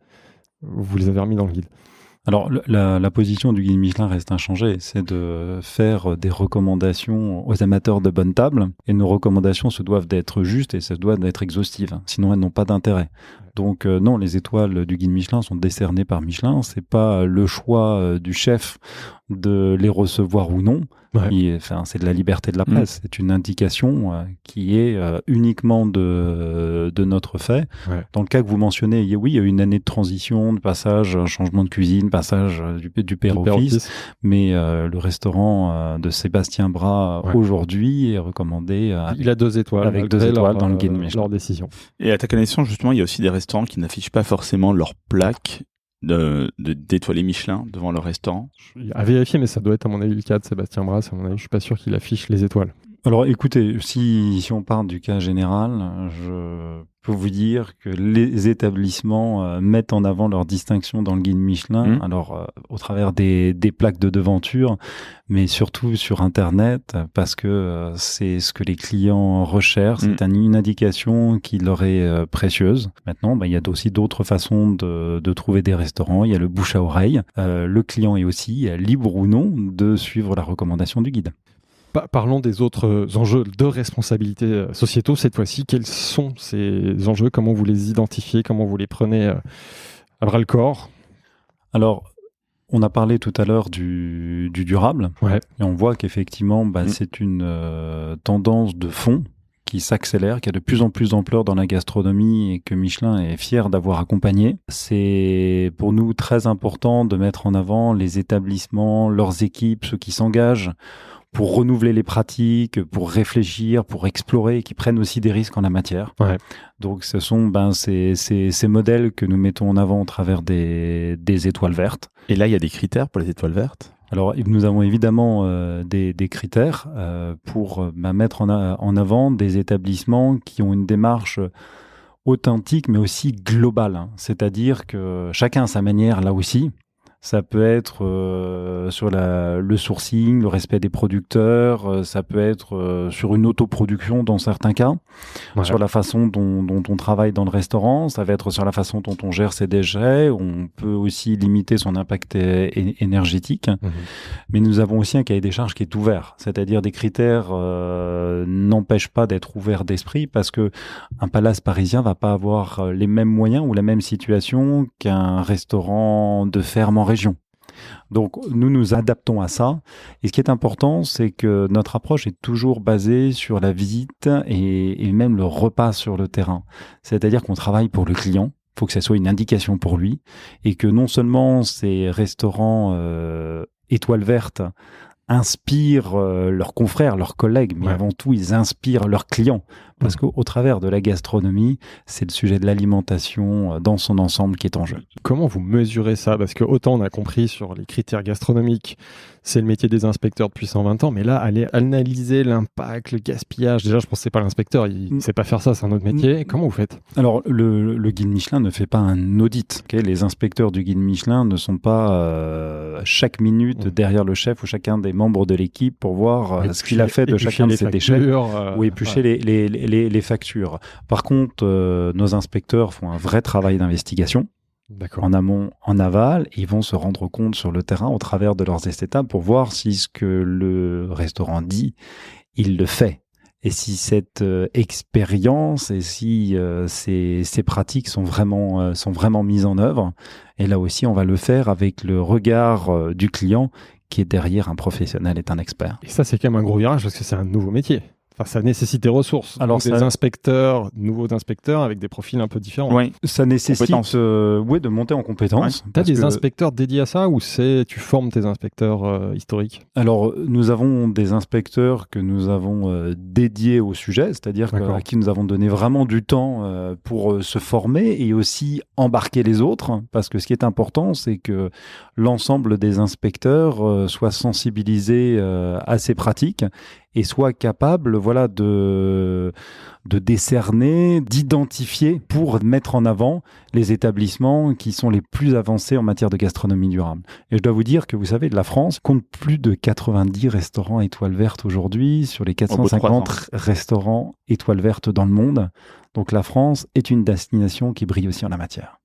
vous les avez remis dans le guide.
Alors, la position du guide Michelin reste inchangée. C'est de faire des recommandations aux amateurs de bonne table. Et nos recommandations se doivent d'être justes et se doivent d'être exhaustives. Sinon, elles n'ont pas d'intérêt. Donc, non, les étoiles du guide Michelin sont décernées par Michelin. C'est pas le choix du chef de les recevoir ou non. Ouais. C'est de la liberté de la presse. C'est une indication qui est uniquement de notre fait. Ouais. Dans le cas que vous mentionnez, oui, il y a eu une année de transition, de passage, changement de cuisine, passage du père au fils. Mais le restaurant de Sébastien Bras aujourd'hui est recommandé.
Il a 2 étoiles.
Avec 2 étoiles dans le guide Michelin.
Leur décision.
Et à ta connaissance, justement, il y a aussi des restaurants qui n'affichent pas forcément leur plaque d'étoilés Michelin devant leur restaurant.
À vérifier, mais ça doit être à mon avis le cas de Sébastien Bras. À mon avis, je suis pas sûr qu'il affiche les étoiles.
Alors écoutez, si on parle du cas général, je peux vous dire que les établissements mettent en avant leur distinction dans le guide Michelin, alors au travers des plaques de devanture, mais surtout sur Internet, parce que c'est ce que les clients recherchent, c'est une indication qui leur est précieuse. Maintenant, il y a aussi d'autres façons de trouver des restaurants, il y a le bouche à oreille, le client est aussi libre ou non de suivre la recommandation du guide.
Parlons des autres enjeux de responsabilité sociétaux cette fois-ci. Quels sont ces enjeux? Comment vous les identifiez? Comment vous les prenez à bras-le-corps?
Alors, on a parlé tout à l'heure du durable. Ouais. Et on voit qu'effectivement, c'est une tendance de fond qui s'accélère, qui a de plus en plus d'ampleur dans la gastronomie et que Michelin est fier d'avoir accompagné. C'est pour nous très important de mettre en avant les établissements, leurs équipes, ceux qui s'engagent pour renouveler les pratiques, pour réfléchir, pour explorer, et qui prennent aussi des risques en la matière. Ouais. Donc ce sont ces modèles que nous mettons en avant au travers des étoiles vertes.
Et là, il y a des critères pour les étoiles vertes?
Alors, nous avons évidemment des critères pour mettre en avant des établissements qui ont une démarche authentique, mais aussi globale. Hein. C'est-à-dire que chacun à sa manière, là aussi. Ça peut être sur le sourcing, le respect des producteurs, ça peut être sur une autoproduction dans certains cas, sur la façon dont on travaille dans le restaurant, ça va être sur la façon dont on gère ses déchets, on peut aussi limiter son impact énergétique, mais nous avons aussi un cahier des charges qui est ouvert, c'est-à-dire des critères n'empêchent pas d'être ouverts d'esprit parce que un palace parisien va pas avoir les mêmes moyens ou la même situation qu'un restaurant de ferme en région. Donc, nous nous adaptons à ça. Et ce qui est important, c'est que notre approche est toujours basée sur la visite et même le repas sur le terrain. C'est-à-dire qu'on travaille pour le client. Il faut que ça soit une indication pour lui. Et que non seulement ces restaurants étoiles vertes inspirent leurs confrères, leurs collègues, mais avant tout, ils inspirent leurs clients. Parce qu'au travers de la gastronomie, c'est le sujet de l'alimentation dans son ensemble qui est en jeu.
Comment vous mesurez ça? Parce que autant on a compris sur les critères gastronomiques, c'est le métier des inspecteurs depuis 120 ans, mais là, aller analyser l'impact, le gaspillage, déjà je pense que c'est pas l'inspecteur, il ne sait pas faire ça, c'est un autre métier. Comment vous faites?
Alors, le guide Michelin ne fait pas un audit. Les inspecteurs du guide Michelin ne sont pas chaque minute derrière le chef ou chacun des membres de l'équipe pour voir ce qu'il a fait de chacun de ses déchets ou éplucher les factures. Par contre, nos inspecteurs font un vrai travail d'investigation.
D'accord.
En amont, en aval, ils vont se rendre compte sur le terrain au travers de leurs essais tables pour voir si ce que le restaurant dit, il le fait. Et si cette expérience et si ces pratiques sont vraiment mises en œuvre. Et là aussi, on va le faire avec le regard du client qui est derrière un professionnel et un expert.
Et ça, c'est quand même un gros virage parce que c'est un nouveau métier. Enfin, ça nécessite des ressources.
Alors,
des inspecteurs, nouveaux inspecteurs avec des profils un peu différents.
Oui.
Ça nécessite de monter en compétences.
Ouais. Tu as des inspecteurs dédiés à ça ou tu formes tes inspecteurs historiques?
Alors, nous avons des inspecteurs que nous avons dédiés au sujet, c'est-à-dire à qui nous avons donné vraiment du temps pour se former et aussi embarquer les autres. Parce que ce qui est important, c'est que l'ensemble des inspecteurs soient sensibilisés à ces pratiques et soit capable de décerner, d'identifier pour mettre en avant les établissements qui sont les plus avancés en matière de gastronomie durable. Et je dois vous dire que, vous savez, la France compte plus de 90 restaurants étoiles vertes aujourd'hui sur les 450 restaurants étoiles vertes dans le monde. Donc la France est une destination qui brille aussi en la matière.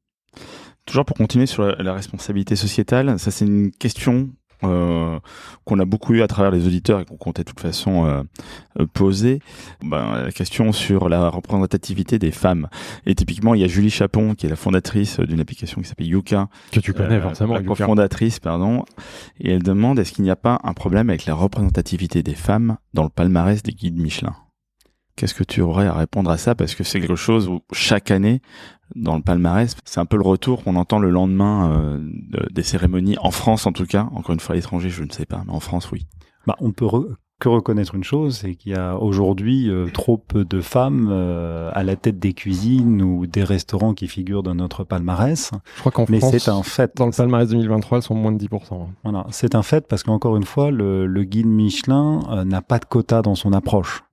Toujours pour continuer sur la responsabilité sociétale, ça c'est une question qu'on a beaucoup eu à travers les auditeurs et qu'on comptait de toute façon poser. La question sur la représentativité des femmes. Et typiquement, il y a Julie Chapon, qui est la fondatrice d'une application qui s'appelle Yuka.
Que tu connais forcément.
La cofondatrice, pardon. Et elle demande, est-ce qu'il n'y a pas un problème avec la représentativité des femmes dans le palmarès des guides Michelin? Qu'est-ce que tu aurais à répondre à ça? Parce que c'est quelque chose où chaque année, dans le palmarès, c'est un peu le retour qu'on entend le lendemain des cérémonies, en France en tout cas. Encore une fois, à l'étranger, je ne sais pas, mais en France, oui.
On peut que reconnaître une chose, c'est qu'il y a aujourd'hui trop peu de femmes à la tête des cuisines ou des restaurants qui figurent dans notre palmarès.
Je crois qu'en France,
c'est un fait.
Dans le palmarès 2023, elles sont moins de 10%.
Voilà, c'est un fait parce qu'encore une fois, le guide Michelin n'a pas de quota dans son approche.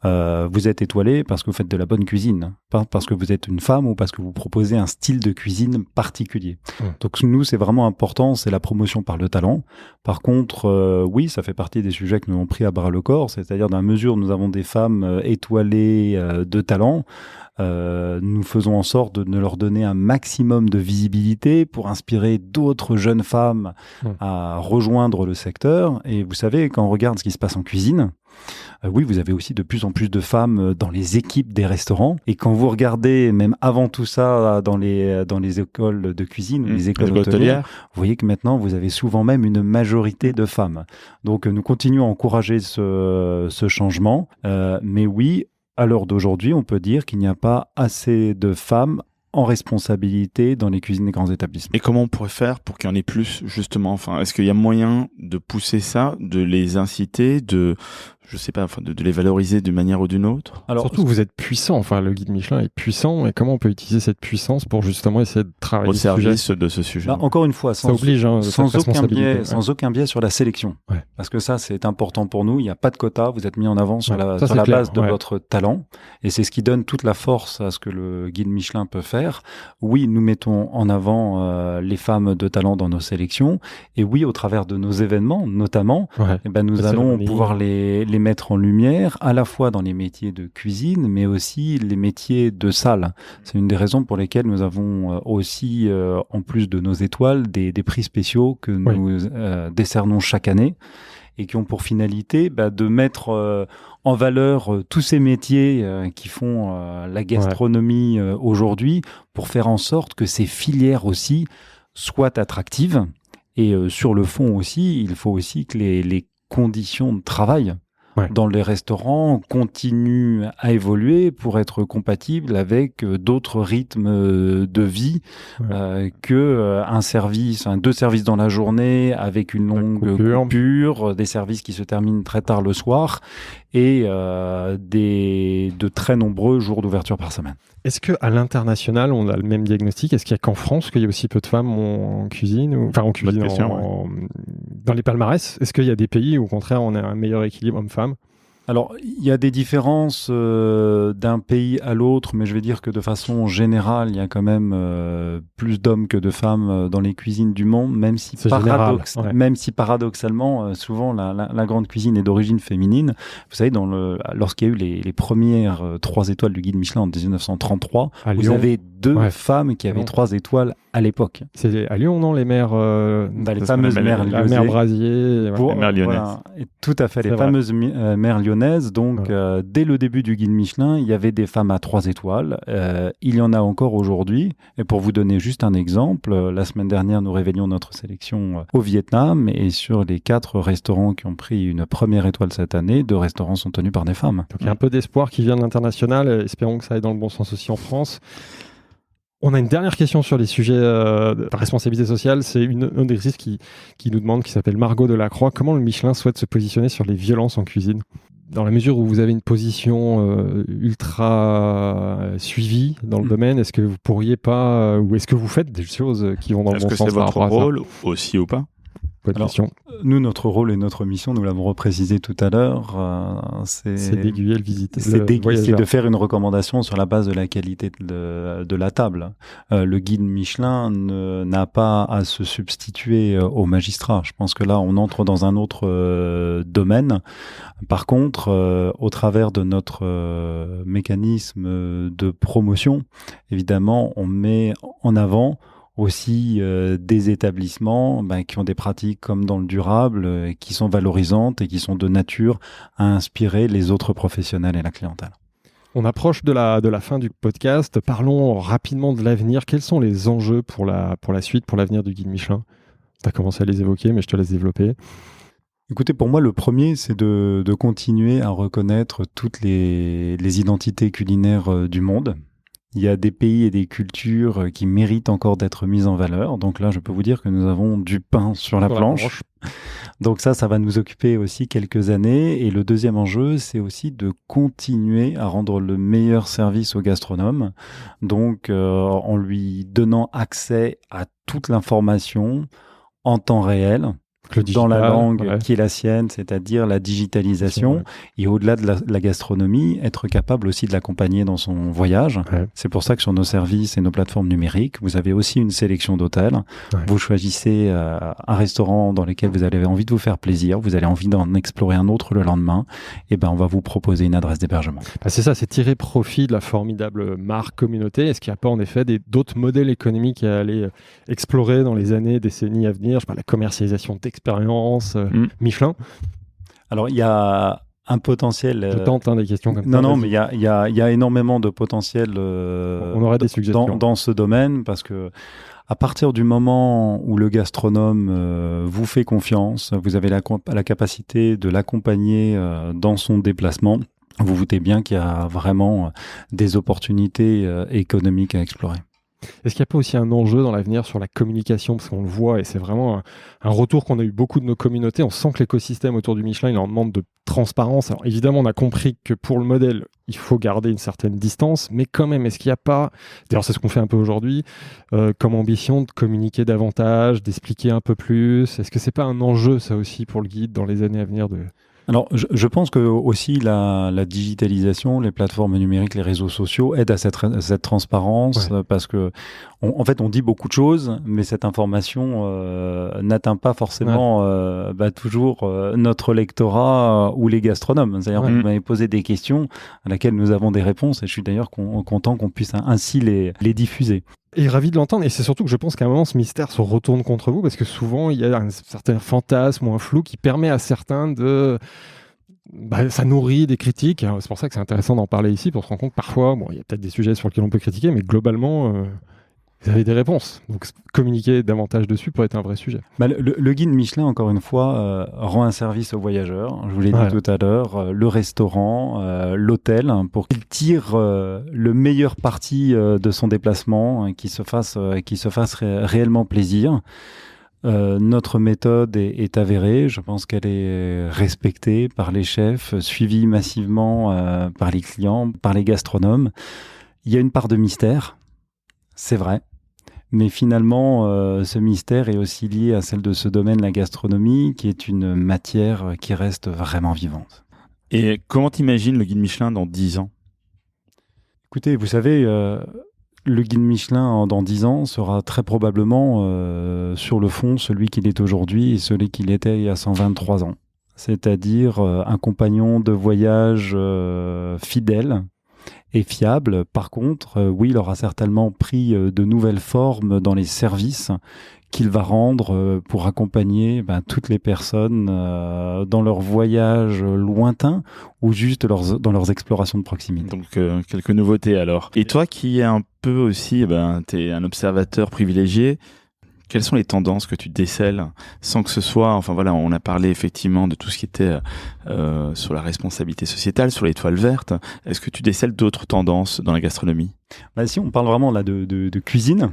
Vous êtes étoilé parce que vous faites de la bonne cuisine, pas parce que vous êtes une femme ou parce que vous proposez un style de cuisine particulier. Donc nous, c'est vraiment important, c'est la promotion par le talent. Par contre, oui, ça fait partie des sujets que nous avons pris à bras le corps, c'est-à-dire dans la mesure où nous avons des femmes étoilées de talent, nous faisons en sorte de leur donner un maximum de visibilité pour inspirer d'autres jeunes femmes à rejoindre le secteur. Et vous savez, quand on regarde ce qui se passe en cuisine, oui, vous avez aussi de plus en plus de femmes dans les équipes des restaurants. Et quand vous regardez, même avant tout ça, dans les écoles de cuisine, les écoles hôtelières, vous voyez que maintenant, vous avez souvent même une majorité de femmes. Donc, nous continuons à encourager ce changement. Mais oui, à l'heure d'aujourd'hui, on peut dire qu'il n'y a pas assez de femmes en responsabilité dans les cuisines des grands établissements.
Et comment on pourrait faire pour qu'il y en ait plus, justement? Enfin, est-ce qu'il y a moyen de pousser ça, de les inciter, je sais pas, de les valoriser d'une manière ou d'une autre?
Alors, surtout, vous êtes puissant. Enfin, le guide Michelin est puissant. Et comment on peut utiliser cette puissance pour justement essayer de travailler
au service de ce sujet?
Encore une fois,
ça oblige,
sans aucun biais sur la sélection. Ouais. Parce que ça, c'est important pour nous. Il n'y a pas de quota. Vous êtes mis en avant sur la base de votre talent. Et c'est ce qui donne toute la force à ce que le guide Michelin peut faire. Oui, nous mettons en avant les femmes de talent dans nos sélections. Et oui, au travers de nos événements, notamment, nous allons pouvoir les mettre en lumière, à la fois dans les métiers de cuisine, mais aussi les métiers de salle. C'est une des raisons pour lesquelles nous avons aussi, en plus de nos étoiles, des prix spéciaux que nous décernons chaque année et qui ont pour finalité de mettre en valeur tous ces métiers qui font la gastronomie aujourd'hui, pour faire en sorte que ces filières aussi soient attractives. Et sur le fond aussi, il faut aussi que les conditions de travail dans les restaurants continuent à évoluer pour être compatibles avec d'autres rythmes de vie que un service, 2 services dans la journée avec une longue coupure, des services qui se terminent très tard le soir et de très nombreux jours d'ouverture par semaine.
Est-ce qu'à l'international, on a le même diagnostic? Est-ce qu'il n'y a qu'en France qu'il y a aussi peu de femmes en cuisine dans les palmarès? Est-ce qu'il y a des pays où, au contraire, on a un meilleur équilibre homme-femme?
Alors, il y a des différences d'un pays à l'autre, mais je vais dire que de façon générale, il y a quand même plus d'hommes que de femmes dans les cuisines du monde, même si paradoxalement, souvent la grande cuisine est d'origine féminine. Vous savez, lorsqu'il y a eu les premières 3 étoiles du guide Michelin en 1933, vous avez 2 femmes qui avaient 3 étoiles à l'époque.
C'est à Lyon, non, les mères
les fameuses mères lyonnaises.
La mère Brasier.
Les mères lyonnaises.
Voilà, tout à fait, les fameuses mères lyonnaises. Donc, dès le début du guide Michelin, il y avait des femmes à 3 étoiles. Il y en a encore aujourd'hui. Et pour vous donner juste un exemple, la semaine dernière, nous révélions notre sélection au Vietnam. Et sur les 4 restaurants qui ont pris une première étoile cette année, 2 restaurants sont tenus par des femmes.
Donc, il y a un peu d'espoir qui vient de l'international. Espérons que ça aille dans le bon sens aussi en France. On a une dernière question sur les sujets de responsabilité sociale. C'est une auditrice qui nous demande, qui s'appelle Margot Delacroix, comment le Michelin souhaite se positionner sur les violences en cuisine? Dans la mesure où vous avez une position ultra suivie dans le domaine, est-ce que vous pourriez pas, ou est-ce que vous faites des choses qui vont dans le bon sens?
Est-ce que c'est votre rôle aussi ou pas?
Nous, notre rôle et notre mission, nous l'avons reprécisé tout à l'heure, c'est
d'aiguiller le visiteur.
C'est de faire une recommandation sur la base de la qualité de la table. Le guide Michelin n'a pas à se substituer au magistrat. Je pense que là, on entre dans un autre domaine. Par contre, au travers de notre mécanisme de promotion, évidemment, on met en avant aussi des établissements qui ont des pratiques comme dans le durable, qui sont valorisantes et qui sont de nature à inspirer les autres professionnels et la clientèle.
On approche de la fin du podcast. Parlons rapidement de l'avenir. Quels sont les enjeux pour la suite, pour l'avenir du guide Michelin? Tu as commencé à les évoquer, mais je te laisse développer.
Écoutez, pour moi, le premier, c'est de continuer à reconnaître toutes les identités culinaires du monde. Il y a des pays et des cultures qui méritent encore d'être mises en valeur. Donc là, je peux vous dire que nous avons du pain sur la planche. Donc ça va nous occuper aussi quelques années. Et le deuxième enjeu, c'est aussi de continuer à rendre le meilleur service au gastronome. Donc en lui donnant accès à toute l'information en temps réel, dans la langue qui est la sienne, c'est-à-dire la digitalisation, et au-delà de la gastronomie, être capable aussi de l'accompagner dans son voyage. C'est pour ça que sur nos services et nos plateformes numériques, vous avez aussi une sélection d'hôtels. Vous choisissez un restaurant dans lequel vous avez envie de vous faire plaisir, vous avez envie d'en explorer un autre le lendemain, et on va vous proposer une adresse d'hébergement.
C'est ça, c'est tirer profit de la formidable marque communauté. Est-ce qu'il n'y a pas en effet d'autres modèles économiques à aller explorer dans les années, décennies à venir? Je parle de la commercialisation d'expérience Michelin.
Alors, il y a un potentiel...
Je tente des questions comme ça.
Non, mais il y a énormément de potentiel
on aurait des suggestions
dans ce domaine, parce que à partir du moment où le gastronome vous fait confiance, vous avez la capacité de l'accompagner dans son déplacement. Vous vous doutez bien qu'il y a vraiment des opportunités économiques à explorer.
Est-ce qu'il n'y a pas aussi un enjeu dans l'avenir sur la communication? Parce qu'on le voit, et c'est vraiment un retour qu'on a eu beaucoup de nos communautés. On sent que l'écosystème autour du Michelin, il en demande de transparence. Alors évidemment, on a compris que pour le modèle, il faut garder une certaine distance, mais quand même, est-ce qu'il n'y a pas, d'ailleurs c'est ce qu'on fait un peu aujourd'hui, comme ambition de communiquer davantage, d'expliquer un peu plus? Est-ce que c'est pas un enjeu, ça aussi, pour le guide dans les années à venir de...
Alors, je pense que aussi la digitalisation, les plateformes numériques, les réseaux sociaux aident à cette transparence, parce que en fait, on dit beaucoup de choses, mais cette information n'atteint pas forcément toujours notre lectorat ou les gastronomes. C'est-à-dire, vous m'avez posé des questions à laquelle nous avons des réponses, et je suis d'ailleurs content qu'on puisse ainsi les diffuser.
Et ravi de l'entendre, et c'est surtout que je pense qu'à un moment ce mystère se retourne contre vous, parce que souvent il y a un certain fantasme ou un flou qui permet à certains de... ça nourrit des critiques. C'est pour ça que c'est intéressant d'en parler ici, pour se rendre compte que parfois, il y a peut-être des sujets sur lesquels on peut critiquer, mais globalement, Vous avez des réponses. Donc communiquer davantage dessus pourrait être un vrai sujet.
Le guide Michelin, encore une fois, rend un service aux voyageurs. Je vous l'ai dit tout à l'heure, le restaurant, l'hôtel, pour qu'il tire le meilleur parti de son déplacement, qu'il se fasse réellement plaisir. Notre méthode est avérée. Je pense qu'elle est respectée par les chefs, suivie massivement par les clients, par les gastronomes. Il y a une part de mystère, c'est vrai. Mais finalement, ce mystère est aussi lié à celle de ce domaine, la gastronomie, qui est une matière qui reste vraiment vivante.
Et comment t'imagines le guide Michelin dans 10 ans ?
Écoutez, vous savez, le guide Michelin dans 10 ans sera très probablement, sur le fond, celui qu'il est aujourd'hui et celui qu'il était il y a 123 ans. C'est-à-dire un compagnon de voyage fidèle et fiable. Par contre, oui, il aura certainement pris de nouvelles formes dans les services qu'il va rendre pour accompagner toutes les personnes dans leurs voyages lointains ou juste dans leurs explorations de proximité.
Donc, quelques nouveautés alors. Et toi qui es un peu aussi, tu es un observateur privilégié, quelles sont les tendances que tu décèles sans que ce soit, on a parlé effectivement de tout ce qui était sur la responsabilité sociétale, sur l'étoile verte. Est-ce que tu décèles d'autres tendances dans la gastronomie ?
Si on parle vraiment là de cuisine,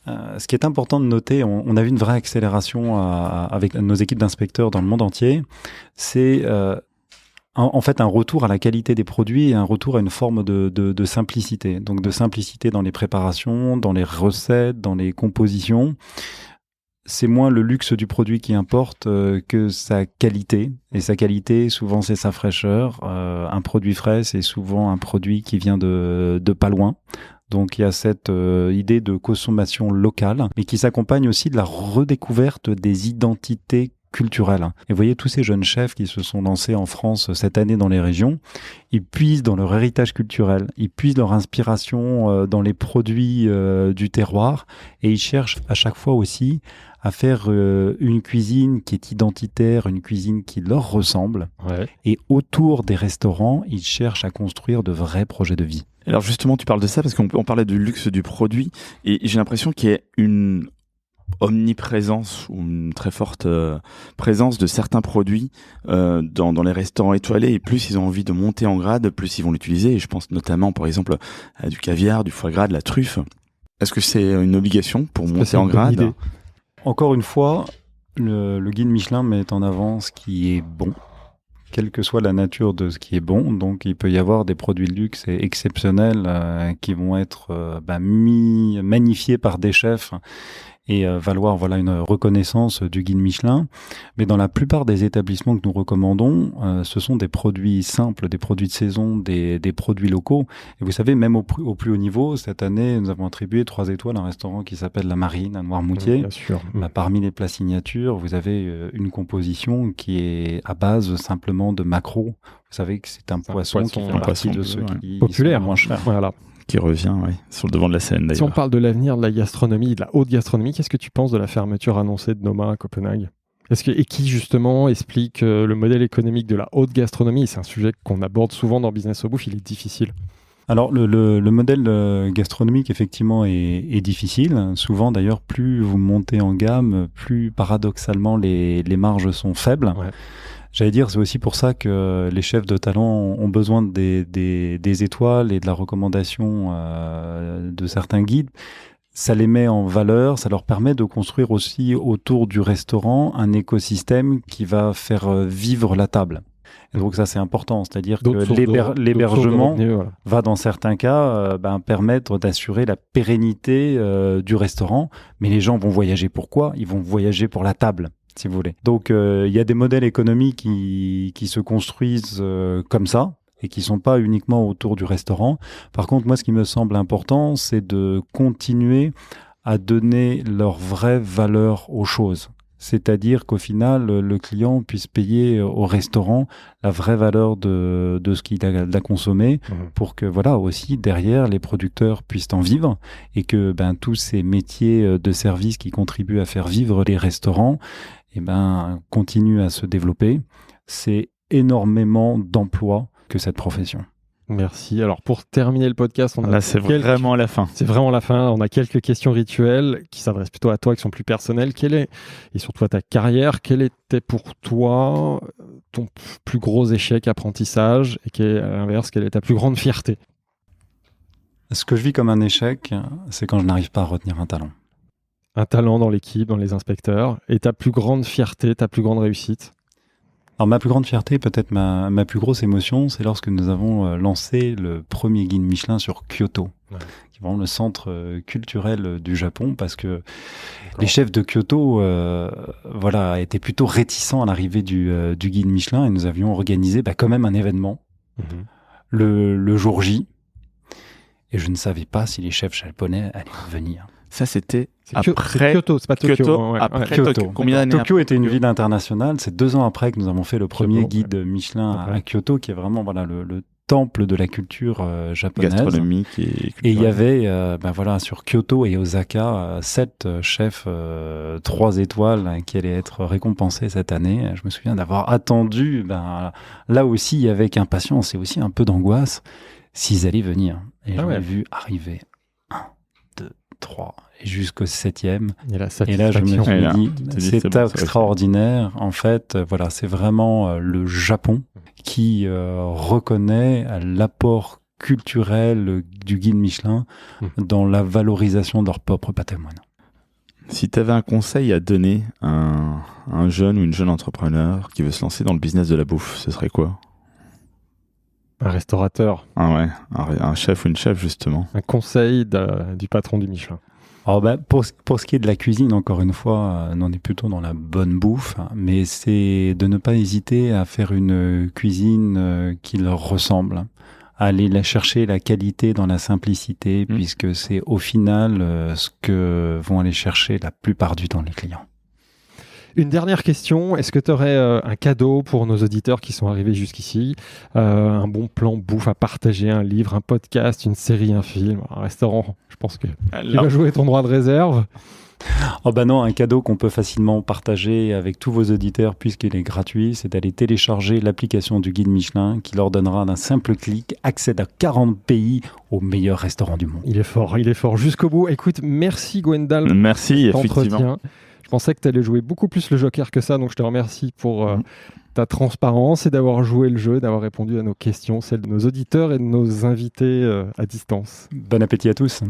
ce qui est important de noter, on a vu une vraie accélération avec nos équipes d'inspecteurs dans le monde entier, c'est en fait un retour à la qualité des produits et un retour à une forme de simplicité. Donc de simplicité dans les préparations, dans les recettes, dans les compositions. C'est moins le luxe du produit qui importe que sa qualité. Et sa qualité, souvent, c'est sa fraîcheur. Un produit frais, c'est souvent un produit qui vient de pas loin. Donc il y a cette idée de consommation locale, mais qui s'accompagne aussi de la redécouverte des identités culturelles. Et vous voyez, tous ces jeunes chefs qui se sont lancés en France cette année dans les régions, ils puisent dans leur héritage culturel, ils puisent leur inspiration dans les produits du terroir, et ils cherchent à chaque fois aussi à faire une cuisine qui est identitaire, une cuisine qui leur ressemble. Et autour des restaurants, ils cherchent à construire de vrais projets de vie.
Alors justement, tu parles de ça parce qu'on parlait du luxe du produit, et j'ai l'impression qu'il y a une omniprésence ou une très forte présence de certains produits dans les restaurants étoilés, et plus ils ont envie de monter en grade, plus ils vont l'utiliser. Et je pense notamment, par exemple, à du caviar, du foie gras, de la truffe. Est-ce que c'est une obligation pour monter en grade ?
Encore une fois, le guide Michelin met en avant ce qui est bon, quelle que soit la nature de ce qui est bon. Donc il peut y avoir des produits de luxe exceptionnels qui vont être magnifiés par des chefs et valoir une reconnaissance du guide Michelin. Mais dans la plupart des établissements que nous recommandons, ce sont des produits simples, des produits de saison, des produits locaux. Et vous savez, même au plus haut niveau, cette année, nous avons attribué 3 étoiles à un restaurant qui s'appelle La Marine à Noirmoutier.
Bien sûr.
Parmi les plats signatures, vous avez une composition qui est à base simplement de maquereau. Vous savez que c'est un poisson qui fait partie de ceux qui
populaires,
sont moins chers.
Voilà.
Qui revient sur le devant de la scène d'ailleurs.
Si on parle de l'avenir de la gastronomie, de la haute gastronomie, qu'est-ce que tu penses de la fermeture annoncée de Noma à Copenhague ? Et qui justement explique le modèle économique de la haute gastronomie ? C'est un sujet qu'on aborde souvent dans Business of Bouffe, il est difficile.
Alors le modèle gastronomique effectivement est difficile. Souvent d'ailleurs, plus vous montez en gamme, plus paradoxalement les marges sont faibles. J'allais dire, c'est aussi pour ça que les chefs de talent ont besoin des étoiles et de la recommandation de certains guides. Ça les met en valeur, ça leur permet de construire aussi autour du restaurant un écosystème qui va faire vivre la table. Et donc ça c'est important, c'est-à-dire que l'hébergement va dans certains cas permettre d'assurer la pérennité du restaurant, mais les gens vont voyager pour quoi ? Ils vont voyager pour la table, si vous voulez. Donc il y a des modèles économiques qui se construisent comme ça et qui sont pas uniquement autour du restaurant. Par contre, moi ce qui me semble important, c'est de continuer à donner leur vraie valeur aux choses. C'est-à-dire qu'au final, le client puisse payer au restaurant la vraie valeur de ce qu'il a consommé pour que, aussi, derrière, les producteurs puissent en vivre et que tous ces métiers de service qui contribuent à faire vivre les restaurants continuent à se développer. C'est énormément d'emplois que cette profession.
Merci. Alors pour terminer le podcast,
c'est vraiment la fin.
C'est vraiment la fin. On a quelques questions rituelles qui s'adressent plutôt à toi, qui sont plus personnelles. Et surtout à ta carrière, quel était pour toi ton plus gros échec apprentissage et à l'inverse, quelle est ta plus grande fierté?
Ce que je vis comme un échec, c'est quand je n'arrive pas à retenir un talent.
Un talent dans l'équipe, dans les inspecteurs. Et ta plus grande fierté, ta plus grande réussite?
Alors ma plus grande fierté, peut-être ma plus grosse émotion, c'est lorsque nous avons lancé le premier guide Michelin sur Kyoto, qui est vraiment le centre culturel du Japon, parce que les chefs de Kyoto étaient plutôt réticents à l'arrivée du guide Michelin, et nous avions organisé quand même un événement le jour J, et je ne savais pas si les chefs japonais allaient venir.
Ça, c'était
après Kyoto, c'est pas Tokyo.
Après
Kyoto.
Tokyo. Combien d'années
Tokyo était une ville internationale. C'est 2 ans après que nous avons fait le premier guide Michelin à Kyoto, qui est vraiment le temple de la culture japonaise.
Gastronomique et culturelle.
Et il y avait sur Kyoto et Osaka 7 chefs 3 étoiles qui allaient être récompensés cette année. Je me souviens d'avoir attendu là aussi avec impatience et aussi un peu d'angoisse s'ils allaient venir. Et j'en ai vu arriver 1, 2, 3 et jusqu'au 7e. Et là, je me suis dit, c'est extraordinaire. En fait, c'est vraiment le Japon qui reconnaît l'apport culturel du guide Michelin dans la valorisation de leur propre patrimoine.
Si tu avais un conseil à donner à un jeune ou une jeune entrepreneur qui veut se lancer dans le business de la bouffe, ce serait quoi ?
Un restaurateur.
Un chef ou une chef, justement.
Un conseil du patron du Michelin.
Alors pour ce qui est de la cuisine, encore une fois, on est plutôt dans la bonne bouffe, mais c'est de ne pas hésiter à faire une cuisine qui leur ressemble, à aller chercher la qualité dans la simplicité, puisque c'est au final ce que vont aller chercher la plupart du temps les clients.
Une dernière question, est-ce que tu aurais un cadeau pour nos auditeurs qui sont arrivés jusqu'ici, un bon plan bouffe à partager, un livre, un podcast, une série, un film, un restaurant? Je pense que tu vas jouer ton droit de réserve.
Non, un cadeau qu'on peut facilement partager avec tous vos auditeurs puisqu'il est gratuit, c'est d'aller télécharger l'application du guide Michelin qui leur donnera d'un simple clic accès à 40 pays aux meilleurs restaurants du monde.
Il est fort jusqu'au bout. Écoute, merci Gwendal.
Merci, effectivement.
Je pensais que tu allais jouer beaucoup plus le joker que ça, donc je te remercie pour ta transparence et d'avoir joué le jeu, d'avoir répondu à nos questions, celles de nos auditeurs et de nos invités à distance.
Bon appétit à tous.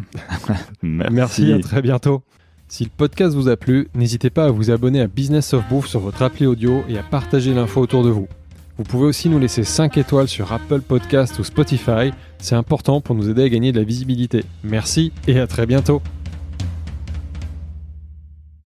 Merci, à très bientôt. Si le podcast vous a plu, n'hésitez pas à vous abonner à Business of Bouffe sur votre appli audio et à partager l'info autour de vous. Vous pouvez aussi nous laisser 5 étoiles sur Apple Podcast ou Spotify, c'est important pour nous aider à gagner de la visibilité. Merci et à très bientôt.